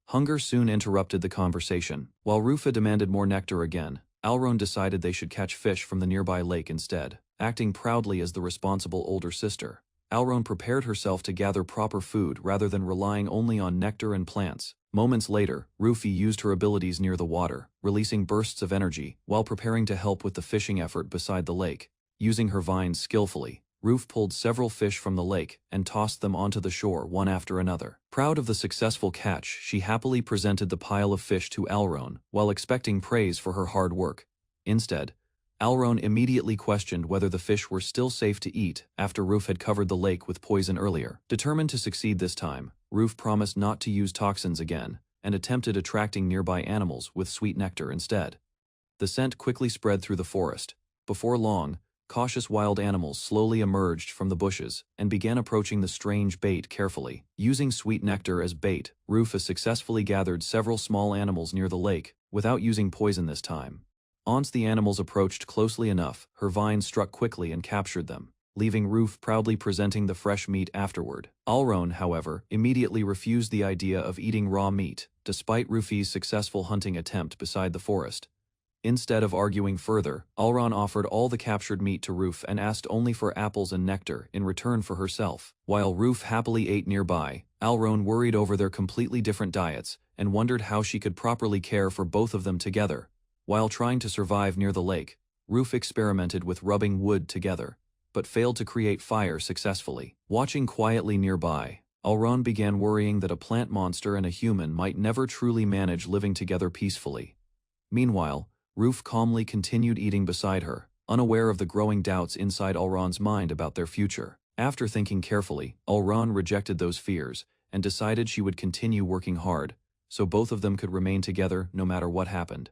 Hunger soon interrupted the conversation. While Rufa demanded more nectar again, Alron decided they should catch fish from the nearby lake instead. Acting proudly as the responsible older sister, Alron prepared herself to gather proper food rather than relying only on nectar and plants. Moments later, Rufy used her abilities near the water, releasing bursts of energy while preparing to help with the fishing effort beside the lake. Using her vines skillfully, Ruf pulled several fish from the lake and tossed them onto the shore one after another. Proud of the successful catch, she happily presented the pile of fish to Alron while expecting praise for her hard work. Instead, Alron immediately questioned whether the fish were still safe to eat after Ruf had covered the lake with poison earlier. Determined to succeed this time, Ruf promised not to use toxins again and attempted attracting nearby animals with sweet nectar instead. The scent quickly spread through the forest. Before long, cautious wild animals slowly emerged from the bushes and began approaching the strange bait carefully. Using sweet nectar as bait, Rufus successfully gathered several small animals near the lake without using poison this time. Once the animals approached closely enough, her vine struck quickly and captured them, leaving Ruf proudly presenting the fresh meat afterward. Alron, however, immediately refused the idea of eating raw meat, despite Rufy's successful hunting attempt beside the forest. Instead of arguing further, Alron offered all the captured meat to Ruf and asked only for apples and nectar in return for herself. While Ruf happily ate nearby, Alron worried over their completely different diets and wondered how she could properly care for both of them together. While trying to survive near the lake, Ruf experimented with rubbing wood together, but failed to create fire successfully. Watching quietly nearby, Alron began worrying that a plant monster and a human might never truly manage living together peacefully. Meanwhile, Ruf calmly continued eating beside her, unaware of the growing doubts inside Alron's mind about their future. After thinking carefully, Alron rejected those fears and decided she would continue working hard, so both of them could remain together no matter what happened.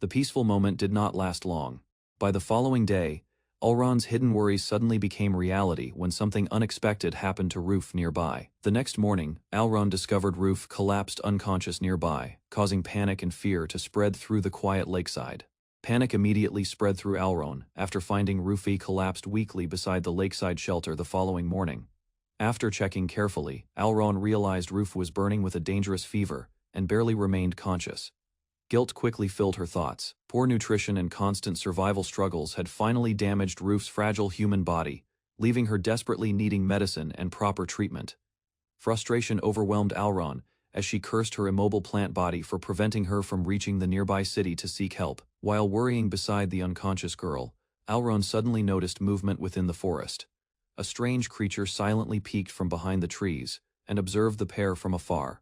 The peaceful moment did not last long. By the following day, Alron's hidden worries suddenly became reality when something unexpected happened to Ruf nearby. The next morning, Alron discovered Ruf collapsed unconscious nearby, causing panic and fear to spread through the quiet lakeside. Panic immediately spread through Alron after finding Rufy collapsed weakly beside the lakeside shelter the following morning. After checking carefully, Alron realized Ruf was burning with a dangerous fever and barely remained conscious. Guilt quickly filled her thoughts. Poor nutrition and constant survival struggles had finally damaged Ruf's fragile human body, leaving her desperately needing medicine and proper treatment. Frustration overwhelmed Alron as she cursed her immobile plant body for preventing her from reaching the nearby city to seek help. While worrying beside the unconscious girl, Alron suddenly noticed movement within the forest. A strange creature silently peeked from behind the trees and observed the pair from afar.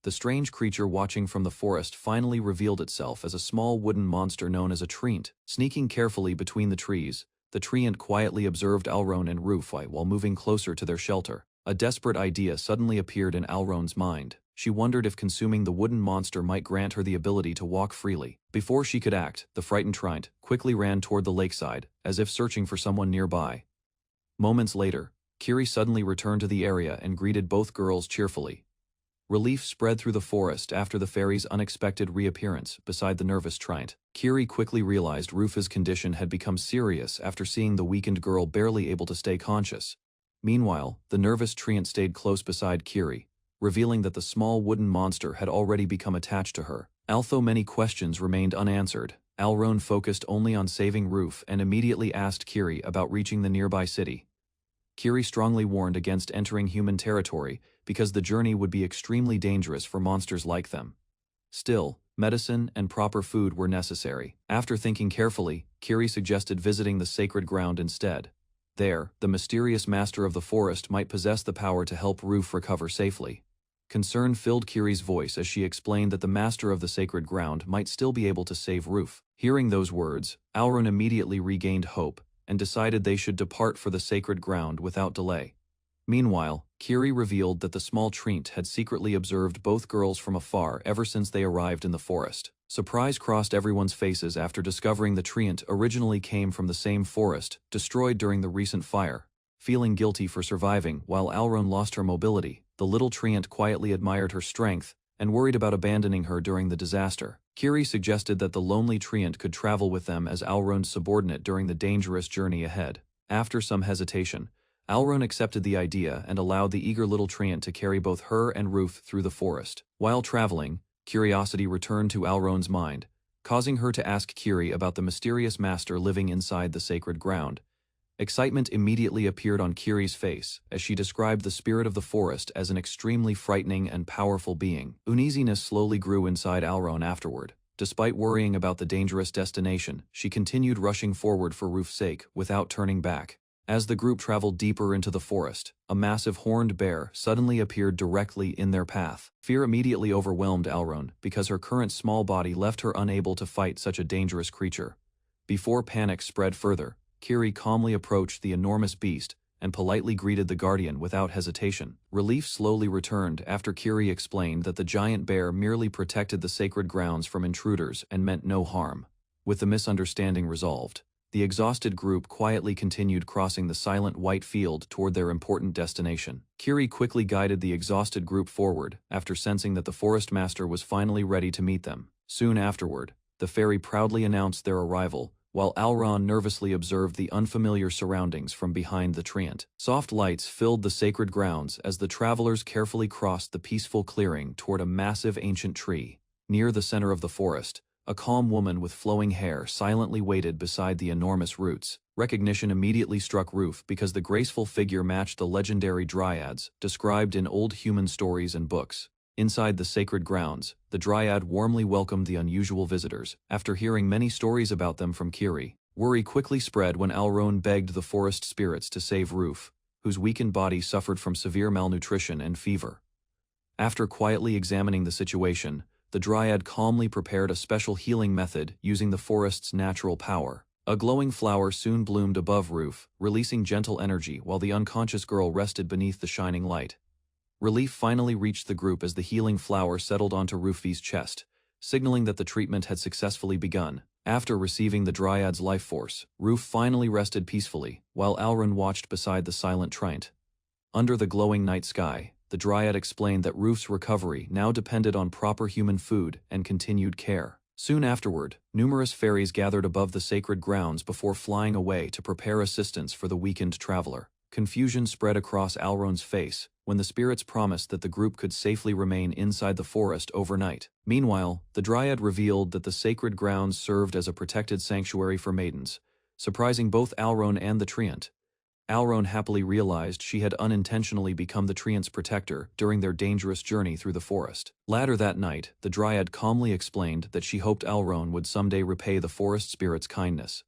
The strange creature watching from the forest finally revealed itself as a small wooden monster known as a treant. Sneaking carefully between the trees, the treant quietly observed Alron and Rufy while moving closer to their shelter. A desperate idea suddenly appeared in Alron's mind. She wondered if consuming the wooden monster might grant her the ability to walk freely. Before she could act, the frightened treant quickly ran toward the lakeside, as if searching for someone nearby. Moments later, Kiri suddenly returned to the area and greeted both girls cheerfully. Relief spread through the forest after the fairy's unexpected reappearance beside the nervous treant. Kiri quickly realized Rufa's condition had become serious after seeing the weakened girl barely able to stay conscious. Meanwhile, the nervous treant stayed close beside Kiri, revealing that the small wooden monster had already become attached to her. Although many questions remained unanswered, Alron focused only on saving Ruf and immediately asked Kiri about reaching the nearby city. Kiri strongly warned against entering human territory because the journey would be extremely dangerous for monsters like them. Still, medicine and proper food were necessary. After thinking carefully, Kiri suggested visiting the sacred ground instead. There, the mysterious master of the forest might possess the power to help Ruf recover safely. Concern filled Kiri's voice as she explained that the master of the sacred ground might still be able to save Ruf. Hearing those words, Alron immediately regained hope and decided they should depart for the sacred ground without delay. Meanwhile, Kiri revealed that the small treant had secretly observed both girls from afar ever since they arrived in the forest. Surprise crossed everyone's faces after discovering the treant originally came from the same forest, destroyed during the recent fire. Feeling guilty for surviving while Alrone lost her mobility, the little treant quietly admired her strength and worried about abandoning her during the disaster. Kiri suggested that the lonely treant could travel with them as Alrone's subordinate during the dangerous journey ahead. After some hesitation, Alrone accepted the idea and allowed the eager little treant to carry both her and Roof through the forest. While traveling, curiosity returned to Alrone's mind, causing her to ask Kiri about the mysterious master living inside the sacred ground. Excitement immediately appeared on Kiri's face as she described the spirit of the forest as an extremely frightening and powerful being. Uneasiness slowly grew inside Alrone afterward. Despite worrying about the dangerous destination, she continued rushing forward for Roof's sake without turning back. As the group traveled deeper into the forest, a massive horned bear suddenly appeared directly in their path. Fear immediately overwhelmed Alrone because her current small body left her unable to fight such a dangerous creature. Before panic spread further, Kiri calmly approached the enormous beast and politely greeted the guardian without hesitation. Relief slowly returned after Kiri explained that the giant bear merely protected the sacred grounds from intruders and meant no harm. With the misunderstanding resolved, the exhausted group quietly continued crossing the silent white field toward their important destination. Kiri quickly guided the exhausted group forward after sensing that the forest master was finally ready to meet them. Soon afterward, the fairy proudly announced their arrival, while Alrone nervously observed the unfamiliar surroundings from behind the treant. Soft lights filled the sacred grounds as the travelers carefully crossed the peaceful clearing toward a massive ancient tree. Near the center of the forest, a calm woman with flowing hair silently waited beside the enormous roots. Recognition immediately struck Roof because the graceful figure matched the legendary dryads described in old human stories and books. Inside the sacred grounds, the dryad warmly welcomed the unusual visitors. After hearing many stories about them from Kiri, worry quickly spread when Alrone begged the forest spirits to save Roof, whose weakened body suffered from severe malnutrition and fever. After quietly examining the situation, the dryad calmly prepared a special healing method using the forest's natural power. A glowing flower soon bloomed above Roof, releasing gentle energy while the unconscious girl rested beneath the shining light. Relief finally reached the group as the healing flower settled onto Roofy's chest, signaling that the treatment had successfully begun. After receiving the dryad's life force, Roof finally rested peacefully, while Alrone watched beside the silent treant. Under the glowing night sky, the dryad explained that Roof's recovery now depended on proper human food and continued care. Soon afterward, numerous fairies gathered above the sacred grounds before flying away to prepare assistance for the weakened traveler. Confusion spread across Alrone's face when the spirits promised that the group could safely remain inside the forest overnight. Meanwhile, the dryad revealed that the sacred grounds served as a protected sanctuary for maidens, surprising both Alrone and the treant. Alrone happily realized she had unintentionally become the treant's protector during their dangerous journey through the forest. Later that night, the dryad calmly explained that she hoped Alrone would someday repay the forest spirit's kindness.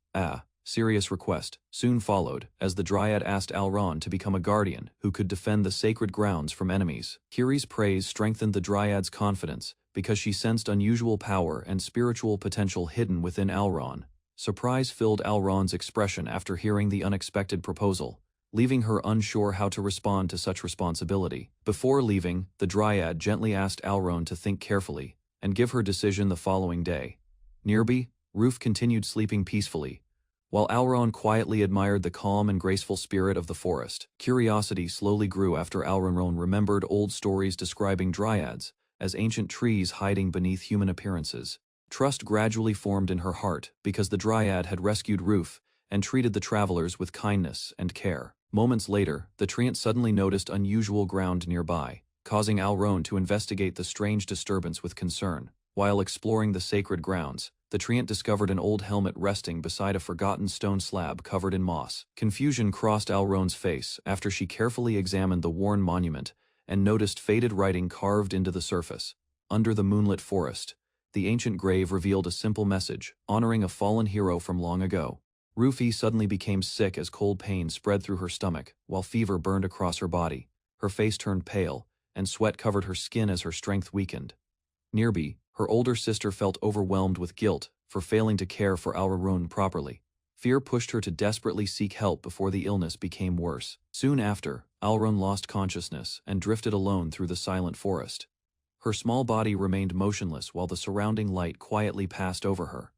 Serious request soon followed as the dryad asked Alrone to become a guardian who could defend the sacred grounds from enemies. Kiri's praise strengthened the dryad's confidence because she sensed unusual power and spiritual potential hidden within Alrone. Surprise filled Alrone's expression after hearing the unexpected proposal, leaving her unsure how to respond to such responsibility. Before leaving, the dryad gently asked Alrone to think carefully and give her decision the following day. Nearby, Roof continued sleeping peacefully, while Alrone quietly admired the calm and graceful spirit of the forest. Curiosity slowly grew after Alrone remembered old stories describing dryads as ancient trees hiding beneath human appearances. Trust gradually formed in her heart because the dryad had rescued Roof and treated the travelers with kindness and care. Moments later, the treant suddenly noticed unusual ground nearby, causing Alrone to investigate the strange disturbance with concern. While exploring the sacred grounds, the treant discovered an old helmet resting beside a forgotten stone slab covered in moss. Confusion crossed Alrone's face after she carefully examined the worn monument and noticed faded writing carved into the surface. Under the moonlit forest, the ancient grave revealed a simple message, honoring a fallen hero from long ago. Roofy suddenly became sick as cold pain spread through her stomach, while fever burned across her body. Her face turned pale, and sweat covered her skin as her strength weakened. Nearby, her older sister felt overwhelmed with guilt for failing to care for Alrone properly. Fear pushed her to desperately seek help before the illness became worse. Soon after, Alrone lost consciousness and drifted alone through the silent forest. Her small body remained motionless while the surrounding light quietly passed over her.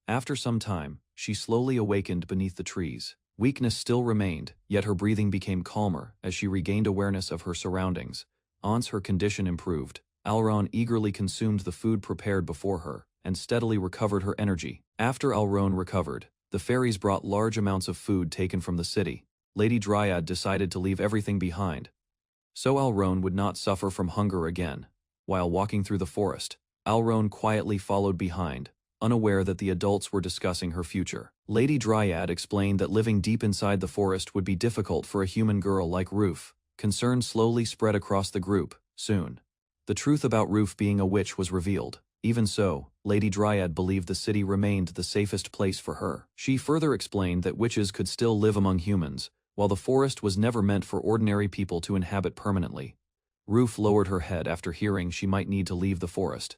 After some time, she slowly awakened beneath the trees. Weakness still remained, yet her breathing became calmer as she regained awareness of her surroundings. Once her condition improved, Alron eagerly consumed the food prepared before her and steadily recovered her energy. After Alron recovered, the fairies brought large amounts of food taken from the city. Lady Dryad decided to leave everything behind, so Alron would not suffer from hunger again. While walking through the forest, Alron quietly followed behind, unaware that the adults were discussing her future. Lady Dryad explained that living deep inside the forest would be difficult for a human girl like Roof. Concern slowly spread across the group. Soon, the truth about Roof being a witch was revealed. Even so, Lady Dryad believed the city remained the safest place for her. She further explained that witches could still live among humans, while the forest was never meant for ordinary people to inhabit permanently. Roof lowered her head after hearing she might need to leave the forest.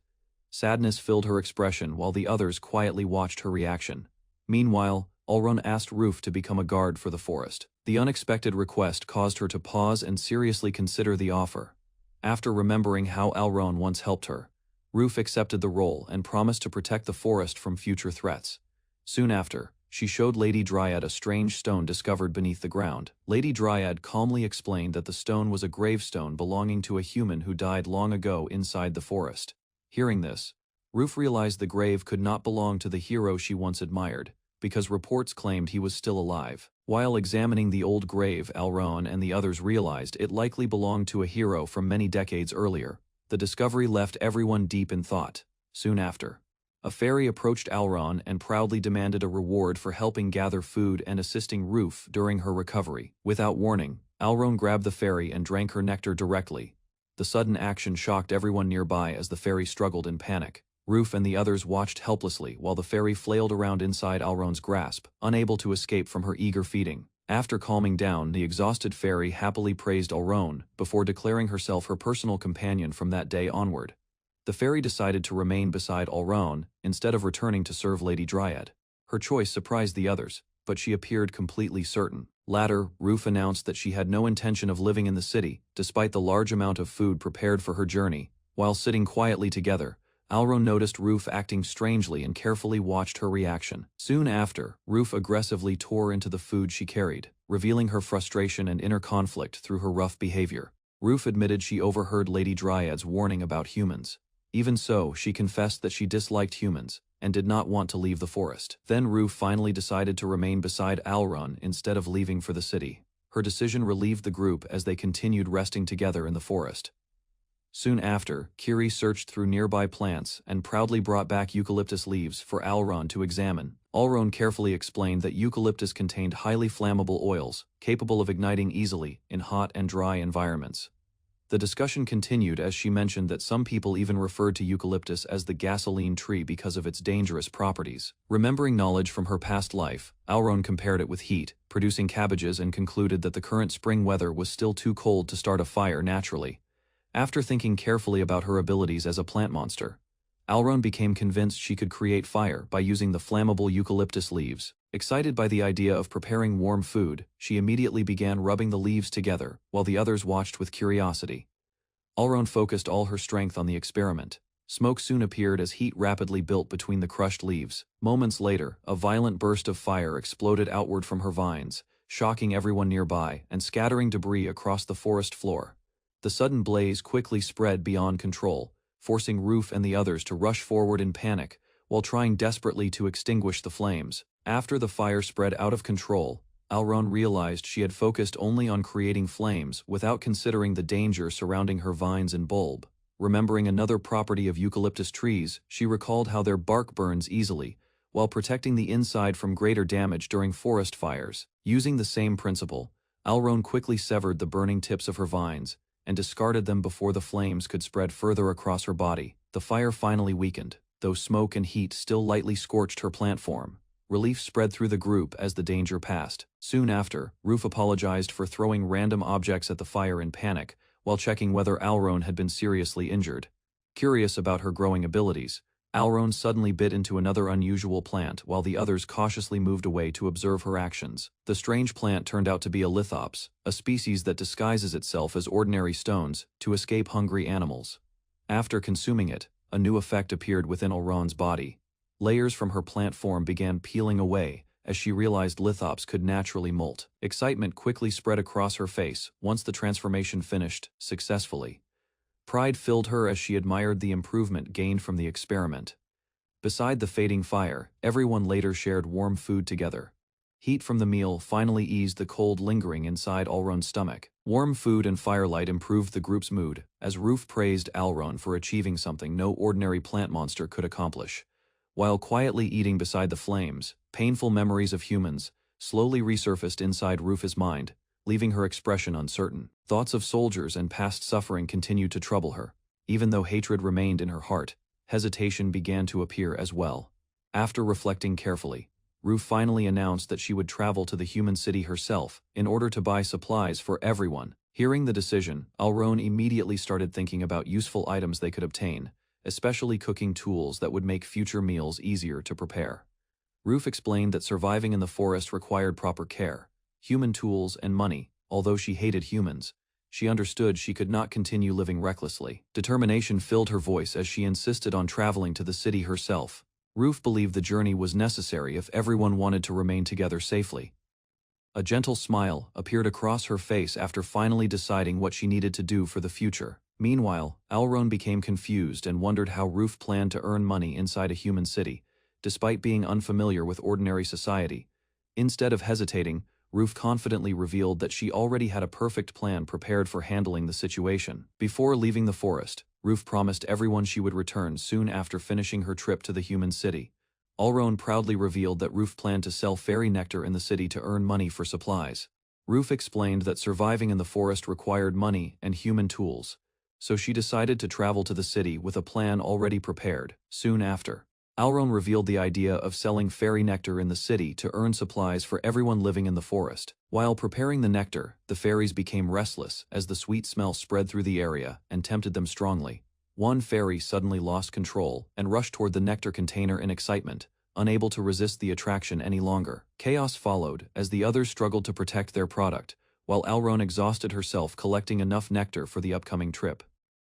Sadness filled her expression while the others quietly watched her reaction. Meanwhile, Alron asked Roof to become a guard for the forest. The unexpected request caused her to pause and seriously consider the offer. After remembering how Alron once helped her, Roof accepted the role and promised to protect the forest from future threats. Soon after, she showed Lady Dryad a strange stone discovered beneath the ground. Lady Dryad calmly explained that the stone was a gravestone belonging to a human who died long ago inside the forest. Hearing this, Roof realized the grave could not belong to the hero she once admired, because reports claimed he was still alive. While examining the old grave, Alron and the others realized it likely belonged to a hero from many decades earlier. The discovery left everyone deep in thought. Soon after, a fairy approached Alron and proudly demanded a reward for helping gather food and assisting Roof during her recovery. Without warning, Alron grabbed the fairy and drank her nectar directly. The sudden action shocked everyone nearby as the fairy struggled in panic. Roof and the others watched helplessly while the fairy flailed around inside Alron's grasp, unable to escape from her eager feeding. After calming down, the exhausted fairy happily praised Alron before declaring herself her personal companion from that day onward. The fairy decided to remain beside Alron instead of returning to serve Lady Dryad. Her choice surprised the others, but she appeared completely certain. Later, Roof announced that she had no intention of living in the city, despite the large amount of food prepared for her journey. While sitting quietly together, Alron noticed Roof acting strangely and carefully watched her reaction. Soon after, Roof aggressively tore into the food she carried, revealing her frustration and inner conflict through her rough behavior. Roof admitted she overheard Lady Dryad's warning about humans. Even so, she confessed that she disliked humans and did not want to leave the forest. Then Roof finally decided to remain beside Alron instead of leaving for the city. Her decision relieved the group as they continued resting together in the forest. Soon after, Kiri searched through nearby plants and proudly brought back eucalyptus leaves for Alron to examine. Alron carefully explained that eucalyptus contained highly flammable oils, capable of igniting easily in hot and dry environments. The discussion continued as she mentioned that some people even referred to eucalyptus as the gasoline tree because of its dangerous properties. Remembering knowledge from her past life, Alron compared it with heat, producing cabbages, and concluded that the current spring weather was still too cold to start a fire naturally. After thinking carefully about her abilities as a plant monster, Alron became convinced she could create fire by using the flammable eucalyptus leaves. Excited by the idea of preparing warm food, she immediately began rubbing the leaves together, while the others watched with curiosity. Alron focused all her strength on the experiment. Smoke soon appeared as heat rapidly built between the crushed leaves. Moments later, a violent burst of fire exploded outward from her vines, shocking everyone nearby and scattering debris across the forest floor. The sudden blaze quickly spread beyond control, forcing Roof and the others to rush forward in panic, while trying desperately to extinguish the flames. After the fire spread out of control, Alron realized she had focused only on creating flames without considering the danger surrounding her vines and bulb. Remembering another property of eucalyptus trees, she recalled how their bark burns easily, while protecting the inside from greater damage during forest fires. Using the same principle, Alron quickly severed the burning tips of her vines and discarded them before the flames could spread further across her body. The fire finally weakened, though smoke and heat still lightly scorched her plant form. Relief spread through the group as the danger passed. Soon after, Roof apologized for throwing random objects at the fire in panic, while checking whether Alron had been seriously injured. Curious about her growing abilities, Alron suddenly bit into another unusual plant while the others cautiously moved away to observe her actions. The strange plant turned out to be a lithops, a species that disguises itself as ordinary stones to escape hungry animals. After consuming it, a new effect appeared within Elrond's body. Layers from her plant form began peeling away as she realized lithops could naturally molt. Excitement quickly spread across her face once the transformation finished successfully. Pride filled her as she admired the improvement gained from the experiment. Beside the fading fire, everyone later shared warm food together. Heat from the meal finally eased the cold lingering inside Elrond's stomach. Warm food and firelight improved the group's mood, as Roof praised Elrond for achieving something no ordinary plant monster could accomplish. While quietly eating beside the flames, painful memories of humans slowly resurfaced inside Rufus' mind, leaving her expression uncertain. Thoughts of soldiers and past suffering continued to trouble her. Even though hatred remained in her heart, hesitation began to appear as well. After reflecting carefully, Ruf finally announced that she would travel to the human city herself in order to buy supplies for everyone. Hearing the decision, Elrond immediately started thinking about useful items they could obtain, especially cooking tools that would make future meals easier to prepare. Ruf explained that surviving in the forest required proper care, human tools, and money. Although she hated humans, she understood she could not continue living recklessly. Determination filled her voice as she insisted on traveling to the city herself. Ruf believed the journey was necessary if everyone wanted to remain together safely. A gentle smile appeared across her face after finally deciding what she needed to do for the future. Meanwhile, Elrond became confused and wondered how Ruf planned to earn money inside a human city, despite being unfamiliar with ordinary society. Instead of hesitating, Ruf confidently revealed that she already had a perfect plan prepared for handling the situation. Before leaving the forest, Ruf promised everyone she would return soon after finishing her trip to the human city. Elrond proudly revealed that Ruf planned to sell fairy nectar in the city to earn money for supplies. Ruf explained that surviving in the forest required money and human tools, so she decided to travel to the city with a plan already prepared. Soon after, Elrond revealed the idea of selling fairy nectar in the city to earn supplies for everyone living in the forest. While preparing the nectar, the fairies became restless as the sweet smell spread through the area and tempted them strongly. One fairy suddenly lost control and rushed toward the nectar container in excitement, unable to resist the attraction any longer. Chaos followed as the others struggled to protect their product, while Elrond exhausted herself collecting enough nectar for the upcoming trip.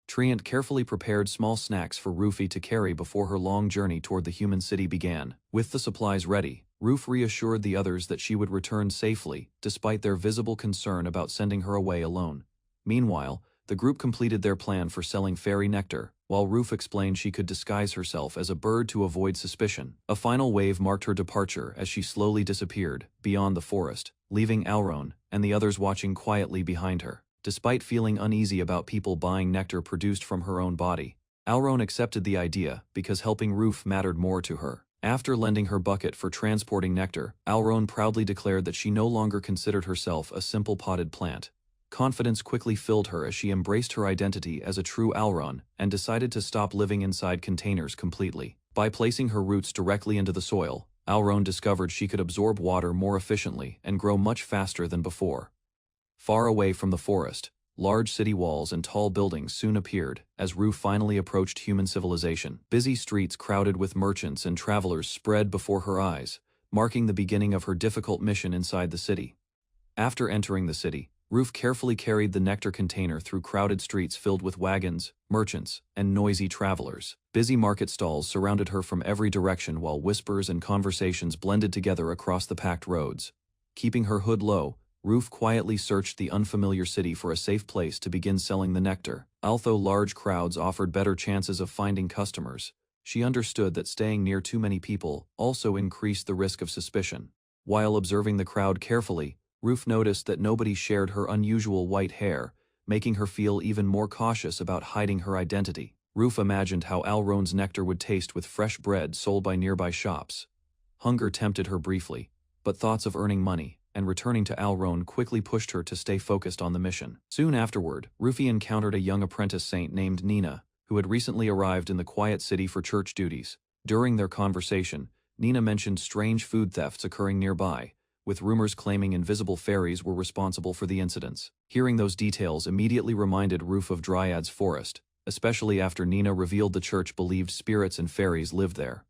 Treant carefully prepared small snacks for Rufy to carry before her long journey toward the human city began. With the supplies ready, Ruf reassured the others that she would return safely, despite their visible concern about sending her away alone. Meanwhile, the group completed their plan for selling fairy nectar, while Ruf explained she could disguise herself as a bird to avoid suspicion. A final wave marked her departure as she slowly disappeared beyond the forest, leaving Elrond and the others watching quietly behind her. Despite feeling uneasy about people buying nectar produced from her own body, Elrond accepted the idea because helping Ruf mattered more to her. After lending her bucket for transporting nectar, Elrond proudly declared that she no longer considered herself a simple potted plant. Confidence quickly filled her as she embraced her identity as a true Elrond and decided to stop living inside containers completely. By placing her roots directly into the soil, Elrond discovered she could absorb water more efficiently and grow much faster than before. Far away from the forest, large city walls and tall buildings soon appeared as Ruf finally approached human civilization. Busy streets crowded with merchants and travelers spread before her eyes, marking the beginning of her difficult mission inside the city. After entering the city, Ruf carefully carried the nectar container through crowded streets filled with wagons, merchants, and noisy travelers. Busy market stalls surrounded her from every direction while whispers and conversations blended together across the packed roads. Keeping her hood low, Ruf quietly searched the unfamiliar city for a safe place to begin selling the nectar. Although large crowds offered better chances of finding customers, she understood that staying near too many people also increased the risk of suspicion. While observing the crowd carefully, Ruf noticed that nobody shared her unusual white hair, making her feel even more cautious about hiding her identity. Ruf imagined how Elrond's nectar would taste with fresh bread sold by nearby shops. Hunger tempted her briefly, but thoughts of earning money and returning to Elrond quickly pushed her to stay focused on the mission. Soon afterward, Rufy encountered a young apprentice saint named Nina, who had recently arrived in the quiet city for church duties. During their conversation, Nina mentioned strange food thefts occurring nearby, with rumors claiming invisible fairies were responsible for the incidents. Hearing those details immediately reminded Ruf of Dryad's forest, especially after Nina revealed the church believed spirits and fairies lived there.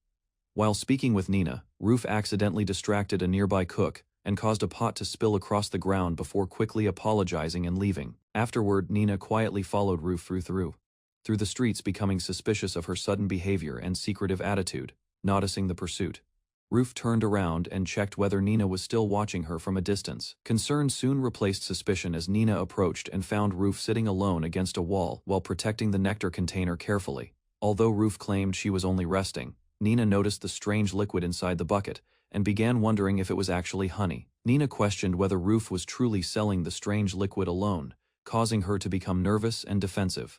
While speaking with Nina, Ruf accidentally distracted a nearby cook and caused a pot to spill across the ground before quickly apologizing and leaving. Afterward, Nina quietly followed Ruf through. through the streets becoming suspicious of her sudden behavior and secretive attitude, noticing the pursuit. Ruth turned around and checked whether Nina was still watching her from a distance. Concern soon replaced suspicion as Nina approached and found Ruth sitting alone against a wall while protecting the nectar container carefully. Although Ruth claimed she was only resting, Nina noticed the strange liquid inside the bucket and began wondering if it was actually honey. Nina questioned whether Ruth was truly selling the strange liquid alone, causing her to become nervous and defensive.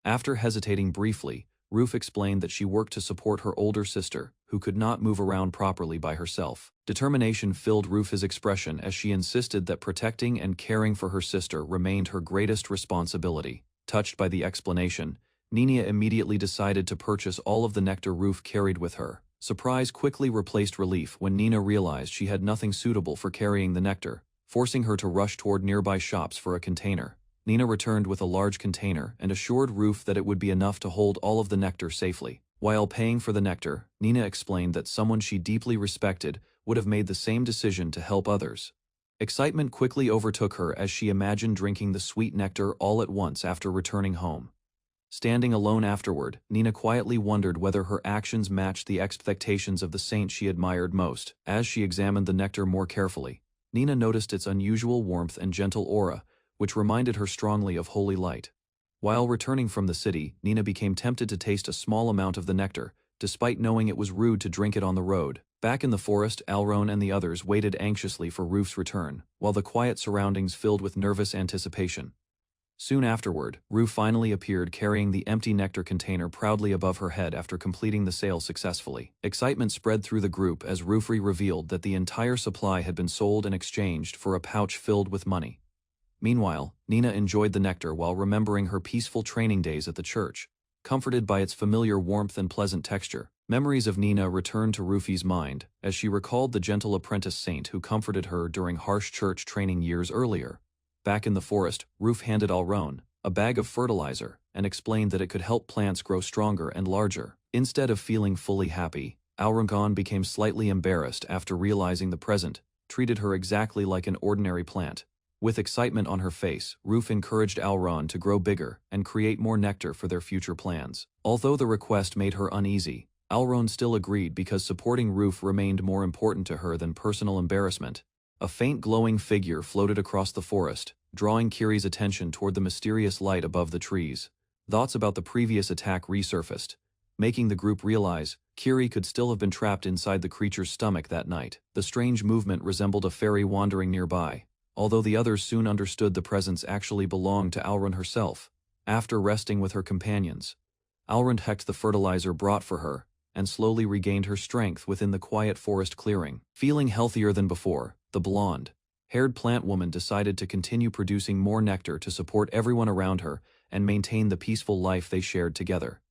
After hesitating briefly, Ruth explained that she worked to support her older sister, who could not move around properly by herself. Determination filled Ruth's expression as she insisted that protecting and caring for her sister remained her greatest responsibility. Touched by the explanation, Nina immediately decided to purchase all of the nectar Ruth carried with her. Surprise quickly replaced relief when Nina realized she had nothing suitable for carrying the nectar, forcing her to rush toward nearby shops for a container. Nina returned with a large container and assured Ruth that it would be enough to hold all of the nectar safely. While paying for the nectar, Nina explained that someone she deeply respected would have made the same decision to help others. Excitement quickly overtook her as she imagined drinking the sweet nectar all at once after returning home. Standing alone afterward, Nina quietly wondered whether her actions matched the expectations of the saint she admired most. As she examined the nectar more carefully, Nina noticed its unusual warmth and gentle aura, which reminded her strongly of holy light. While returning from the city, Nina became tempted to taste a small amount of the nectar, despite knowing it was rude to drink it on the road. Back in the forest, Alron and the others waited anxiously for Ruth's return, while the quiet surroundings filled with nervous anticipation. Soon afterward, Ruth finally appeared carrying the empty nectar container proudly above her head after completing the sale successfully. Excitement spread through the group as Ruth revealed that the entire supply had been sold and exchanged for a pouch filled with money. Meanwhile, Nina enjoyed the nectar while remembering her peaceful training days at the church, comforted by its familiar warmth and pleasant texture. Memories of Nina returned to Ruth's mind as she recalled the gentle apprentice saint who comforted her during harsh church training years earlier. Back in the forest, Ruth handed Alron a bag of fertilizer and explained that it could help plants grow stronger and larger. Instead of feeling fully happy, Alron became slightly embarrassed after realizing the present treated her exactly like an ordinary plant. With excitement on her face, Ruth encouraged Alron to grow bigger and create more nectar for their future plans. Although the request made her uneasy, Alron still agreed because supporting Ruth remained more important to her than personal embarrassment. A faint glowing figure floated across the forest, drawing Kiri's attention toward the mysterious light above the trees. Thoughts about the previous attack resurfaced, making the group realize Kiri could still have been trapped inside the creature's stomach that night. The strange movement resembled a fairy wandering nearby, although the others soon understood the presence actually belonged to Alron herself. After resting with her companions, Alron hecked the fertilizer brought for her and slowly regained her strength within the quiet forest clearing. Feeling healthier than before, the blonde-haired plant woman decided to continue producing more nectar to support everyone around her and maintain the peaceful life they shared together.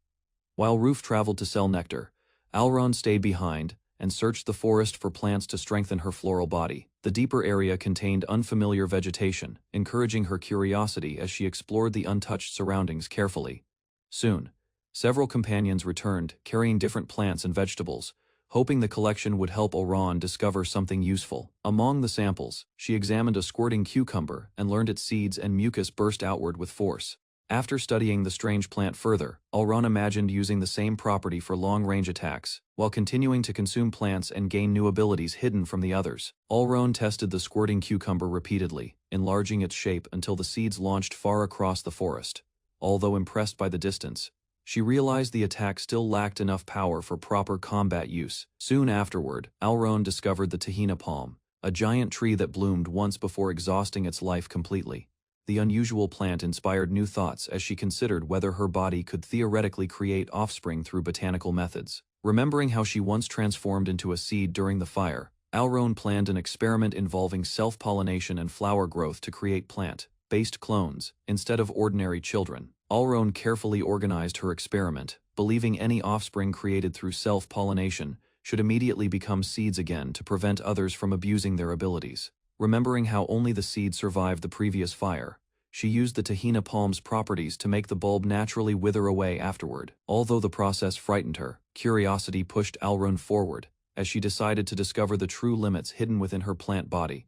While Ruth traveled to sell nectar, Alron stayed behind and searched the forest for plants to strengthen her floral body. The deeper area contained unfamiliar vegetation, encouraging her curiosity as she explored the untouched surroundings carefully. Soon, several companions returned, carrying different plants and vegetables, hoping the collection would help Alron discover something useful. Among the samples, she examined a squirting cucumber and learned its seeds and mucus burst outward with force. After studying the strange plant further, Alron imagined using the same property for long-range attacks, while continuing to consume plants and gain new abilities hidden from the others. Alron tested the squirting cucumber repeatedly, enlarging its shape until the seeds launched far across the forest. Although impressed by the distance, she realized the attack still lacked enough power for proper combat use. Soon afterward, Alron discovered the tahina palm, a giant tree that bloomed once before exhausting its life completely. The unusual plant inspired new thoughts as she considered whether her body could theoretically create offspring through botanical methods. Remembering how she once transformed into a seed during the fire, Alron planned an experiment involving self-pollination and flower growth to create plant-based clones instead of ordinary children. Alron carefully organized her experiment, believing any offspring created through self-pollination should immediately become seeds again to prevent others from abusing their abilities. Remembering how only the seed survived the previous fire, she used the tahina palm's properties to make the bulb naturally wither away afterward. Although the process frightened her, curiosity pushed Alron forward, as she decided to discover the true limits hidden within her plant body.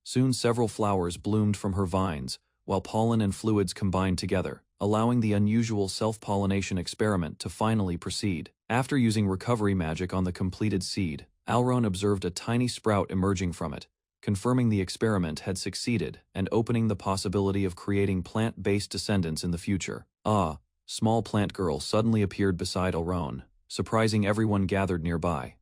Soon several flowers bloomed from her vines, while pollen and fluids combined together, allowing the unusual self-pollination experiment to finally proceed. After using recovery magic on the completed seed, Alron observed a tiny sprout emerging from it, confirming the experiment had succeeded and opening the possibility of creating plant-based descendants in the future. Ah, small plant girl suddenly appeared beside Alron, surprising everyone gathered nearby.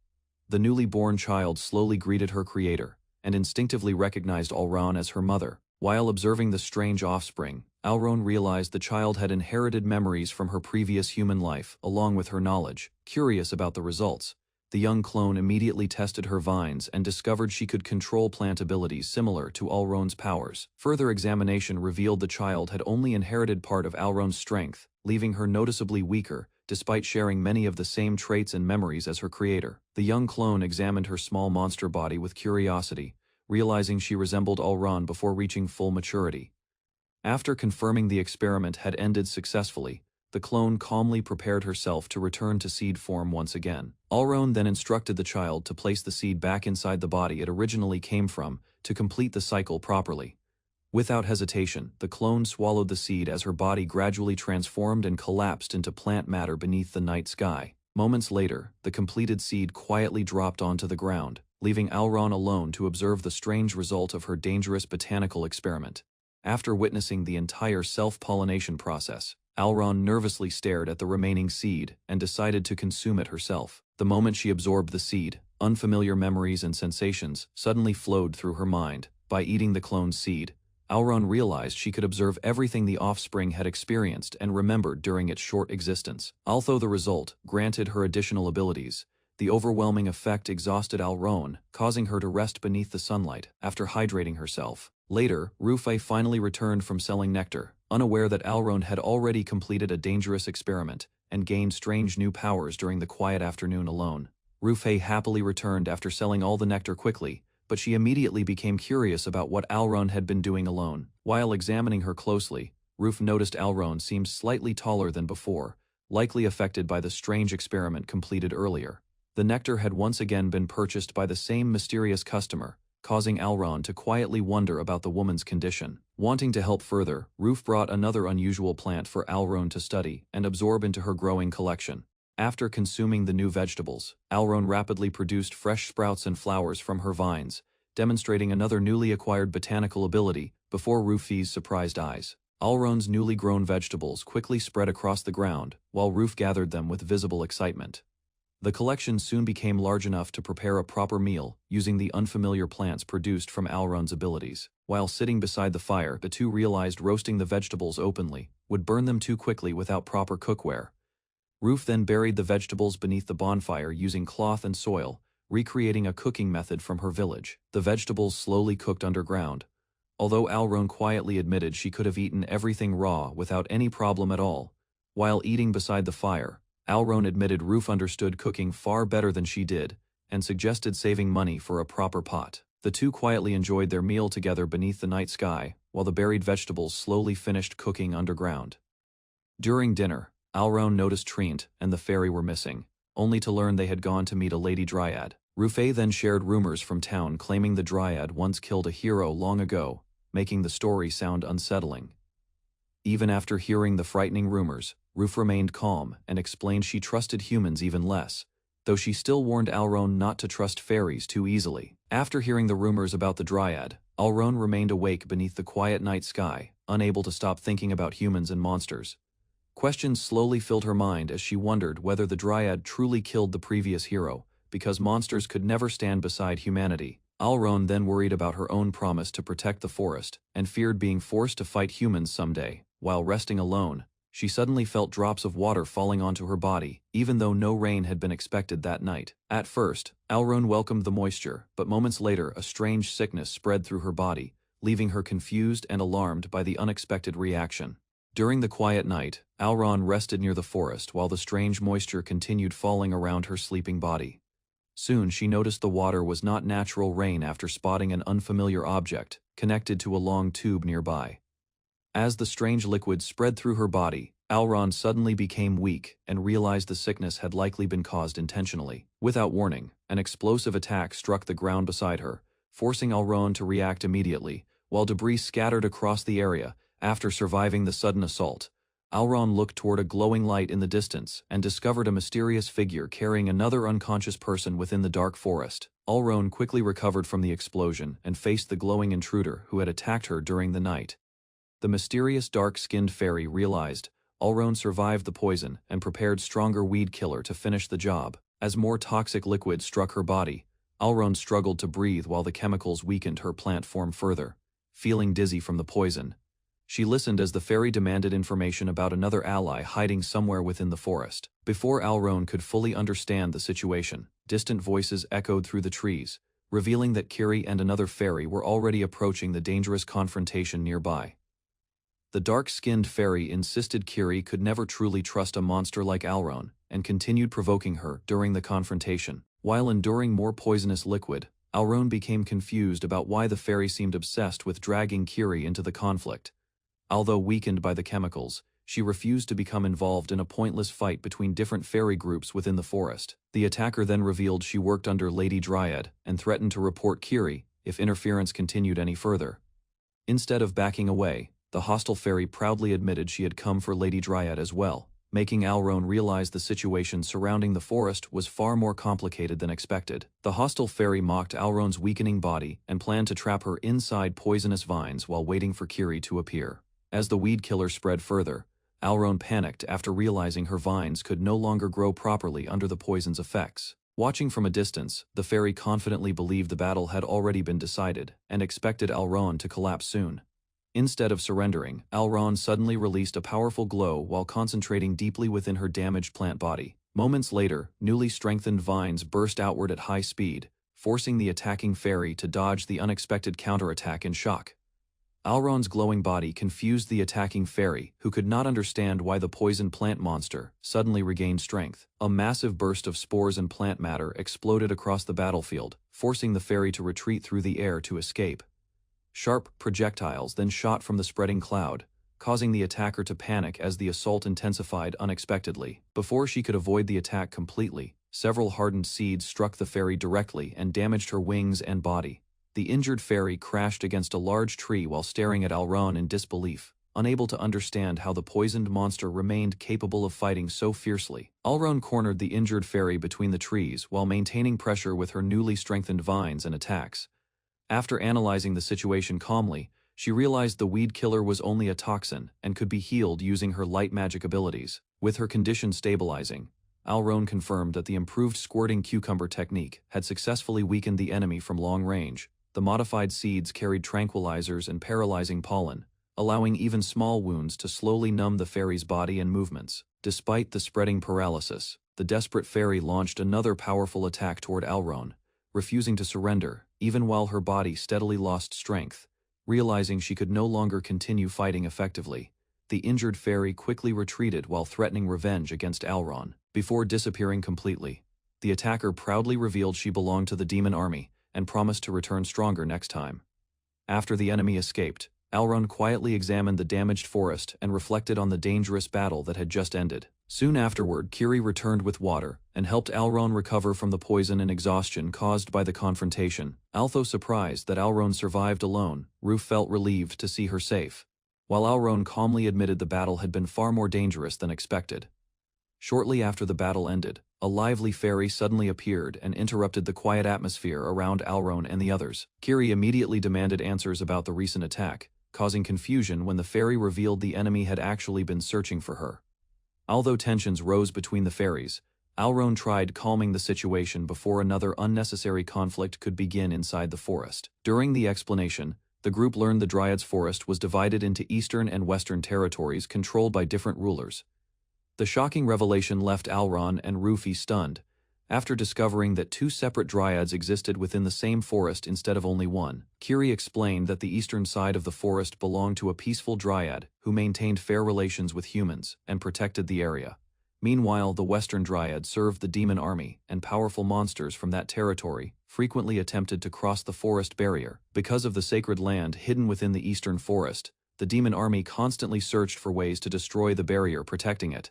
The newly born child slowly greeted her creator, and instinctively recognized Alron as her mother. While observing the strange offspring, Alron realized the child had inherited memories from her previous human life, along with her knowledge. Curious about the results, the young clone immediately tested her vines and discovered she could control plant abilities similar to Alron's powers. Further examination revealed the child had only inherited part of Alron's strength, leaving her noticeably weaker, despite sharing many of the same traits and memories as her creator. The young clone examined her small monster body with curiosity, realizing she resembled Alron before reaching full maturity. After confirming the experiment had ended successfully, the clone calmly prepared herself to return to seed form once again. Alron then instructed the child to place the seed back inside the body it originally came from to complete the cycle properly. Without hesitation, the clone swallowed the seed as her body gradually transformed and collapsed into plant matter beneath the night sky. Moments later, the completed seed quietly dropped onto the ground, leaving Alron alone to observe the strange result of her dangerous botanical experiment. After witnessing the entire self-pollination process, Alron nervously stared at the remaining seed and decided to consume it herself. The moment she absorbed the seed, unfamiliar memories and sensations suddenly flowed through her mind. By eating the clone's seed, Alron realized she could observe everything the offspring had experienced and remembered during its short existence. Although the result granted her additional abilities, the overwhelming effect exhausted Alron, causing her to rest beneath the sunlight after hydrating herself. Later, Rufei finally returned from selling nectar, unaware that Alron had already completed a dangerous experiment and gained strange new powers during the quiet afternoon alone. Rufei happily returned after selling all the nectar quickly, but she immediately became curious about what Alron had been doing alone. While examining her closely, Ruf noticed Alron seemed slightly taller than before, likely affected by the strange experiment completed earlier. The nectar had once again been purchased by the same mysterious customer, causing Alron to quietly wonder about the woman's condition. Wanting to help further, Ruf brought another unusual plant for Alron to study and absorb into her growing collection. After consuming the new vegetables, Alron rapidly produced fresh sprouts and flowers from her vines, demonstrating another newly acquired botanical ability before Rufei's surprised eyes. Alron's newly grown vegetables quickly spread across the ground, while Ruf gathered them with visible excitement. The collection soon became large enough to prepare a proper meal using the unfamiliar plants produced from Alron's abilities. While sitting beside the fire, the two realized roasting the vegetables openly would burn them too quickly without proper cookware. Ruf then buried the vegetables beneath the bonfire using cloth and soil, recreating a cooking method from her village. The vegetables slowly cooked underground, although Alron quietly admitted she could have eaten everything raw without any problem at all. While eating beside the fire, Alron admitted Ruf understood cooking far better than she did, and suggested saving money for a proper pot. The two quietly enjoyed their meal together beneath the night sky, while the buried vegetables slowly finished cooking underground. During dinner, Alron noticed Trient and the fairy were missing, only to learn they had gone to meet a lady dryad. Rufei then shared rumors from town claiming the dryad once killed a hero long ago, making the story sound unsettling. Even after hearing the frightening rumors, Ruf remained calm and explained she trusted humans even less, though she still warned Alron not to trust fairies too easily. After hearing the rumors about the dryad, Alron remained awake beneath the quiet night sky, unable to stop thinking about humans and monsters. Questions slowly filled her mind as she wondered whether the dryad truly killed the previous hero, because monsters could never stand beside humanity. Alron then worried about her own promise to protect the forest, and feared being forced to fight humans someday. While resting alone, she suddenly felt drops of water falling onto her body, even though no rain had been expected that night. At first, Alron welcomed the moisture, but moments later a strange sickness spread through her body, leaving her confused and alarmed by the unexpected reaction. During the quiet night, Alron rested near the forest while the strange moisture continued falling around her sleeping body. Soon she noticed the water was not natural rain after spotting an unfamiliar object connected to a long tube nearby. As the strange liquid spread through her body, Alron suddenly became weak and realized the sickness had likely been caused intentionally. Without warning, an explosive attack struck the ground beside her, forcing Alron to react immediately, while debris scattered across the area. After surviving the sudden assault, Alron looked toward a glowing light in the distance and discovered a mysterious figure carrying another unconscious person within the dark forest. Alron quickly recovered from the explosion and faced the glowing intruder who had attacked her during the night. The mysterious dark-skinned fairy realized Alron survived the poison and prepared stronger weed killer to finish the job. As more toxic liquid struck her body, Alron struggled to breathe while the chemicals weakened her plant form further. Feeling dizzy from the poison, she listened as the fairy demanded information about another ally hiding somewhere within the forest. Before Alron could fully understand the situation, distant voices echoed through the trees, revealing that Kiri and another fairy were already approaching the dangerous confrontation nearby. The dark-skinned fairy insisted Kiri could never truly trust a monster like Alron, and continued provoking her during the confrontation. While enduring more poisonous liquid, Alron became confused about why the fairy seemed obsessed with dragging Kiri into the conflict. Although weakened by the chemicals, she refused to become involved in a pointless fight between different fairy groups within the forest. The attacker then revealed she worked under Lady Dryad and threatened to report Kiri if interference continued any further. Instead of backing away, the hostile fairy proudly admitted she had come for Lady Dryad as well, making Alron realize the situation surrounding the forest was far more complicated than expected. The hostile fairy mocked Alron's weakening body and planned to trap her inside poisonous vines while waiting for Kiri to appear. As the weed killer spread further, Alron panicked after realizing her vines could no longer grow properly under the poison's effects. Watching from a distance, the fairy confidently believed the battle had already been decided and expected Alron to collapse soon. Instead of surrendering, Alron suddenly released a powerful glow while concentrating deeply within her damaged plant body. Moments later, newly strengthened vines burst outward at high speed, forcing the attacking fairy to dodge the unexpected counterattack in shock. Alron's glowing body confused the attacking fairy, who could not understand why the poison plant monster suddenly regained strength. A massive burst of spores and plant matter exploded across the battlefield, forcing the fairy to retreat through the air to escape. Sharp projectiles then shot from the spreading cloud, causing the attacker to panic as the assault intensified unexpectedly. Before she could avoid the attack completely, several hardened seeds struck the fairy directly and damaged her wings and body. The injured fairy crashed against a large tree while staring at Alron in disbelief, unable to understand how the poisoned monster remained capable of fighting so fiercely. Alron cornered the injured fairy between the trees while maintaining pressure with her newly strengthened vines and attacks. After analyzing the situation calmly, she realized the weed killer was only a toxin and could be healed using her light magic abilities. With her condition stabilizing, Alron confirmed that the improved squirting cucumber technique had successfully weakened the enemy from long range. The modified seeds carried tranquilizers and paralyzing pollen, allowing even small wounds to slowly numb the fairy's body and movements. Despite the spreading paralysis, the desperate fairy launched another powerful attack toward Alron, refusing to surrender, even while her body steadily lost strength. Realizing she could no longer continue fighting effectively, the injured fairy quickly retreated while threatening revenge against Alron. Before disappearing completely, the attacker proudly revealed she belonged to the demon army and promised to return stronger next time. After the enemy escaped, Alron quietly examined the damaged forest and reflected on the dangerous battle that had just ended. Soon afterward, Kiri returned with water and helped Alron recover from the poison and exhaustion caused by the confrontation. Although surprised that Alron survived alone, Ruf felt relieved to see her safe, while Alron calmly admitted the battle had been far more dangerous than expected. Shortly after the battle ended, a lively fairy suddenly appeared and interrupted the quiet atmosphere around Alron and the others. Kiri immediately demanded answers about the recent attack, causing confusion when the fairy revealed the enemy had actually been searching for her. Although tensions rose between the fairies, Alron tried calming the situation before another unnecessary conflict could begin inside the forest. During the explanation, the group learned the Dryad's forest was divided into eastern and western territories controlled by different rulers. The shocking revelation left Alron and Rufy stunned, after discovering that two separate dryads existed within the same forest instead of only one. Kiri explained that the eastern side of the forest belonged to a peaceful dryad who maintained fair relations with humans and protected the area. Meanwhile, the western dryad served the demon army, and powerful monsters from that territory frequently attempted to cross the forest barrier. Because of the sacred land hidden within the eastern forest, the demon army constantly searched for ways to destroy the barrier protecting it.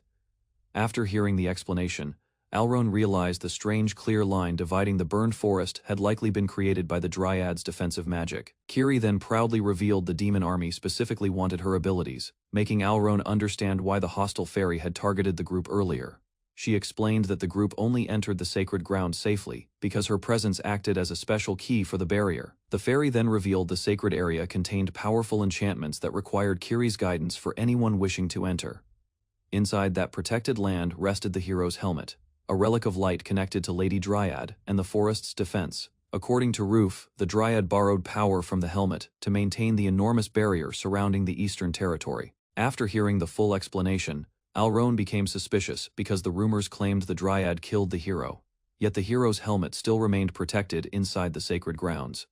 After hearing the explanation, Alrone realized the strange clear line dividing the burned forest had likely been created by the Dryad's defensive magic. Kiri then proudly revealed the demon army specifically wanted her abilities, making Alrone understand why the hostile fairy had targeted the group earlier. She explained that the group only entered the sacred ground safely because her presence acted as a special key for the barrier. The fairy then revealed the sacred area contained powerful enchantments that required Kiri's guidance for anyone wishing to enter. Inside that protected land rested the hero's helmet, a relic of light connected to Lady Dryad and the forest's defense. According to Roof, the Dryad borrowed power from the helmet to maintain the enormous barrier surrounding the eastern territory. After hearing the full explanation, Alrone became suspicious because the rumors claimed the Dryad killed the hero, yet the hero's helmet still remained protected inside the sacred grounds.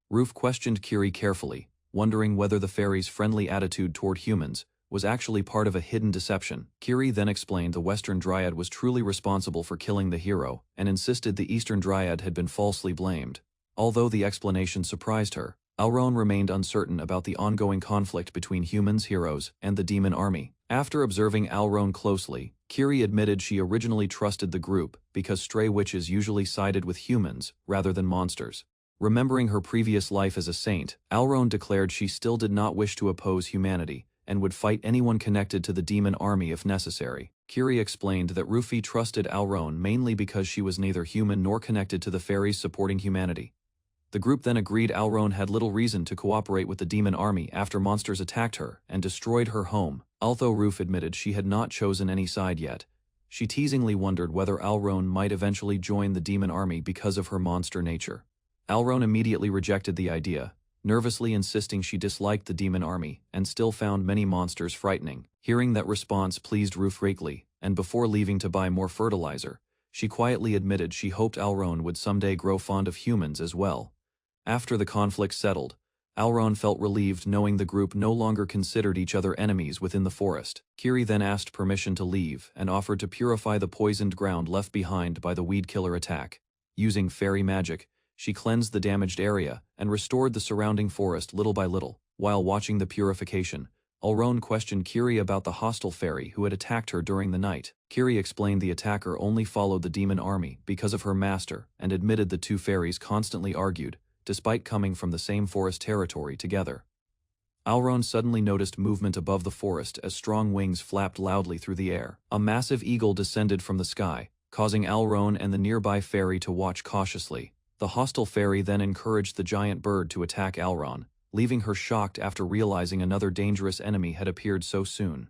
Roof questioned Kiri carefully, wondering whether the fairy's friendly attitude toward humans was actually part of a hidden deception. Kiri then explained the Western Dryad was truly responsible for killing the hero and insisted the Eastern Dryad had been falsely blamed. Although the explanation surprised her, Alrone remained uncertain about the ongoing conflict between humans, heroes, and the demon army. After observing Alrone closely, Kiri admitted she originally trusted the group because stray witches usually sided with humans rather than monsters. Remembering her previous life as a saint, Alrone declared she still did not wish to oppose humanity and would fight anyone connected to the demon army if necessary. Kiri explained that Rufy trusted Alrone mainly because she was neither human nor connected to the fairies supporting humanity. The group then agreed Alrone had little reason to cooperate with the demon army after monsters attacked her and destroyed her home. Although Roof admitted she had not chosen any side yet, she teasingly wondered whether Alrone might eventually join the demon army because of her monster nature. Alrone immediately rejected the idea, nervously insisting she disliked the demon army and still found many monsters frightening. Hearing that response pleased Roof greatly, and before leaving to buy more fertilizer, she quietly admitted she hoped Alrone would someday grow fond of humans as well. After the conflict settled, Alrone felt relieved knowing the group no longer considered each other enemies within the forest. Kiri then asked permission to leave and offered to purify the poisoned ground left behind by the weed killer attack. Using fairy magic, she cleansed the damaged area and restored the surrounding forest little by little. While watching the purification, Alrone questioned Kiri about the hostile fairy who had attacked her during the night. Kiri explained the attacker only followed the demon army because of her master and admitted the two fairies constantly argued, despite coming from the same forest territory together. Alrone suddenly noticed movement above the forest as strong wings flapped loudly through the air. A massive eagle descended from the sky, causing Alrone and the nearby fairy to watch cautiously. The hostile fairy then encouraged the giant bird to attack Alrone, leaving her shocked after realizing another dangerous enemy had appeared so soon.